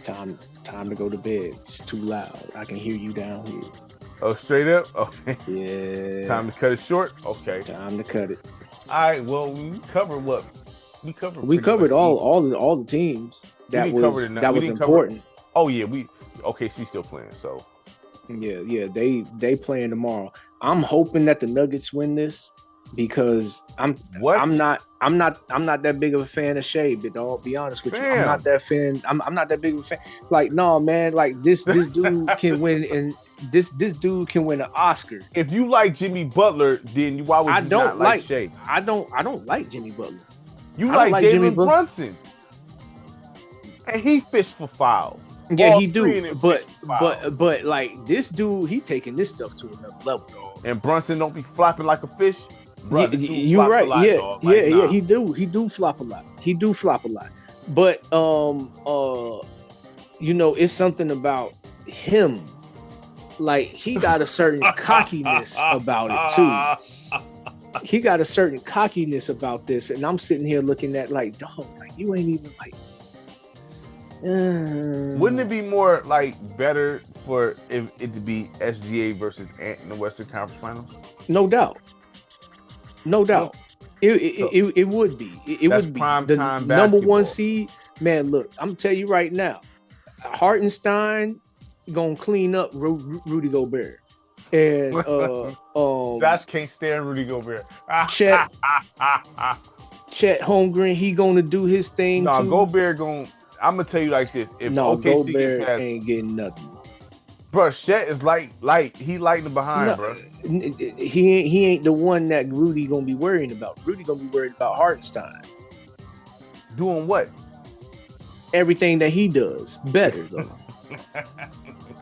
Time to go to bed. It's too loud. I can hear you down here. Oh, straight up? Okay. Yeah. Time to cut it short? Okay. Time to cut it. All right, well, we covered what? We covered. We pretty covered much all the teams that was important. cover Important. Oh yeah, OKC still playing. So Yeah, they playing tomorrow. I'm hoping that the Nuggets win this because I'm not that big of a fan of Shea, but I'll be honest with you. I'm not that fan. I'm not that big of a fan. Like, no, man, like this dude can win, and this dude can win an Oscar. If you like Jimmy Butler, then why would you not like Shea? I don't like Jimmy Butler. You like Jalen Brunson. And he fished for fouls. Yeah, he do. But like this dude, he taking this stuff to another level, dog. And Brunson don't be flopping like a fish. Bruh, you're right. Yeah, he do flop a lot. But it's something about him. Like he got a certain cockiness about it too. He got a certain cockiness about this, and I'm sitting here looking at like, dog, like you ain't even like. Wouldn't it be more like better for it to be SGA versus Ant in the Western Conference Finals? No doubt. It would be. It would be prime the time number basketball. 1 seed. Man, look, I'm gonna tell you right now, Hartenstein gonna clean up Rudy Gobert, and Josh can't stand Rudy Gobert. Chet Holmgren, he gonna do his thing. No, too. Gobert gonna. I'm gonna tell you like this: if OKC Gobert get past, ain't getting nothing. Bro, Chet is light. He lighting behind, bro. He ain't the one that Rudy gonna be worrying about. Rudy gonna be worried about Hartenstein. Doing what? Everything that he does better though.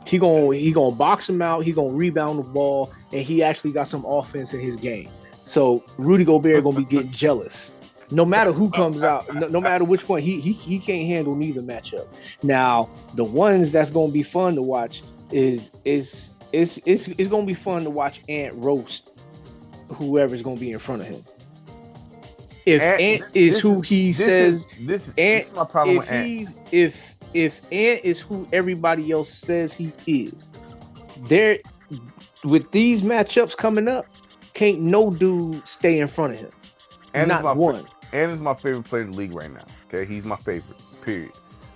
he gonna box him out. He gonna rebound the ball, and he actually got some offense in his game. So Rudy Gobert gonna be getting jealous. No matter who comes out, no matter which one, he can't handle neither matchup. Now the ones that's gonna be fun to watch is gonna be fun to watch Ant roast whoever's gonna be in front of him. If Ant is who he says, this is my problem with Ant. If Ant is who everybody else says he is, there with these matchups coming up, can't no dude stay in front of him. Ant not one. Ant is my favorite player in the league right now. Okay, he's my favorite. Period.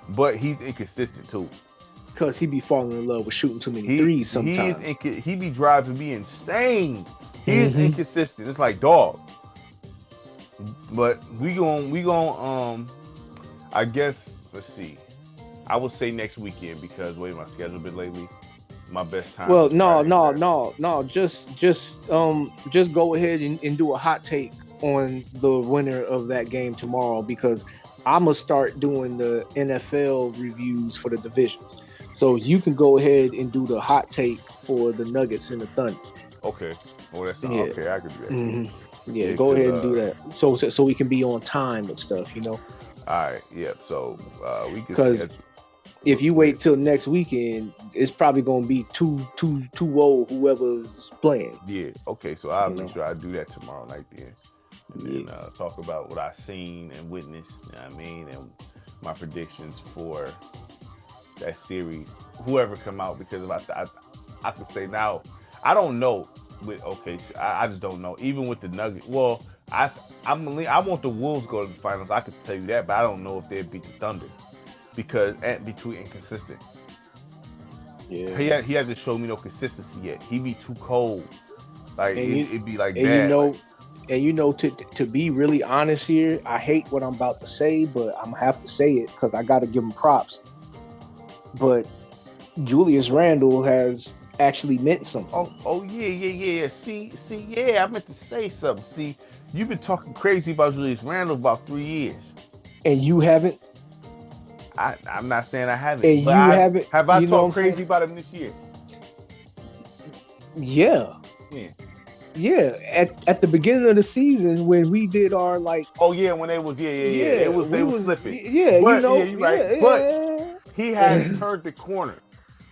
But he's inconsistent too. Because he be falling in love with shooting too many threes sometimes. He be driving me insane. He's inconsistent. It's like dog. But we gon' I guess, let's see. I would say next weekend because the way my schedule been lately, my best time. Well, no. Just go ahead and do a hot take on the winner of that game tomorrow because I'm gonna start doing the NFL reviews for the divisions. So you can go ahead and do the hot take for the Nuggets and the Thunder. Okay. Well, that's okay. I could do that. Mm-hmm. Yeah, go ahead and do that. So we can be on time and stuff, All right. Yeah. So we can. Because if you wait till next weekend, it's probably gonna be too old whoever's playing. Yeah. Okay. So I'll make sure I do that tomorrow night then. And then talk about what I've seen and witnessed, you know what I mean, and my predictions for that series, whoever come out, because if I could say now, I don't know with OKC, I just don't know. Even with the Nuggets, well, I want the Wolves to go to the finals. I could tell you that, but I don't know if they'd beat the Thunder because Ant be too inconsistent. Yeah, he hasn't shown me no consistency yet. He be too cold. Like it'd be like that. To be really honest here, I hate what I'm about to say, but I'm gonna have to say it because I got to give him props. But Julius Randle has actually meant something. Oh yeah. See, I meant to say something. See, you've been talking crazy about Julius Randle about 3 years, and you haven't. I'm not saying I haven't. And but you haven't. Have I talked crazy about him this year? Yeah. Yeah, at the beginning of the season when we did our like. Oh yeah, when they was they was slipping. Yeah, but, you're right. But he has turned the corner,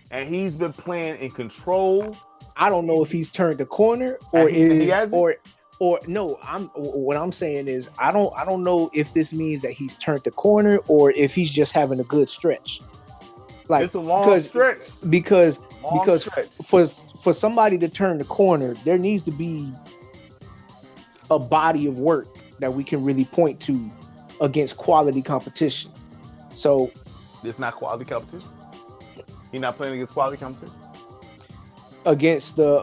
and he's been playing in control. I don't know if he's turned the corner or no. What I'm saying is I don't know if this means that he's turned the corner or if he's just having a good stretch. Like it's a long stretch because for somebody to turn the corner, there needs to be a body of work that we can really point to against quality competition. So it's not quality competition. He's not playing against quality competition. Against the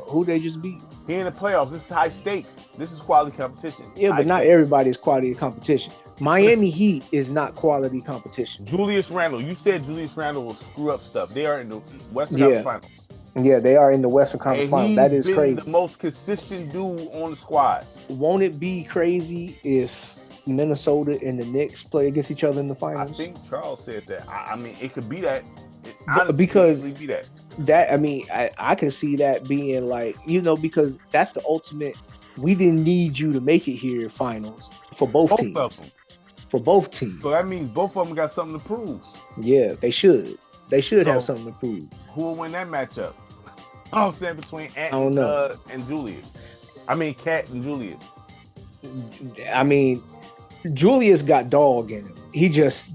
who they just beat. He in the playoffs. This is high stakes. This is quality competition. Yeah, but not everybody is quality competition. Miami Heat is not quality competition. Julius Randle. You said Julius Randle will screw up stuff. They are in the Western Conference Finals. Yeah, they are in the Western Conference Finals. That is crazy. The most consistent dude on the squad. Won't it be crazy if Minnesota and the Knicks play against each other in the finals? I think Charles said that. I mean, it could be that. Because be that. That, I mean, I can see that being like, because that's the ultimate. We didn't need you to make it here finals for both teams. Of them. For both teams. So that means both of them got something to prove. Yeah, they should. They should have something to prove. Who will win that matchup? I'm saying between Ant and Julius. I mean, Cat and Julius. I mean, Julius got dog in him. He just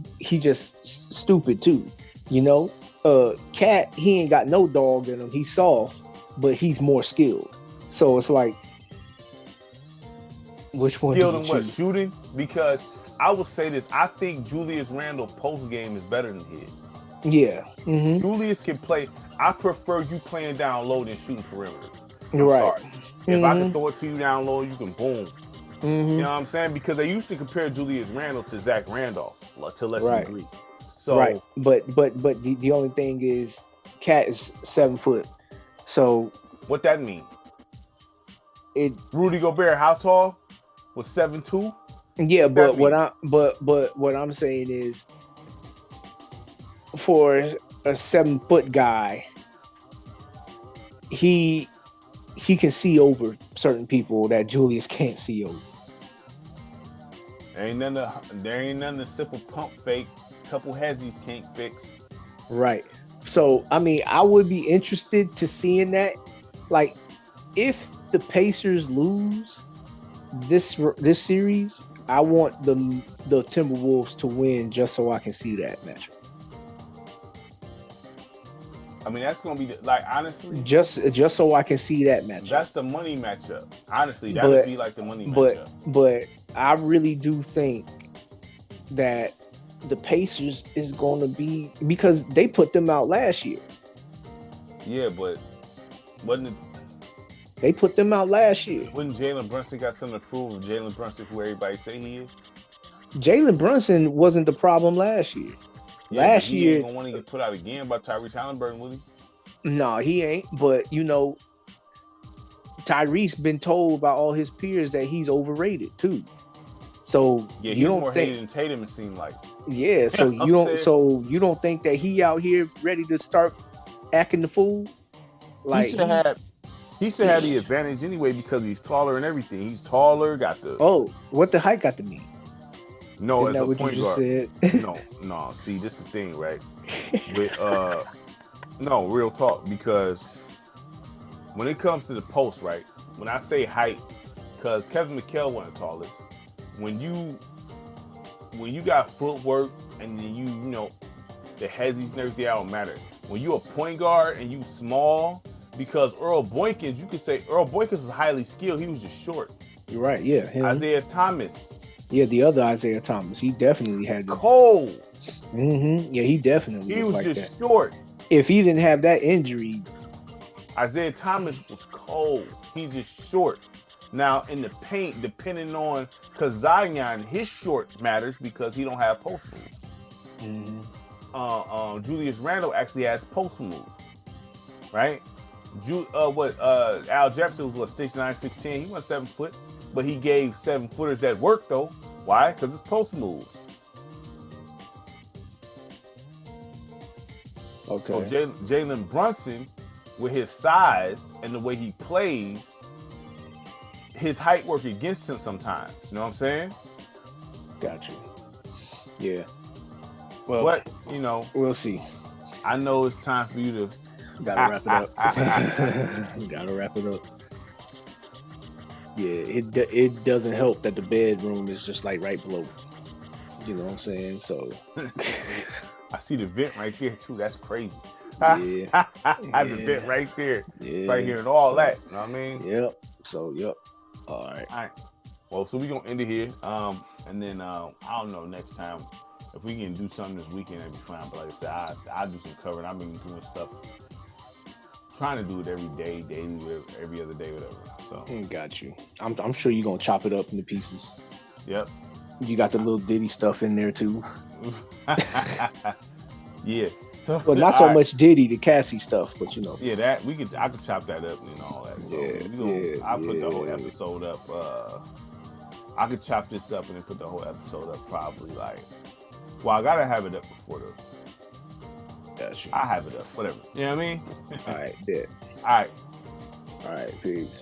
stupid too. Cat, he ain't got no dog in him. He's soft, but he's more skilled. So it's like, which one? Skilled in what? Shooting? Because I will say this: I think Julius Randle post game is better than his. Yeah. Mm-hmm. Julius can play. I prefer you playing down low than shooting perimeter. Right. Sorry. If I can throw it to you down low, you can boom. Mm-hmm. You know what I'm saying? Because they used to compare Julius Randle to Zach Randolph to less degree. So, right. But the only thing is, Cat is 7 foot. So what that mean? Rudy Gobert, how tall? Was 7'2"? Yeah, but what I'm saying is, for a 7 foot guy, he can see over certain people that Julius can't see over. There ain't nothing to simple pump fake. Couple hezzies can't fix. Right. So I mean, I would be interested to seeing that. Like, if the Pacers lose this series, I want the Timberwolves to win just so I can see that matchup. I mean, that's gonna be honestly, just so I can see that matchup. That's the money matchup. Honestly, that would be like the money matchup. But I really do think that the Pacers is going to be, because they put them out last year. Yeah, but they put them out last year? Wouldn't Jalen Brunson got something to prove? Jalen Brunson, who everybody say he is? Jalen Brunson wasn't the problem last year. Yeah, last year, he ain't gonna want to get put out again by Tyrese Halliburton, will he? No, he ain't. But Tyrese been told by all his peers that he's overrated too. So yeah, he's more hated than Tatum, it seemed like. Yeah, so you don't think that he out here ready to start acting the fool? Like, he should have the advantage anyway because he's taller and everything. He's taller, got the what the height got to mean? No, it's a point guard. No. See, this is the thing, right? With no, real talk, because when it comes to the post, right? When I say height, because Kevin McHale wasn't the tallest. When you got footwork and then you the hezzies and everything, that don't matter. When you a point guard and you small, because Earl Boykins, you could say Earl Boykins is highly skilled. He was just short. You're right. Yeah. Isaiah Thomas. Yeah, the other Isaiah Thomas. He definitely had cold. Mm-hmm. Yeah, he definitely. He was like just short. If he didn't have that injury, Isaiah Thomas was cold. He's just short. Now in the paint, depending on, because Zion, his short matters because he don't have post moves. Mm-hmm. Julius Randle actually has post moves, right? Al Jefferson was 6'9", 6'10". He wasn't 7 foot, but he gave 7-footers that work though. Why? Because it's post moves. Okay. So Jalen Brunson, with his size and the way he plays, his height work against him sometimes. You know what I'm saying? Got you. Yeah. Well, but we'll see. I know it's time for you to gotta wrap it up. Gotta wrap it up. Yeah, it doesn't help that the bedroom is just like right below. You know what I'm saying? So I see the vent right there too. That's crazy. Yeah. The vent right there. Yeah. Right here and all that. You know what I mean? Yep. So, yep. All right. All right. Well, so we're gonna end it here. And then I don't know, next time if we can do something this weekend, that'd be fine. But like I said, I'll do some covering. I've been doing stuff, trying to do it every day, daily, every other day, whatever. So got you. I'm sure you're gonna chop it up into pieces. Yep. You got the little Diddy stuff in there too. Yeah. So, well, not so much Diddy, the Cassie stuff, but you know. Yeah, that I could chop that up and all that. So I'll put the whole episode up. I could chop this up and then put the whole episode up probably like. Well, I gotta have it up before the. Gotcha. I have it up. Whatever. You know what I mean? All right. Yeah. All right. All right. Peace.